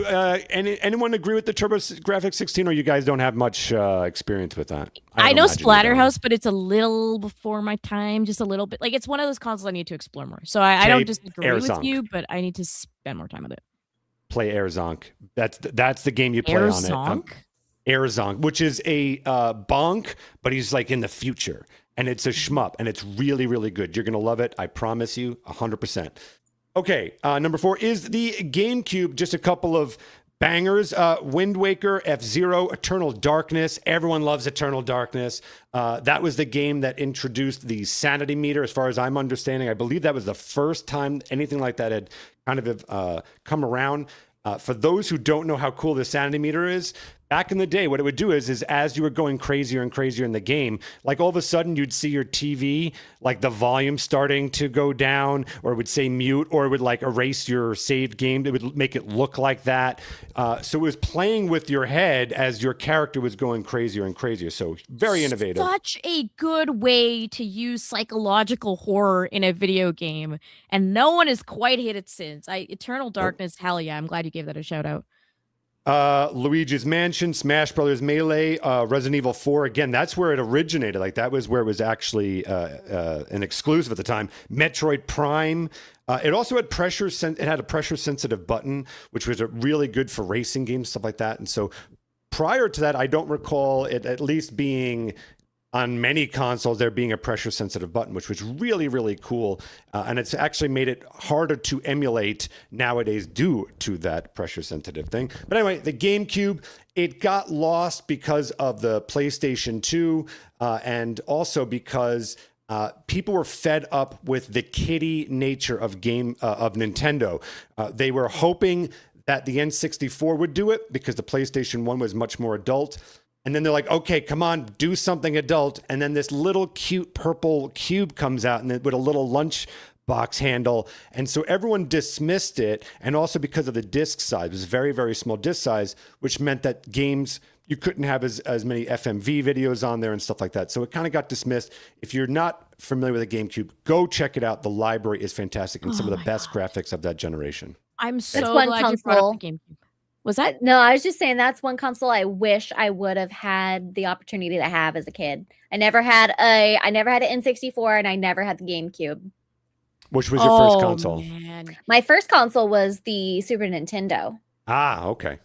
[SPEAKER 5] Anyone agree with the TurboGrafx 16, or you guys don't have much experience with that?
[SPEAKER 7] I know Splatterhouse, but it's a little before my time, just a little bit. Like, it's one of those consoles I need to explore more. So I don't disagree with you, but I need to spend more time with it.
[SPEAKER 5] Play Airzonk. That's the game you play
[SPEAKER 7] Airzonk?
[SPEAKER 5] on it. Airzonk, which is a bonk, but he's like in the future. And it's a shmup, and it's really, really good. You're going to love it. I promise you, 100%. Okay, number 4 is the GameCube. Just a couple of bangers. Wind Waker, F-Zero, Eternal Darkness. Everyone loves Eternal Darkness. That was the game that introduced the sanity meter, as far as I'm understanding. I believe that was the first time anything like that had kind of come around. For those who don't know how cool the sanity meter is, back in the day, what it would do is as you were going crazier and crazier in the game, like all of a sudden you'd see your TV, like the volume starting to go down, or it would say mute, or it would like erase your saved game. It would make it look like that. So it was playing with your head as your character was going crazier and crazier. So very innovative.
[SPEAKER 7] Such a good way to use psychological horror in a video game, and no one has quite hit it since. Eternal Darkness, hell yeah! I'm glad you gave that a shout out.
[SPEAKER 5] Luigi's Mansion, Smash Brothers Melee, Resident Evil 4. Again, that's where it originated. Like, that was where it was actually an exclusive at the time. Metroid Prime. It also had it had a pressure sensitive button, which was really good for racing games, stuff like that. And so prior to that, I don't recall it at least being on many consoles, there being a pressure sensitive button, which was really, really cool. And it's actually made it harder to emulate nowadays due to that pressure sensitive thing. But anyway, the GameCube, it got lost because of the PlayStation 2 and also because people were fed up with the kiddie nature of Nintendo. They were hoping that the N64 would do it because the PlayStation 1 was much more adult. And then they're like, okay, come on, do something adult. And then this little cute purple cube comes out and with a little lunch box handle. And so everyone dismissed it. And also because of the disc size, it was very, very small disc size, which meant that games, you couldn't have as many FMV videos on there and stuff like that. So it kind of got dismissed. If you're not familiar with the GameCube, go check it out. The library is fantastic and some of the best graphics of that generation.
[SPEAKER 7] I'm so glad you brought up the GameCube. Was that?
[SPEAKER 2] No, I was just saying that's one console I wish I would have had the opportunity to have as a kid. I never had an N64 and I never had the GameCube.
[SPEAKER 5] Which was your first console?
[SPEAKER 7] Man.
[SPEAKER 2] My first console was the Super Nintendo.
[SPEAKER 5] Ah, okay.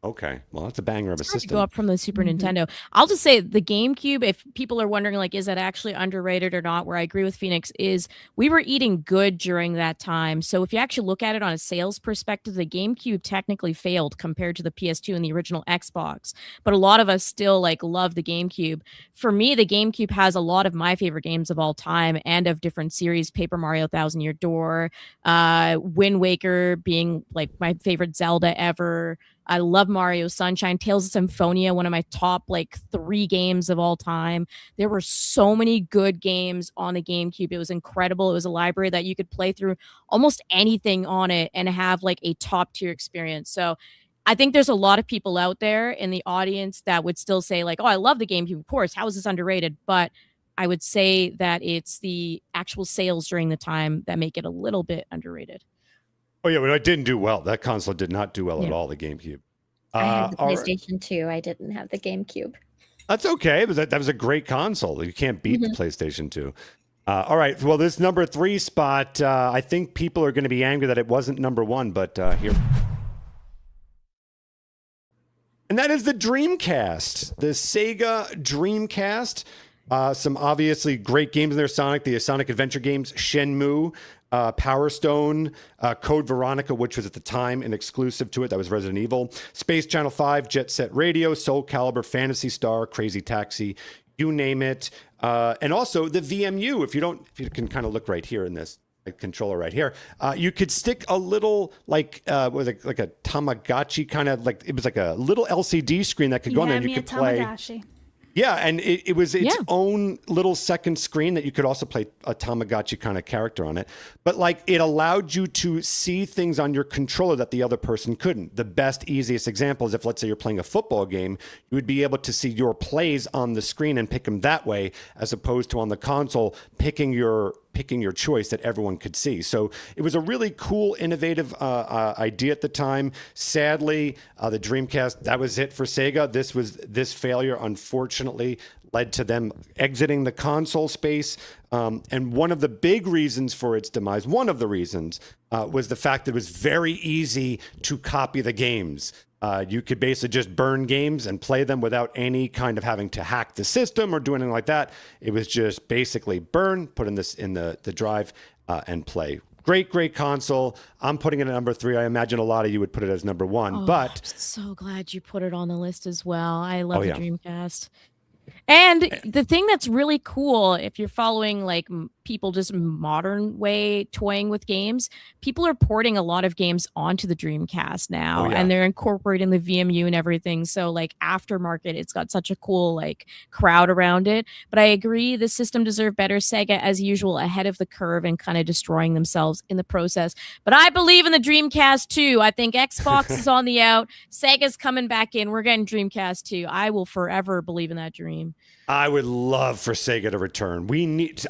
[SPEAKER 5] Okay, well, that's a banger of a
[SPEAKER 7] Hard to
[SPEAKER 5] system.
[SPEAKER 7] go up from the Super Nintendo. I'll just say the GameCube, if people are wondering, like, is that actually underrated or not, where I agree with Phoenix, is we were eating good during that time. So if you actually look at it on a sales perspective, the GameCube technically failed compared to the PS2 and the original Xbox. But a lot of us still, like, love the GameCube. For me, the GameCube has a lot of my favorite games of all time and of different series, Paper Mario Thousand Year Door, Wind Waker being, like, my favorite Zelda ever. I love Mario Sunshine, Tales of Symphonia, one of my top like 3 games of all time. There were so many good games on the GameCube. It was incredible. It was a library that you could play through almost anything on it and have like a top tier experience. So I think there's a lot of people out there in the audience that would still say like, oh, I love the GameCube. Of course, how is this underrated? But I would say that it's the actual sales during the time that make it a little bit underrated.
[SPEAKER 5] Oh, yeah, but it didn't do well. That console did not do well at all, the GameCube.
[SPEAKER 2] I had the
[SPEAKER 5] all right.
[SPEAKER 2] PlayStation 2. I didn't have the GameCube.
[SPEAKER 5] That's okay. That was a great console. You can't beat the PlayStation 2. All right. Well, this number 3 spot, I think people are going to be angry that it wasn't number 1, but here. And that is the Dreamcast, the Sega Dreamcast. Some obviously great games in there. Sonic, the Sonic Adventure games, Shenmue, Power Stone, Code Veronica, which was at the time an exclusive to it. That was Resident Evil. Space Channel 5, Jet Set Radio, Soul Calibur, Phantasy Star, Crazy Taxi, you name it. And also the VMU. If you can kind of look right here in this controller right here, you could stick a little like a Tamagotchi kind of like, it was like a little LCD screen that could go on there and you could play.
[SPEAKER 4] Tamagotchi.
[SPEAKER 5] Yeah, and it was its own little second screen that you could also play a Tamagotchi kind of character on it. But like it allowed you to see things on your controller that the other person couldn't. The best, easiest example is if, let's say, you're playing a football game, you would be able to see your plays on the screen and pick them that way, as opposed to on the console picking your choice that everyone could see. So it was a really cool, innovative idea at the time. Sadly, the Dreamcast, that was it for Sega. This failure, unfortunately, led to them exiting the console space. And one of the big reasons for its demise, was the fact that it was very easy to copy the games. You could basically just burn games and play them without any kind of having to hack the system or do anything like that. It was just basically burn, put in the drive, and play. Great console. I'm putting it at number 3. I imagine a lot of you would put it as number 1. But
[SPEAKER 7] I'm so glad you put it on the list as well. I love the Dreamcast. And the thing that's really cool, if you're following like people just modern way toying with games, people are porting a lot of games onto the Dreamcast now, and they're incorporating the VMU and everything. So like aftermarket, it's got such a cool like crowd around it. But I agree, the system deserved better. Sega, as usual, ahead of the curve and kind of destroying themselves in the process. But I believe in the Dreamcast too. I think Xbox is on the out. Sega's coming back in. We're getting Dreamcast too. I will forever believe in that dream.
[SPEAKER 5] I would love for Sega to return.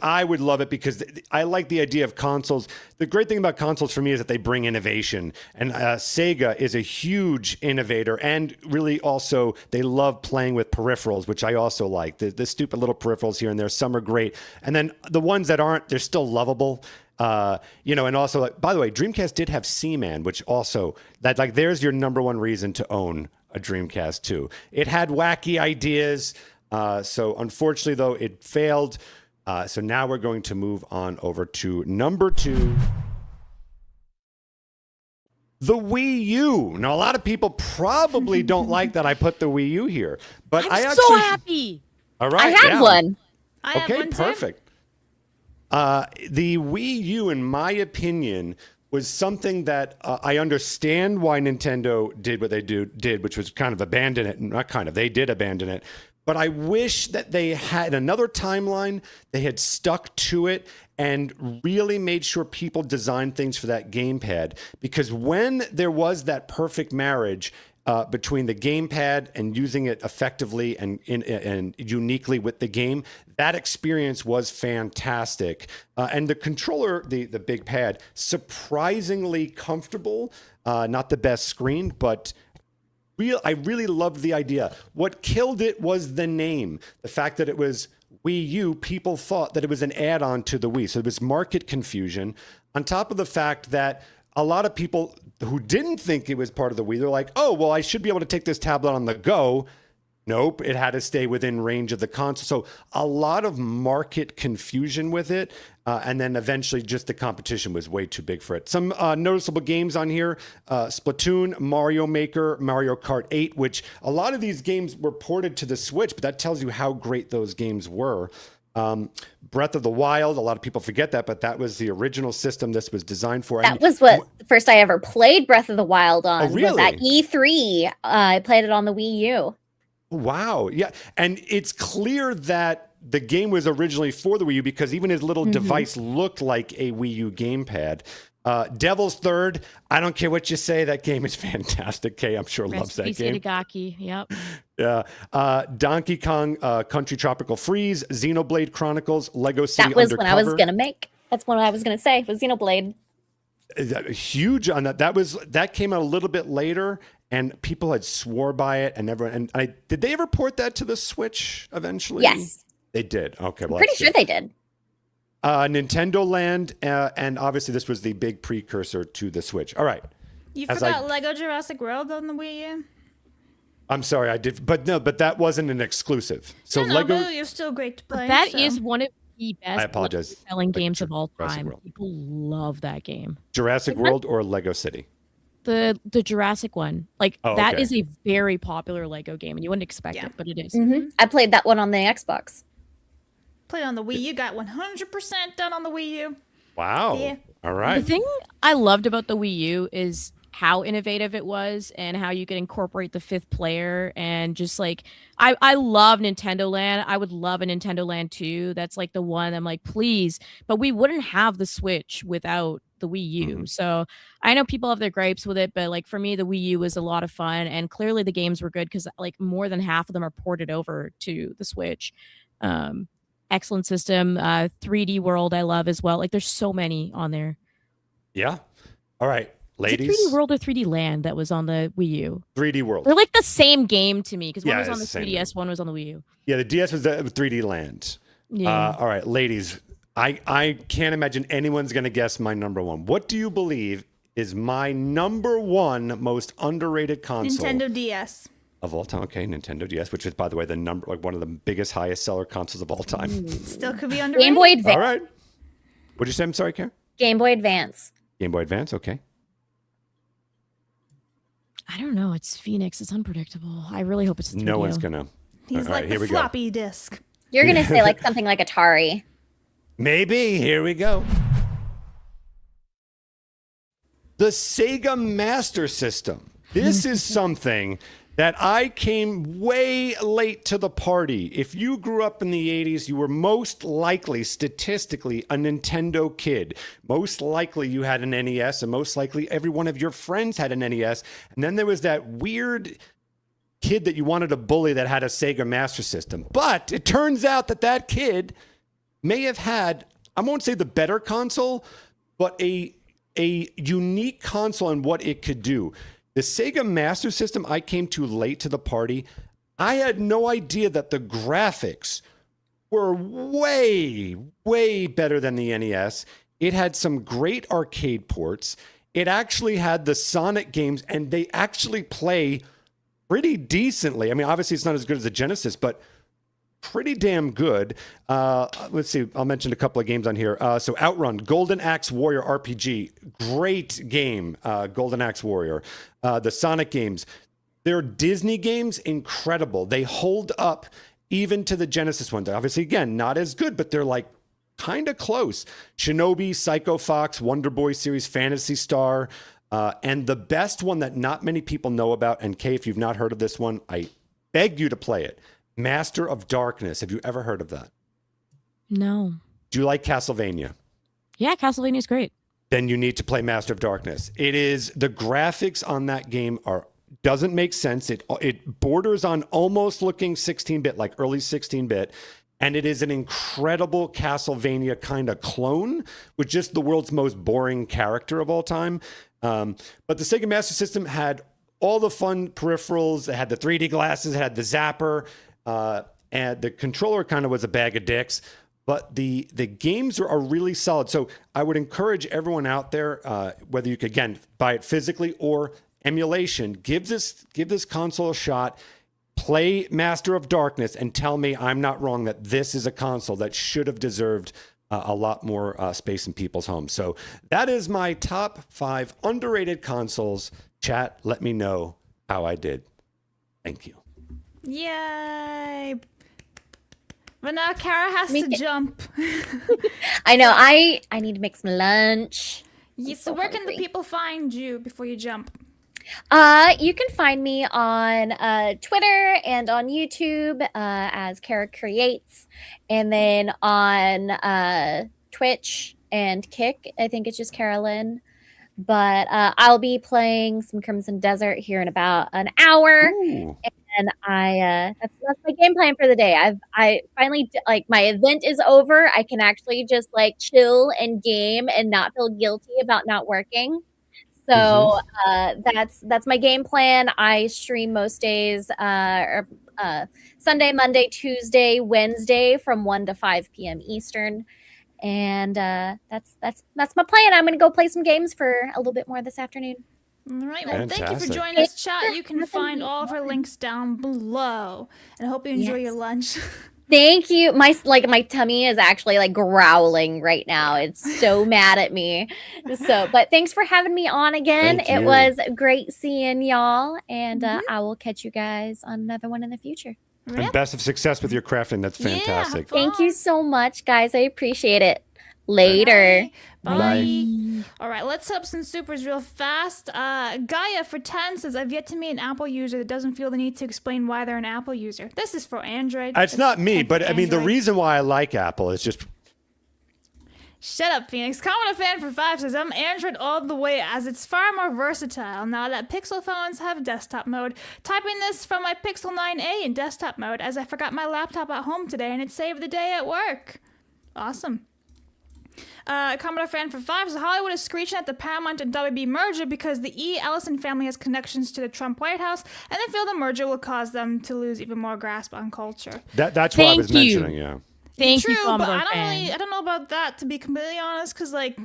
[SPEAKER 5] I would love it because I like the idea of consoles. The great thing about consoles for me is that they bring innovation. And Sega is a huge innovator. And really also, they love playing with peripherals, which I also like. The stupid little peripherals here and there, some are great. And then the ones that aren't, they're still lovable. And also, like, by the way, Dreamcast did have Seaman, which also, there's your number 1 reason to own a Dreamcast too. It had wacky ideas. So unfortunately, though, it failed. So now we're going to move on over to number 2. The Wii U. Now, a lot of people probably don't like that I put the Wii U here. But
[SPEAKER 7] I'm so happy.
[SPEAKER 5] All right.
[SPEAKER 2] I had one.
[SPEAKER 4] I have one too.
[SPEAKER 5] Perfect. The Wii U, in my opinion, was something that I understand why Nintendo did what they did, which was kind of abandon it. Not kind of, they did abandon it. But I wish that they had another timeline, they had stuck to it and really made sure people designed things for that gamepad. Because when there was that perfect marriage between the gamepad and using it effectively and uniquely with the game, that experience was fantastic. And the controller, the big pad, surprisingly comfortable. Not the best screen, but I really loved the idea. What killed it was the name. The fact that it was Wii U, people thought that it was an add-on to the Wii. So there was market confusion on top of the fact that a lot of people who didn't think it was part of the Wii, they're like, oh, well, I should be able to take this tablet on the go. Nope, it had to stay within range of the console. So a lot of market confusion with it. And then eventually just the competition was way too big for it. Some noticeable games on here, Splatoon, Mario Maker, Mario Kart 8, which a lot of these games were ported to the Switch, but that tells you how great those games were. Breath of the Wild, a lot of people forget that, but that was the original system this was designed for.
[SPEAKER 2] That was what first I ever played Breath of the Wild on.
[SPEAKER 5] Oh, really?
[SPEAKER 2] Was at E3. I played it on the Wii U.
[SPEAKER 5] Wow. Yeah. And it's clear that the game was originally for the Wii U because even his little device looked like a Wii U gamepad. Devil's Third, I don't care what you say, that game is fantastic. Kay, I'm sure loves that game.
[SPEAKER 7] Itagaki, yep.
[SPEAKER 5] Yeah. Donkey Kong Country Tropical Freeze, Xenoblade Chronicles, Lego City
[SPEAKER 2] That was
[SPEAKER 5] Undercover.
[SPEAKER 2] what I was going to make. That's what I was going to say, was Xenoblade.
[SPEAKER 5] Huge on that. That came out a little bit later, and people had swore by it, and everyone. And did they ever port that to the Switch eventually?
[SPEAKER 2] Yes,
[SPEAKER 5] they did. Okay, well,
[SPEAKER 2] pretty sure they did.
[SPEAKER 5] Nintendo Land, and obviously this was the big precursor to the Switch. All right.
[SPEAKER 4] You forgot Lego Jurassic World on the Wii U?
[SPEAKER 5] I'm sorry, I did, but that wasn't an exclusive. So
[SPEAKER 4] no,
[SPEAKER 5] Lego,
[SPEAKER 4] but you're still great to play.
[SPEAKER 7] That is one of the best
[SPEAKER 5] I apologize.
[SPEAKER 7] selling games of all
[SPEAKER 5] Jurassic
[SPEAKER 7] time.
[SPEAKER 5] World.
[SPEAKER 7] People love that game.
[SPEAKER 5] Jurassic World or Lego City?
[SPEAKER 7] The Jurassic one. That is a very popular Lego game, and you wouldn't expect it, but it is.
[SPEAKER 2] I played that one on the Xbox.
[SPEAKER 4] Played on the Wii U, got 100% done on the Wii U.
[SPEAKER 5] Wow.
[SPEAKER 4] Yeah.
[SPEAKER 5] All right.
[SPEAKER 7] The thing I loved about the Wii U is how innovative it was and how you could incorporate the fifth player and just I love Nintendo Land. I would love a Nintendo Land 2. That's the one I'm like, please. But we wouldn't have the Switch without the Wii U. So I know people have their gripes with it, but for me, the Wii U was a lot of fun. And clearly the games were good because more than half of them are ported over to the Switch. Excellent system. 3D World I love as well. There's so many on there.
[SPEAKER 5] Yeah. All right, ladies.
[SPEAKER 7] Is it 3D World or 3D Land that was on the Wii U?
[SPEAKER 5] 3D World.
[SPEAKER 7] They're the same game to me because one
[SPEAKER 5] Yeah,
[SPEAKER 7] was on the
[SPEAKER 5] it's the same
[SPEAKER 7] 3DS, one was on the Wii U.
[SPEAKER 5] Yeah, the DS was the 3D Land.
[SPEAKER 7] Yeah.
[SPEAKER 5] All right, ladies. I can't imagine anyone's going to guess my number one. What do you believe is my number one most underrated console?
[SPEAKER 4] Nintendo DS.
[SPEAKER 5] Of all time. Okay, Nintendo DS, which is, by the way, the one of the biggest, highest seller consoles of all time.
[SPEAKER 4] Still could be underrated.
[SPEAKER 2] Game Boy Advance.
[SPEAKER 5] All right. What'd you say? I'm sorry, Karen?
[SPEAKER 2] Game Boy Advance.
[SPEAKER 5] Game Boy Advance, okay.
[SPEAKER 7] I don't know. It's Phoenix. It's unpredictable. I really hope it's a 3DO.
[SPEAKER 5] No one's going to.
[SPEAKER 4] He's
[SPEAKER 5] All right,
[SPEAKER 4] the
[SPEAKER 5] here we go.
[SPEAKER 4] floppy disk.
[SPEAKER 2] You're going to say something like Atari.
[SPEAKER 5] Maybe. Here we go. The Sega Master System. This is something that I came way late to the party. If you grew up in the 80s, you were most likely, statistically, a Nintendo kid. Most likely you had an NES, and most likely every one of your friends had an NES. And then there was that weird kid that you wanted to bully that had a Sega Master System. But it turns out that kid may have had, I won't say the better console, but a unique console and what it could do. The Sega Master System, I came to late to the party. I had no idea that the graphics were way, way better than the NES. It had some great arcade ports. It actually had the Sonic games, and they actually play pretty decently. I mean, obviously it's not as good as the Genesis, but pretty damn good. Let's see. I'll mention a couple of games on here. So Outrun, Golden Axe Warrior RPG. Great game, Golden Axe Warrior. The Sonic games. Their Disney games, incredible. They hold up even to the Genesis ones. Obviously, again, not as good, but they're kind of close. Shinobi, Psycho Fox, Wonder Boy series, Phantasy Star. And the best one that not many people know about, and Kay, if you've not heard of this one, I beg you to play it. Master of Darkness. Have you ever heard of that?
[SPEAKER 7] No.
[SPEAKER 5] Do you like Castlevania?
[SPEAKER 7] Yeah, Castlevania's great.
[SPEAKER 5] Then you need to play Master of Darkness. It is, the graphics on that game doesn't make sense. It borders on almost looking 16-bit, like early 16-bit. And it is an incredible Castlevania kind of clone with just the world's most boring character of all time. But the Sega Master System had all the fun peripherals. It had the 3D glasses. It had the zapper. and the controller kind of was a bag of dicks. But the games are really solid. So I would encourage everyone out there, whether you could, again, buy it physically or emulation, give this console a shot. Play Master of Darkness and tell me I'm not wrong that this is a console that should have deserved a lot more space in people's homes. So that is my top 5 underrated consoles. Chat, let me know how I did. Thank you.
[SPEAKER 4] Yay. But now Kara has to jump.
[SPEAKER 2] I know. I need to make some lunch.
[SPEAKER 4] Yeah, so where can the people find you before you jump?
[SPEAKER 2] You can find me on Twitter and on YouTube as Kara Creates, and then on Twitch and Kick. I think it's just Carolyn. But I'll be playing some Crimson Desert here in about an hour.
[SPEAKER 5] Ooh.
[SPEAKER 2] And that's my game plan for the day. I finally, like, my event is over. I can actually just like chill and game and not feel guilty about not working. So that's my game plan. I stream most days, Sunday, Monday, Tuesday, Wednesday from 1 to 5 p.m. Eastern. And that's my plan. I'm gonna go play some games for a little bit more this afternoon.
[SPEAKER 4] All right. Well,
[SPEAKER 5] Fantastic.
[SPEAKER 4] thank you for joining us, chat. You can find all of our links down below. And I hope you enjoy your lunch.
[SPEAKER 2] Thank you. My tummy is actually like growling right now. It's so mad at me. But thanks for having me on again. It was great seeing y'all, and I will catch you guys on another one in the future.
[SPEAKER 5] And best of success with your crafting. That's fantastic.
[SPEAKER 2] Thank you so much, guys. I appreciate it. Later.
[SPEAKER 4] Bye. All right, let's up some supers real fast. Gaia for 10 says, I've yet to meet an Apple user that doesn't feel the need to explain why they're an Apple user. This is for Android.
[SPEAKER 5] It's not me, but I mean, the reason why I like Apple is just...
[SPEAKER 4] Shut up, Phoenix. Common fan for 5 says, I'm Android all the way as it's far more versatile now that Pixel phones have desktop mode. Typing this from my Pixel 9a in desktop mode as I forgot my laptop at home today and it saved the day at work. Awesome. Commodore fan for 5 says, Hollywood is screeching at the Paramount and WB merger because the E. Ellison family has connections to the Trump White House, and they feel the merger will cause them to lose even more grasp on culture.
[SPEAKER 5] That's what I was mentioning, yeah.
[SPEAKER 7] Thank
[SPEAKER 4] True,
[SPEAKER 7] you, Commodore
[SPEAKER 4] but
[SPEAKER 7] fan.
[SPEAKER 4] I don't know about that, to be completely honest, because, like,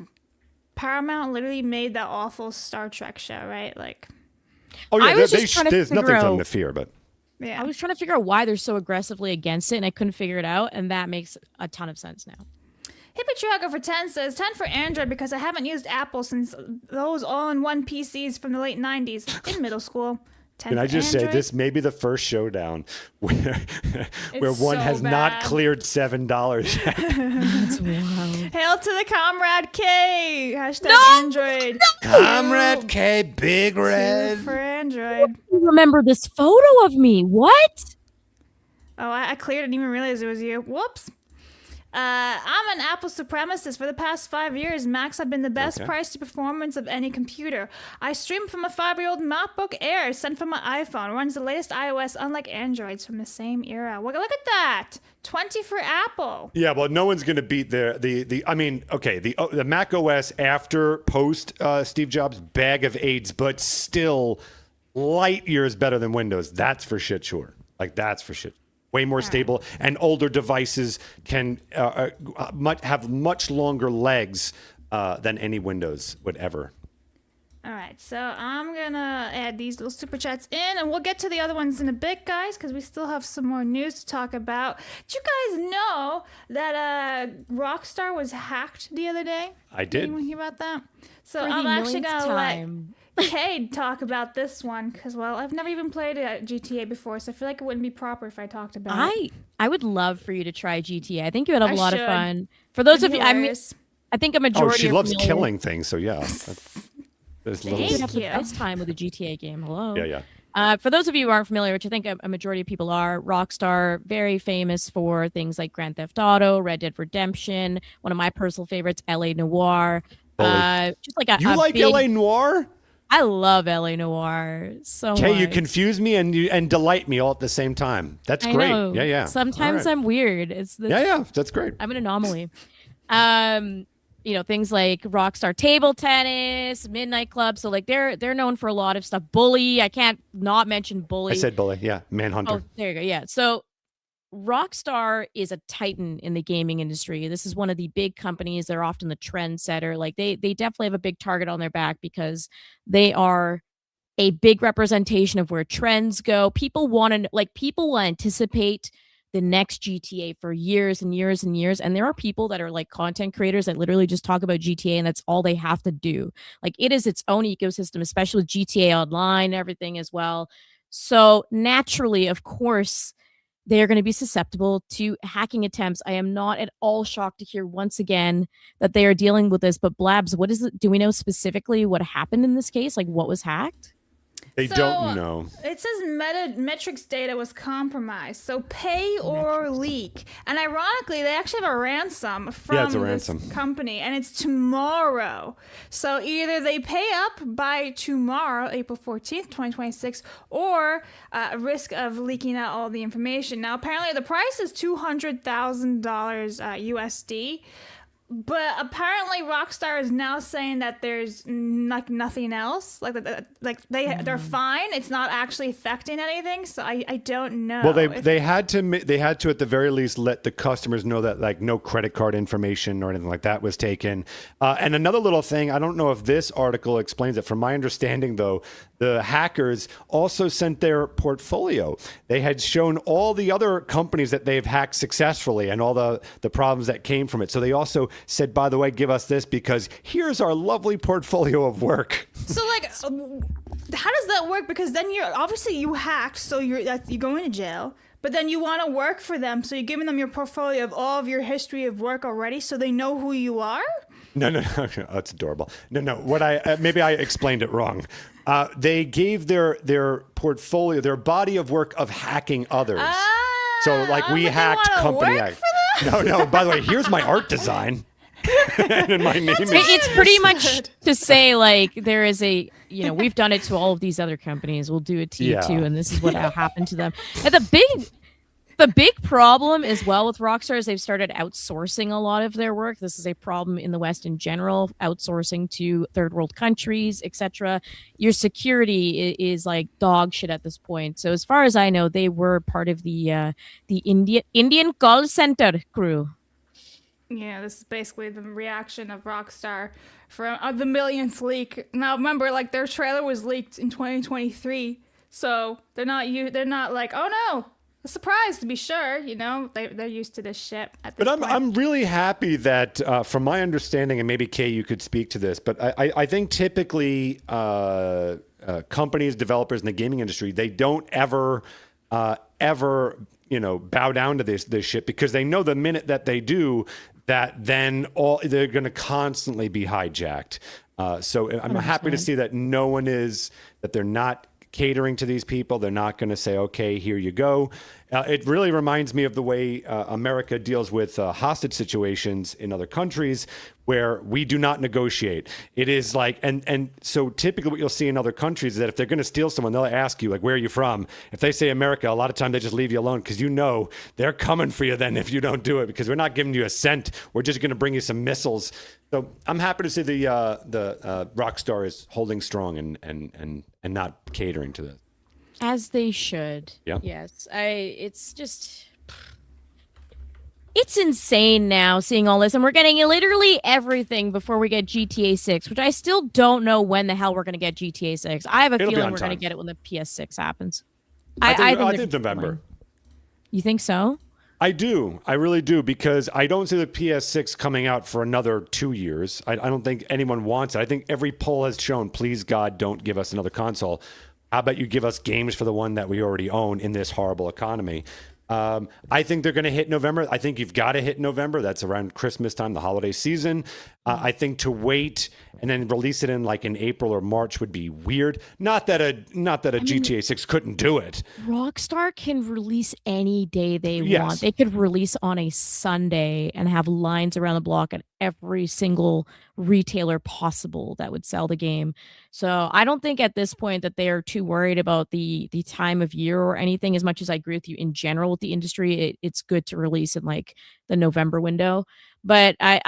[SPEAKER 4] Paramount literally made that awful Star Trek show, right? Like,
[SPEAKER 5] oh, yeah,
[SPEAKER 7] I was just trying to
[SPEAKER 5] there's nothing
[SPEAKER 7] figure
[SPEAKER 5] for them
[SPEAKER 7] out-
[SPEAKER 5] to fear, but...
[SPEAKER 4] yeah.
[SPEAKER 7] I was trying to figure out why they're so aggressively against it, and I couldn't figure it out, and that makes a ton of sense now.
[SPEAKER 4] Hippie Tracker for 10 says, 10 for Android because I haven't used Apple since those all-in-one PCs from the late 90s in middle school. 10
[SPEAKER 5] Can I
[SPEAKER 4] for
[SPEAKER 5] just
[SPEAKER 4] Android.
[SPEAKER 5] say, this may be the first showdown where one
[SPEAKER 4] so
[SPEAKER 5] has not
[SPEAKER 4] bad.
[SPEAKER 5] cleared $7 yet.
[SPEAKER 7] That's wild.
[SPEAKER 4] Hail to the Comrade K! Hashtag Android.
[SPEAKER 5] Comrade K, Big
[SPEAKER 4] 2
[SPEAKER 5] Red.
[SPEAKER 4] for Android.
[SPEAKER 7] Remember this photo of me? What?
[SPEAKER 4] Oh, I cleared it. Didn't even realize it was you. Whoops. I'm an Apple supremacist. For the past 5 years, Macs have been the best price to performance of any computer. I stream from a 5-year-old MacBook Air sent from my iPhone. Runs the latest iOS, unlike Androids from the same era. Look at that. 20 for Apple.
[SPEAKER 5] Yeah, well, no one's going to beat the Mac OS after post Steve Jobs bag of AIDS, but still light years better than Windows. That's for shit sure. Like, that's for shit. Way more stable, and older devices can have much longer legs than any Windows would ever.
[SPEAKER 4] All right, so I'm going to add these little super chats in, and we'll get to the other ones in a bit, guys, because we still have some more news to talk about. Did you guys know that Rockstar was hacked the other day?
[SPEAKER 5] I did.
[SPEAKER 4] Anyone hear about that? So
[SPEAKER 7] For the
[SPEAKER 4] I'm actually
[SPEAKER 7] millionth
[SPEAKER 4] going to
[SPEAKER 7] time.
[SPEAKER 4] let Cade talk about this one, because, well, I've never even played GTA before, so I feel like it wouldn't be proper if I talked about it.
[SPEAKER 7] I would love for you to try GTA. I think you would have a
[SPEAKER 4] I
[SPEAKER 7] lot of
[SPEAKER 4] should.
[SPEAKER 7] fun. For those
[SPEAKER 4] It'd
[SPEAKER 7] of
[SPEAKER 4] be
[SPEAKER 7] you,
[SPEAKER 4] hilarious.
[SPEAKER 7] I think a
[SPEAKER 5] Oh,
[SPEAKER 7] majority.
[SPEAKER 5] she
[SPEAKER 7] are
[SPEAKER 5] loves
[SPEAKER 7] familiar.
[SPEAKER 5] killing things, so yeah. There's
[SPEAKER 7] You would
[SPEAKER 5] little...
[SPEAKER 7] have the
[SPEAKER 4] you.
[SPEAKER 7] best time with a GTA game. Hello.
[SPEAKER 5] Yeah.
[SPEAKER 7] For those of you who aren't familiar, which I think a majority of people are, Rockstar, very famous for things like Grand Theft Auto, Red Dead Redemption, one of my personal favorites, LA Noire. Just like
[SPEAKER 5] You like
[SPEAKER 7] big,
[SPEAKER 5] LA Noire?
[SPEAKER 7] I love LA Noire so much.
[SPEAKER 5] Okay, you confuse me and delight me all at the same time. That's
[SPEAKER 7] I
[SPEAKER 5] great.
[SPEAKER 7] know.
[SPEAKER 5] Yeah.
[SPEAKER 7] Sometimes
[SPEAKER 5] All right.
[SPEAKER 7] I'm weird.
[SPEAKER 5] Yeah, that's great.
[SPEAKER 7] I'm an anomaly. Things like Rockstar Table Tennis, Midnight Club. So like they're known for a lot of stuff. Bully. I can't not mention Bully.
[SPEAKER 5] I said bully. Yeah, Manhunter.
[SPEAKER 7] Oh, there you go. Yeah. So Rockstar is a titan in the gaming industry. This is one of the big companies. They're often the trendsetter. Like they definitely have a big target on their back because they are a big representation of where trends go. People will anticipate the next GTA for years and years and years. And there are people that are like content creators that literally just talk about GTA and that's all they have to do. Like it is its own ecosystem, especially with GTA Online and everything as well. So naturally, of course, they are going to be susceptible to hacking attempts. I am not at all shocked to hear once again that they are dealing with this. But Blabs, what is it? Do we know specifically what happened in this case? Like what was hacked?
[SPEAKER 5] They don't know.
[SPEAKER 4] It says metrics data was compromised. So pay or leak. And ironically, they actually have a ransom from this company, and it's tomorrow. So either they pay up by tomorrow, April 14th, 2026, or risk of leaking out all the information. Now, apparently the price is $200,000 USD. But apparently, Rockstar is now saying that there's like nothing else. They're fine. It's not actually affecting anything. So I don't know.
[SPEAKER 5] Well, they had to at the very least let the customers know that like no credit card information or anything like that was taken. And another little thing, I don't know if this article explains it. From my understanding, though, the hackers also sent their portfolio. They had shown all the other companies that they've hacked successfully and all the problems that came from it. So they also said, by the way, give us this because here's our lovely portfolio of work.
[SPEAKER 4] So like, how does that work? Because then you hacked, so you're going to jail. But then you want to work for them, so you're giving them your portfolio of all of your history of work already, so they know who you are.
[SPEAKER 5] No, oh, that's adorable. No. What maybe I explained it wrong. They gave their portfolio, their body of work of hacking others. So like we hacked company X. No. By the way, here's my art design. And my name is.
[SPEAKER 7] It's pretty much to say like there is we've done it to all of these other companies. We'll do it to you too, and this is what happened to them. And the big problem as well with Rockstar is they've started outsourcing a lot of their work. This is a problem in the West in general, outsourcing to third world countries, etc. Your security is like dog shit at this point. So as far as I know, they were part of the Indian call center crew.
[SPEAKER 4] Yeah, this is basically the reaction of Rockstar from the millionth leak. Now remember, like their trailer was leaked in 2023, so they're not like, oh no. A surprise to be sure, they're used to this shit at this point.
[SPEAKER 5] But I'm really happy that, from my understanding, and maybe Kay, you could speak to this, but I think typically companies, developers in the gaming industry, they don't ever bow down to this shit because they know the minute that they do, that then they're going to constantly be hijacked. So I'm happy to see that that they're not catering to these people. They're not going to say, okay, here you go. It really reminds me of the way America deals with hostage situations in other countries where we do not negotiate. It is like, and so typically what you'll see in other countries is that if they're going to steal someone, they'll ask you, like, where are you from? If they say America, a lot of time they just leave you alone because they're coming for you then if you don't do it because we're not giving you a cent. We're just going to bring you some missiles. So I'm happy to see the Rockstar is holding strong and not catering to this.
[SPEAKER 7] As they should.
[SPEAKER 5] Yeah.
[SPEAKER 7] Yes. It's insane now seeing all this. And we're getting literally everything before we get GTA 6, which I still don't know when the hell we're going to get GTA 6. I have a feeling we're going to get it when the PS6 happens.
[SPEAKER 5] I think November.
[SPEAKER 7] You think so?
[SPEAKER 5] I do. I really do, because I don't see the PS6 coming out for another 2 years. I don't think anyone wants it. I think every poll has shown, please God, don't give us another console. How about you give us games for the one that we already own in this horrible economy? I think they're going to hit November. I think you've got to hit November. That's around Christmas time, the holiday season. I think to wait and then release it in April or March would be weird. Not that a GTA 6 couldn't do it.
[SPEAKER 7] Rockstar can release any day they want. They could release on a Sunday and have lines around the block at every single retailer possible that would sell the game. So I don't think at this point that they are too worried about the time of year or anything, as much as I agree with you in general with the industry. It's good to release in the November window. But I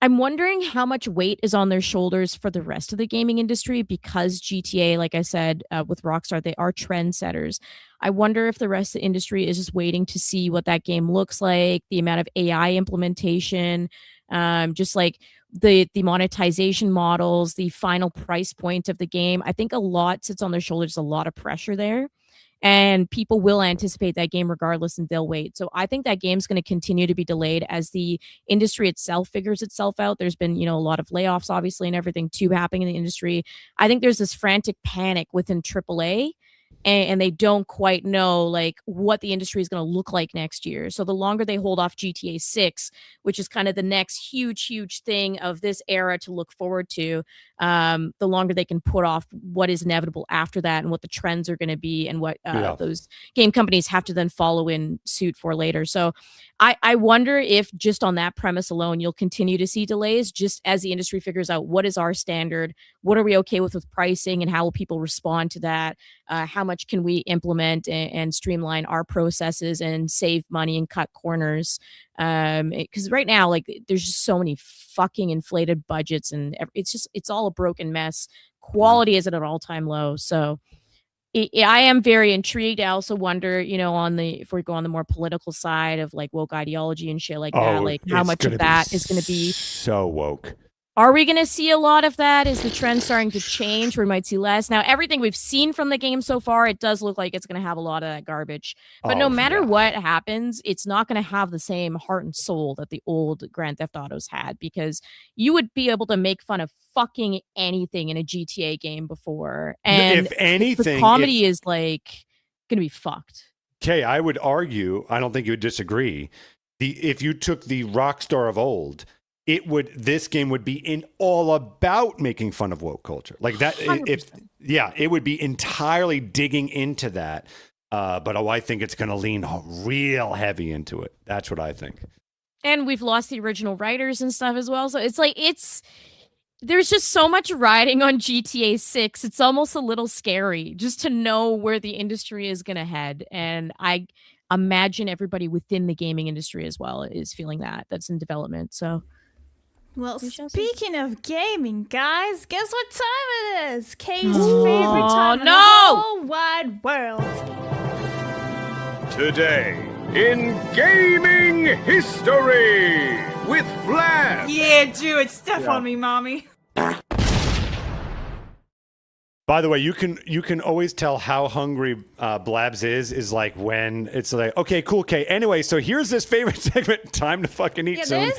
[SPEAKER 7] I'm wondering how much weight is on their shoulders for the rest of the gaming industry because GTA, like I said, with Rockstar, they are trendsetters. I wonder if the rest of the industry is just waiting to see what that game looks like, the amount of AI implementation, just like the monetization models, the final price point of the game. I think a lot sits on their shoulders, a lot of pressure there. And people will anticipate that game regardless and they'll wait. So I think that game's going to continue to be delayed as the industry itself figures itself out. There's been, a lot of layoffs, obviously, and everything too happening in the industry. I think there's this frantic panic within AAA and they don't quite know like what the industry is going to look like next year. So the longer they hold off GTA 6, which is kind of the next huge thing of this era to look forward to, the longer they can put off what is inevitable after that and what the trends are going to be and what those game companies have to then follow in suit for later. So I wonder if just on that premise alone, you'll continue to see delays just as the industry figures out what is our standard, what are we okay with pricing, and how will people respond to that? How much can we implement and streamline our processes and save money and cut corners? Because right now, like, there's just so many fucking inflated budgets and it's all a broken mess. Quality is at an all-time low. So I am very intrigued. I also wonder, if we go on the more political side of like woke ideology and shit like that, like how much of that is going to be
[SPEAKER 5] so woke.
[SPEAKER 7] Are we going to see a lot of that? Is the trend starting to change? We might see less. Now, everything we've seen from the game so far, it does look like it's going to have a lot of that garbage. But no matter what happens, it's not going to have the same heart and soul that the old Grand Theft Autos had, because you would be able to make fun of fucking anything in a GTA game before. And
[SPEAKER 5] if anything,
[SPEAKER 7] the comedy is like going to be fucked.
[SPEAKER 5] Okay, I would argue, I don't think you would disagree, if you took the Rockstar of old, this game would be all about making fun of woke culture. Like that,
[SPEAKER 7] 100%.
[SPEAKER 5] It would be entirely digging into that. But I think it's going to lean real heavy into it. That's what I think.
[SPEAKER 7] And we've lost the original writers and stuff as well. So it's like, there's just so much riding on GTA 6. It's almost a little scary just to know where the industry is going to head. And I imagine everybody within the gaming industry as well is feeling that's in development. So.
[SPEAKER 4] Well, speaking of gaming, guys, guess what time it is? Kay's favorite time in the whole wide world.
[SPEAKER 10] Today, in gaming history, with Vlad.
[SPEAKER 4] Yeah, do it. Step on me, mommy.
[SPEAKER 5] By the way, you can always tell how hungry Blabs is like when it's like, okay, cool, Kay. Anyway, so here's this favorite segment. Time to fucking eat soon.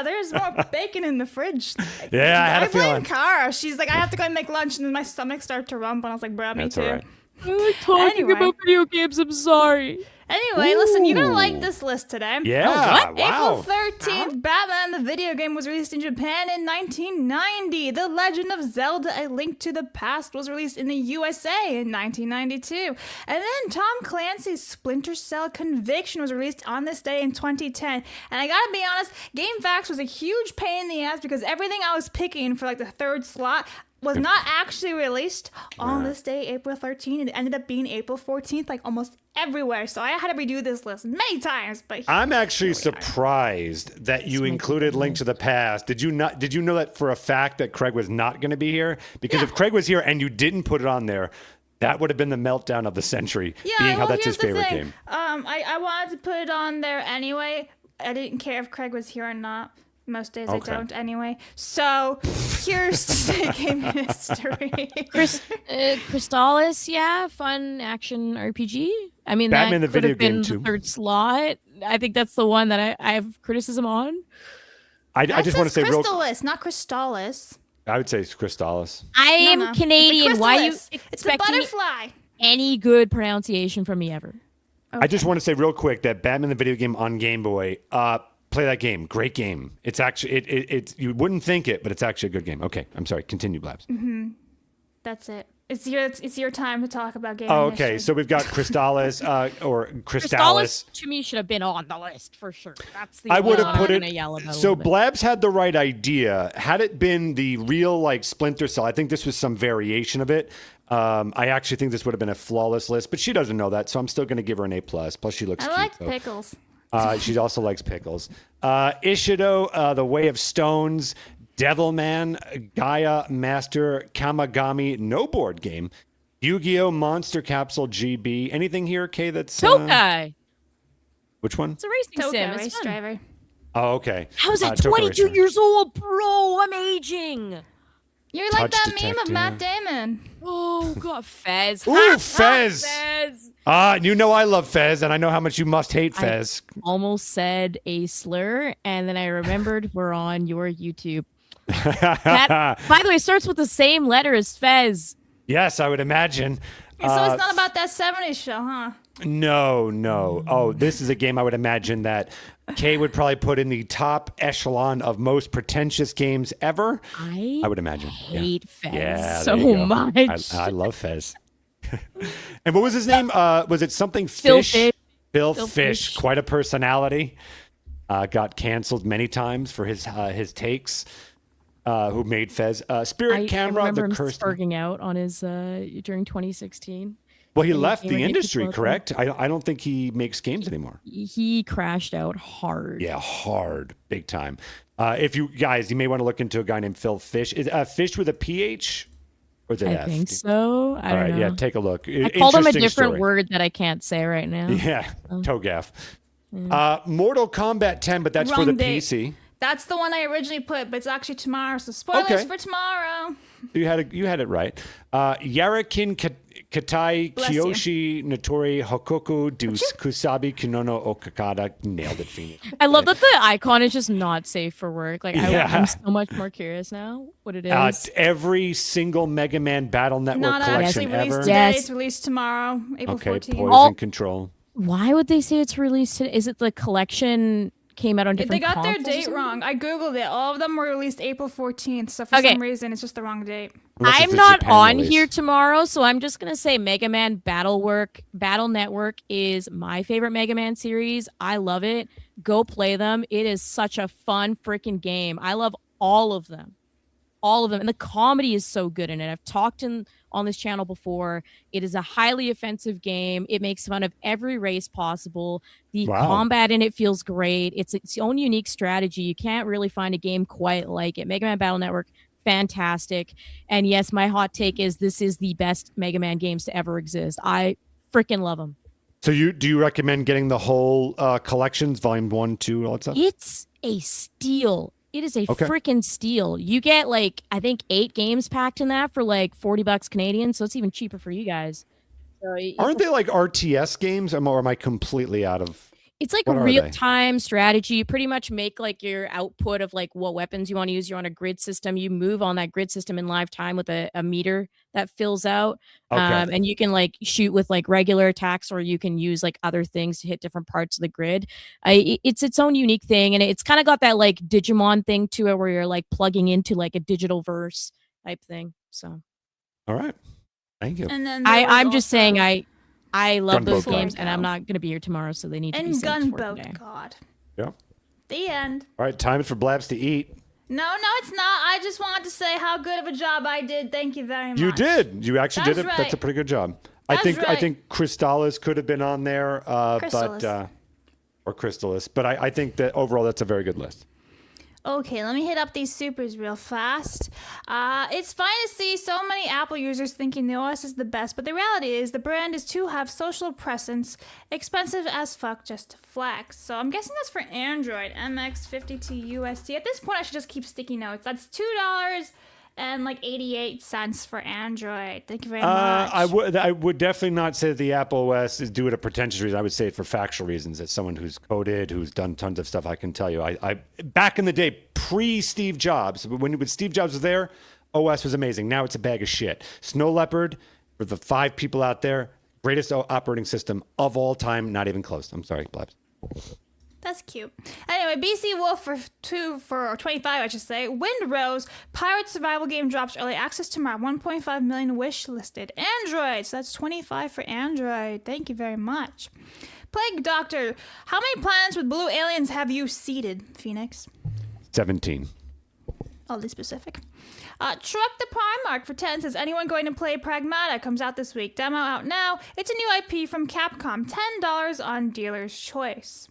[SPEAKER 4] There's more bacon in the fridge.
[SPEAKER 5] Yeah, I had a feeling.
[SPEAKER 4] I blame Kara. She's like, I have to go and make lunch, and then my stomach started to rumble. And I was like, bro, me too.
[SPEAKER 5] All right.
[SPEAKER 7] I'm talking about video games. I'm sorry.
[SPEAKER 4] Anyway, listen, you're going to like this list today.
[SPEAKER 5] Yeah,
[SPEAKER 4] April 13th, Batman the video game was released in Japan in 1990. The Legend of Zelda: A Link to the Past was released in the USA in 1992. And then Tom Clancy's Splinter Cell Conviction was released on this day in 2010. And I gotta be honest, GameFAQs was a huge pain in the ass because everything I was picking for like the third slot was not actually released on this day, April 13th. It ended up being April 14th, like almost everywhere. So I had to redo this list many times. But
[SPEAKER 5] I'm actually surprised that you included Link to the Past. Did you know that for a fact that Craig was not going to be here? Because if Craig was here and you didn't put it on there, that would have been the meltdown of the century, being how that's his favorite game.
[SPEAKER 4] I wanted to put it on there anyway. I didn't care if Craig was here or not. Most days I don't anyway. So here's the game history.
[SPEAKER 7] Crystalis, fun action RPG. I mean,
[SPEAKER 5] Batman
[SPEAKER 7] that
[SPEAKER 5] the
[SPEAKER 7] could
[SPEAKER 5] video
[SPEAKER 7] have been
[SPEAKER 5] game
[SPEAKER 7] the
[SPEAKER 5] too.
[SPEAKER 7] third slot. I think that's the one that I have criticism on.
[SPEAKER 5] I just want to say
[SPEAKER 4] Crystalis, not Crystalis.
[SPEAKER 5] I would say it's Crystalis.
[SPEAKER 7] I am Canadian. Why are you
[SPEAKER 4] It's the butterfly.
[SPEAKER 7] Any good pronunciation from me ever?
[SPEAKER 5] Okay. I just want to say real quick that Batman the video game on Game Boy, play that game. Great game. It's actually it's you wouldn't think it, but it's actually a good game. Okay, I'm sorry. Continue, Blabs.
[SPEAKER 4] Mm-hmm. That's it. It's your time to talk about gaming.
[SPEAKER 5] Oh, okay.
[SPEAKER 4] history.
[SPEAKER 5] So we've got Crystalis or Crystalis.
[SPEAKER 7] Crystalis to me should have been on the list for sure. That's the
[SPEAKER 5] I would have put
[SPEAKER 7] I'm
[SPEAKER 5] it.
[SPEAKER 7] gonna yell about
[SPEAKER 5] So
[SPEAKER 7] a little bit.
[SPEAKER 5] Blabs had the right idea. Had it been the real like Splinter Cell, I think this was some variation of it. I actually think this would have been a flawless list, but she doesn't know that, so I'm still going to give her an A+. Plus, she looks cute.
[SPEAKER 4] I like pickles.
[SPEAKER 5] She also likes pickles. Ishido, The Way of Stones, Devilman, Gaia Master, Kamagami, no board game, Yu-Gi-Oh! Monster Capsule GB. Anything here, Kay, that's...
[SPEAKER 7] Tokai.
[SPEAKER 5] Which one?
[SPEAKER 7] It's a racing sim. It's
[SPEAKER 4] Race
[SPEAKER 7] fun.
[SPEAKER 4] driver.
[SPEAKER 5] Oh, okay.
[SPEAKER 7] How's that
[SPEAKER 5] Tokai
[SPEAKER 7] 22
[SPEAKER 5] Racer.
[SPEAKER 7] years old, bro? I'm aging.
[SPEAKER 4] You're like
[SPEAKER 5] Touch
[SPEAKER 4] that meme of
[SPEAKER 5] detector.
[SPEAKER 4] Matt Damon.
[SPEAKER 7] Oh, God. Fez.
[SPEAKER 5] Ooh, Fez.
[SPEAKER 7] Fez.
[SPEAKER 5] You know I love Fez, and I know how much you must hate Fez.
[SPEAKER 7] Almost said a slur, and then I remembered we're on your YouTube. That, by the way, starts with the same letter as Fez.
[SPEAKER 5] Yes, I would imagine.
[SPEAKER 4] And so it's not about that 70s show, huh?
[SPEAKER 5] No. Oh, this is a game I would imagine that Kay would probably put in the top echelon of most pretentious games ever. I would imagine.
[SPEAKER 7] Hate Fez
[SPEAKER 5] there
[SPEAKER 7] so
[SPEAKER 5] you go.
[SPEAKER 7] much.
[SPEAKER 5] I love Fez. And what was his name? Was it something
[SPEAKER 7] Phil
[SPEAKER 5] Fish?
[SPEAKER 7] Fish.
[SPEAKER 5] Bill
[SPEAKER 7] Phil
[SPEAKER 5] Fish.
[SPEAKER 7] Fish.
[SPEAKER 5] Quite a personality. Got canceled many times for his takes. Who made Fez? Spirit Camera,
[SPEAKER 7] I remember
[SPEAKER 5] the
[SPEAKER 7] him
[SPEAKER 5] Cursed.
[SPEAKER 7] spurging out on his during 2016.
[SPEAKER 5] Well, he
[SPEAKER 7] And
[SPEAKER 5] left
[SPEAKER 7] he
[SPEAKER 5] the
[SPEAKER 7] came and
[SPEAKER 5] industry,
[SPEAKER 7] kicked
[SPEAKER 5] correct? I don't think he makes games anymore.
[SPEAKER 7] He crashed out hard.
[SPEAKER 5] Yeah, hard, big time. If you guys, you may want to look into a guy named Phil Fish. Is Fish with a PH? Or is it
[SPEAKER 7] I
[SPEAKER 5] F?
[SPEAKER 7] think so. I don't know.
[SPEAKER 5] Yeah, take a look.
[SPEAKER 7] I called him a
[SPEAKER 5] Interesting
[SPEAKER 7] different
[SPEAKER 5] story.
[SPEAKER 7] word that I can't say right now.
[SPEAKER 5] Yeah, toe gaff. Mortal Kombat 10, but that's for
[SPEAKER 4] Wrong
[SPEAKER 5] the
[SPEAKER 4] date.
[SPEAKER 5] PC.
[SPEAKER 4] That's the one I originally put, but it's actually tomorrow. So spoilers
[SPEAKER 5] Okay.
[SPEAKER 4] for tomorrow.
[SPEAKER 5] You had it right. Yarakin Katai
[SPEAKER 4] Bless you.
[SPEAKER 5] Kiyoshi Notori Hokoku Du Kusabi Kinono Okakada. Nailed it, Phoenix.
[SPEAKER 7] I love that the icon is just not safe for work. Like
[SPEAKER 5] Yeah.
[SPEAKER 7] I'm so much more curious now what it is.
[SPEAKER 5] Every single Mega Man Battle Network
[SPEAKER 4] Not actually
[SPEAKER 5] collection
[SPEAKER 4] released
[SPEAKER 5] ever.
[SPEAKER 4] today.
[SPEAKER 7] Yes.
[SPEAKER 4] It's released tomorrow, April
[SPEAKER 5] Okay,
[SPEAKER 4] 14th.
[SPEAKER 5] Poison Control.
[SPEAKER 7] Why would they say it's released today? Is it the collection came out on
[SPEAKER 4] They
[SPEAKER 7] different
[SPEAKER 4] got their
[SPEAKER 7] consoles or
[SPEAKER 4] date
[SPEAKER 7] something?
[SPEAKER 4] wrong. I googled it. All of them were released April 14th. So for
[SPEAKER 7] Okay.
[SPEAKER 4] some reason, it's just the wrong date.
[SPEAKER 5] Unless it's
[SPEAKER 7] I'm
[SPEAKER 5] the
[SPEAKER 7] not
[SPEAKER 5] Japan
[SPEAKER 7] on
[SPEAKER 5] release.
[SPEAKER 7] here tomorrow, so I'm just gonna say Mega Man Battle Network is my favorite Mega Man series. I love it. Go play them. It is such a fun freaking game. I love all of them. And the comedy is so good in it. I've talked on this channel before. It is a highly offensive game. It makes fun of every race possible. The combat in it feels great. It's its own unique strategy. You can't really find a game quite like it. Mega Man Battle Network, fantastic. And yes, my hot take is this is the best Mega Man games to ever exist. I freaking love them.
[SPEAKER 5] So do you recommend getting the whole collections, volume 1, 2, all that stuff?
[SPEAKER 7] It's a steal. It is a
[SPEAKER 5] Okay.
[SPEAKER 7] freaking steal. You get like I think 8 games packed in that for like $40 Canadian, so it's even cheaper for you guys. So
[SPEAKER 5] Aren't they like RTS games, or am I completely out of?
[SPEAKER 7] it's like
[SPEAKER 5] What are
[SPEAKER 7] real
[SPEAKER 5] they?
[SPEAKER 7] time strategy. You pretty much make like your output of like what weapons you want to use. You're on a grid system. You move on that grid system in live time with a meter that fills out.
[SPEAKER 5] Okay.
[SPEAKER 7] And you can like shoot with like regular attacks, or you can use like other things to hit different parts of the grid. It's its own unique thing, and it's kind of got that like Digimon thing to it, where you're like plugging into like a digital verse type thing. So
[SPEAKER 5] All right. Thank you.
[SPEAKER 4] And then there
[SPEAKER 7] I'm
[SPEAKER 4] was
[SPEAKER 7] just
[SPEAKER 4] also-
[SPEAKER 7] saying I love those
[SPEAKER 5] Gunboat
[SPEAKER 7] games,
[SPEAKER 5] God.
[SPEAKER 7] and I'm not gonna be here tomorrow, so they need to be
[SPEAKER 4] And
[SPEAKER 7] synced for
[SPEAKER 4] Gunboat
[SPEAKER 7] today.
[SPEAKER 4] God.
[SPEAKER 5] Yeah.
[SPEAKER 4] The end.
[SPEAKER 5] All right. Time for Blabs to eat.
[SPEAKER 4] No, it's not. I just wanted to say how good of a job I did. Thank you very much.
[SPEAKER 5] You did. You actually
[SPEAKER 4] That's
[SPEAKER 5] did it.
[SPEAKER 4] right.
[SPEAKER 5] That's a pretty good job. I
[SPEAKER 4] That's right.
[SPEAKER 5] think Crystalis could have been on there,
[SPEAKER 4] Crystalis.
[SPEAKER 5] or Crystalis. But I think that overall that's a very good list.
[SPEAKER 4] Okay, let me hit up these supers real fast. It's fine to see so many Apple users thinking the OS is the best, but the reality is the brand is to have social presence, expensive as fuck just to flex. So I'm guessing that's for Android, MX52 USD. At this point, I should just keep sticky notes. That's $2 and like 88 cents for Android. Thank you very much.
[SPEAKER 5] I would definitely not say that the Apple OS is due to pretentious reasons. I would say it for factual reasons. As someone who's coded, who's done tons of stuff, I can tell you. I back in the day, pre Steve Jobs, when Steve Jobs was there, OS was amazing. Now it's a bag of shit. Snow Leopard, for the 5 people out there, greatest operating system of all time. Not even close. I'm sorry, Blabs.
[SPEAKER 4] That's cute. Anyway, BC Wolf for 25, I should say. Wind Rose, pirate survival game drops early access tomorrow. 1.5 million wish listed. Android, so that's 25 for Android. Thank you very much. Plague Doctor, how many planets with blue aliens have you seeded, Phoenix?
[SPEAKER 5] 17.
[SPEAKER 4] Oddly specific. Truck the Primarch for 10 says, anyone going to play Pragmata? Comes out this week. Demo out now. It's a new IP from Capcom. $10 on dealer's choice.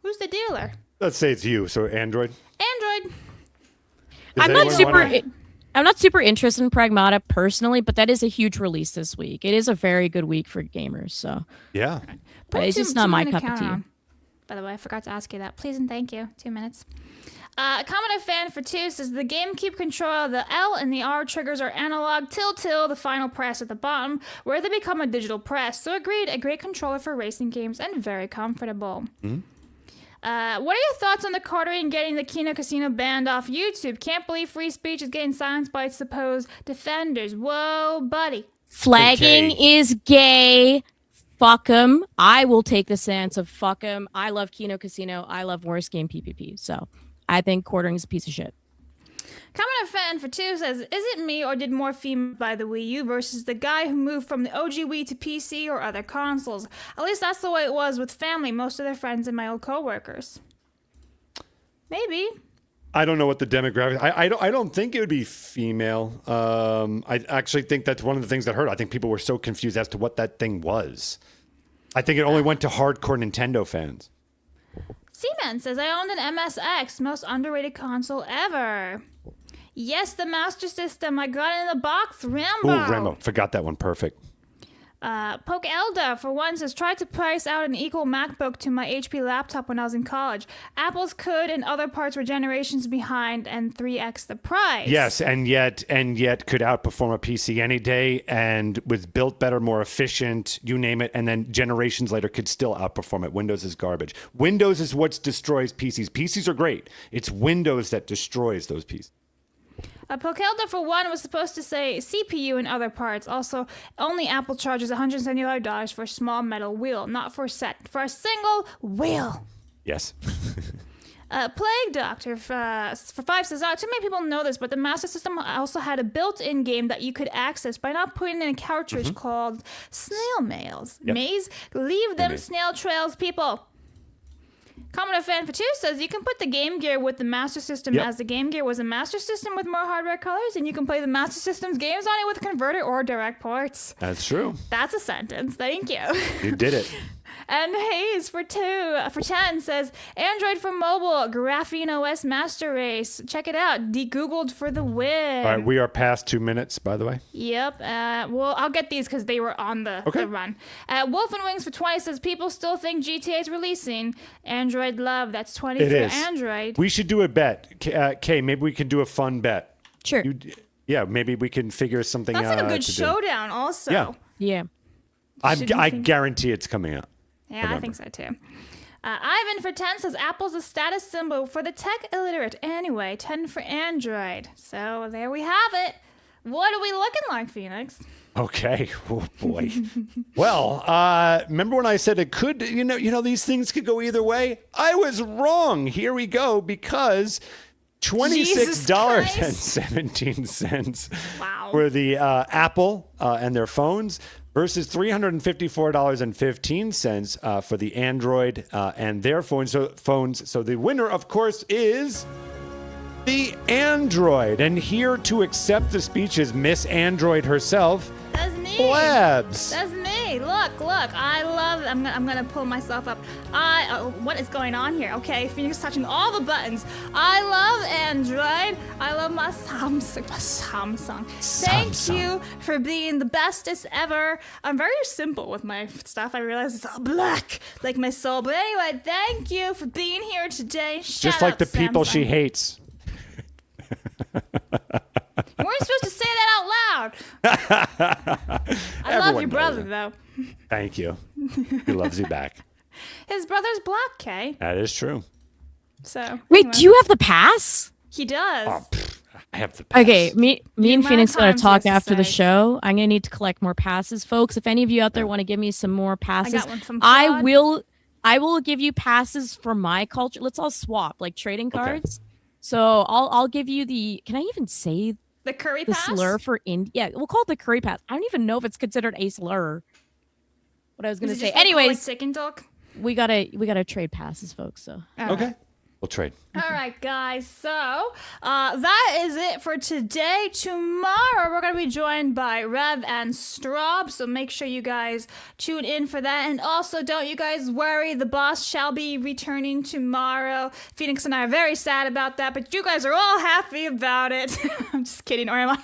[SPEAKER 4] Who's the dealer?
[SPEAKER 5] Let's say it's you. So Android.
[SPEAKER 4] Android.
[SPEAKER 7] I'm not super interested in Pragmata personally, but that is a huge release this week. It is a very good week for gamers. So
[SPEAKER 5] yeah,
[SPEAKER 7] but it's just not my cup of tea.
[SPEAKER 4] By the way, I forgot to ask you that. Please and thank you. 2 minutes. Commodore Fan for 2 says the GameCube controller, the L and the R triggers are analog till the final press at the bottom, where they become a digital press. So agreed, a great controller for racing games and very comfortable.
[SPEAKER 5] Mm-hmm.
[SPEAKER 4] What are your thoughts on the Cartering getting the Kino Casino banned off YouTube? Can't believe free speech is getting silenced by its supposed defenders. Whoa, buddy.
[SPEAKER 7] Flagging is gay. Fuck 'em. I will take the stance of fuck 'em. I love Kino Casino. I love Worst Game PPP. So I think Quartering is a piece of shit.
[SPEAKER 4] Commodore Fan for 2 says, is it me or did more female buy the Wii U versus the guy who moved from the OG Wii to PC or other consoles? At least that's the way it was with family, most of their friends and my old coworkers. Maybe.
[SPEAKER 5] I don't know what the demographic. I don't think it would be female. I actually think that's one of the things that hurt. I think people were so confused as to what that thing was. I think it only went to hardcore Nintendo fans.
[SPEAKER 4] Seaman says, I owned an MSX, most underrated console ever. Yes, the Master System. I got it in the box. Rambo.
[SPEAKER 5] Oh, Rambo. Forgot that one. Perfect.
[SPEAKER 4] Poke Elda, for one, says, tried to price out an equal MacBook to my HP laptop when I was in college. Apple's could, and other parts were generations behind and 3x the price.
[SPEAKER 5] Yes, and yet could outperform a PC any day and was built better, more efficient, you name it, and then generations later could still outperform it. Windows is garbage. Windows is what destroys PCs. PCs are great. It's Windows that destroys those PCs.
[SPEAKER 4] Pokelda, for one, was supposed to say CPU and other parts. Also, only Apple charges $175 for a small metal wheel, not for a set, for a single wheel.
[SPEAKER 5] Yes.
[SPEAKER 4] Plague Doctor for 5 says, too many people know this, but the Master System also had a built-in game that you could access by not putting in a cartridge called Snail Mails.
[SPEAKER 5] Yep.
[SPEAKER 4] Maze, leave them snail trails, people. Commodore Fan for 2 says you can put the Game Gear with the Master System as the Game Gear was a Master System with more hardware colors, and you can play the Master System's games on it with a converter or direct ports.
[SPEAKER 5] That's true.
[SPEAKER 4] That's a sentence. Thank you.
[SPEAKER 5] You did it.
[SPEAKER 4] And Hayes for 10 says Android for mobile, Graphene OS Master Race. Check it out. De-Googled for the win.
[SPEAKER 5] All right, we are past 2 minutes, by the way.
[SPEAKER 4] Yep. Well, I'll get these because they were on the run. Wolf and Wings for 20 says people still think GTA is releasing. Android love. That's 20
[SPEAKER 5] it
[SPEAKER 4] for
[SPEAKER 5] is.
[SPEAKER 4] Android.
[SPEAKER 5] We should do a bet. Kay, maybe we can do a fun bet.
[SPEAKER 7] Sure.
[SPEAKER 5] Maybe we can figure something out.
[SPEAKER 4] That's like a good showdown also.
[SPEAKER 5] Yeah. I guarantee it's coming out.
[SPEAKER 4] Yeah, November. I think so too. Ivan for 10 says Apple's a status symbol for the tech illiterate. Anyway, 10 for Android. So there we have it. What are we looking like, Phoenix?
[SPEAKER 5] Okay. Oh boy. Well, remember when I said it could? You know, these things could go either way. I was wrong. Here we go, because $26.17 for the Apple and their phones versus $354.15 for the Android and their phones. So the winner, of course, is the Android. And here to accept the speech is Miss Android herself.
[SPEAKER 4] That's me.
[SPEAKER 5] Labs.
[SPEAKER 4] That's me. Look. I love. I'm gonna pull myself up. What is going on here? Okay, Phoenix touching all the buttons. I love Android. I love my Samsung. Thank you for being the bestest ever. I'm very simple with my stuff. I realize it's all black, like my soul. But anyway, thank you for being here today.
[SPEAKER 5] Just like the people she hates.
[SPEAKER 4] You weren't supposed to say that out loud. I love your brother, though.
[SPEAKER 5] Thank you. He loves you back.
[SPEAKER 4] His brother's black, Kay.
[SPEAKER 5] That is true.
[SPEAKER 4] So
[SPEAKER 7] wait, do you have the pass?
[SPEAKER 4] He does.
[SPEAKER 5] Oh, I have the pass.
[SPEAKER 7] Okay, me and Phoenix are going to talk after the show. I'm going to need to collect more passes, folks. If any of you out there want to give me some more passes,
[SPEAKER 4] I got one from
[SPEAKER 7] I will give you passes for my culture. Let's all swap, like trading cards. Okay. So I'll give you the. Can I even say
[SPEAKER 4] the curry pass?
[SPEAKER 7] The slur for India? Yeah, we'll call it the curry pass. I don't even know if it's considered a slur. What I was going to say. Anyways,
[SPEAKER 4] sick and talk.
[SPEAKER 7] we gotta trade passes, folks. So
[SPEAKER 5] okay. We'll trade.
[SPEAKER 4] All right, guys. So that is it for today. Tomorrow, we're going to be joined by Rev and Straub. So make sure you guys tune in for that. And also, don't you guys worry. The boss shall be returning tomorrow. Phoenix and I are very sad about that, but you guys are all happy about it. I'm just kidding. Or am I?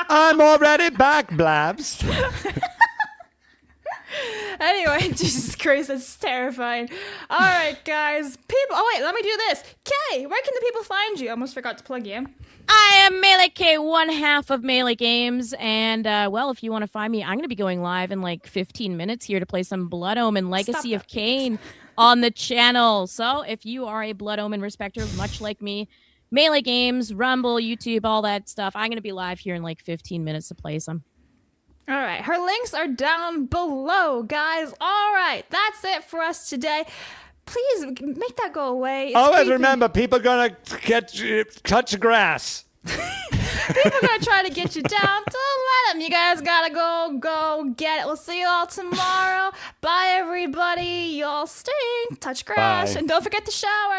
[SPEAKER 5] I'm already back, Blabs.
[SPEAKER 4] Anyway, Jesus Christ, that's terrifying. All right, guys. People. Oh, wait, let me do this. Kay, where can the people find you? I almost forgot to plug you.
[SPEAKER 7] I am Melee K, one half of Melee Games, and well, if you want to find me, I'm going to be going live in like 15 minutes here to play some Blood Omen Legacy of Kain on the channel. So if you are a Blood Omen respecter, much like me, Melee Games, Rumble, YouTube, all that stuff, I'm going to be live here in like 15 minutes to play some.
[SPEAKER 4] All right, her links are down below, guys. All right, that's it for us today. Please make that go away. It's
[SPEAKER 5] Always
[SPEAKER 4] creepy.
[SPEAKER 5] remember, people are going to cut your grass.
[SPEAKER 4] People are going to try to get you down. Don't let them. You guys got to go get it. We'll see you all tomorrow. Bye, everybody. Y'all stink. Touch grass.
[SPEAKER 5] Bye.
[SPEAKER 4] And don't forget to shower.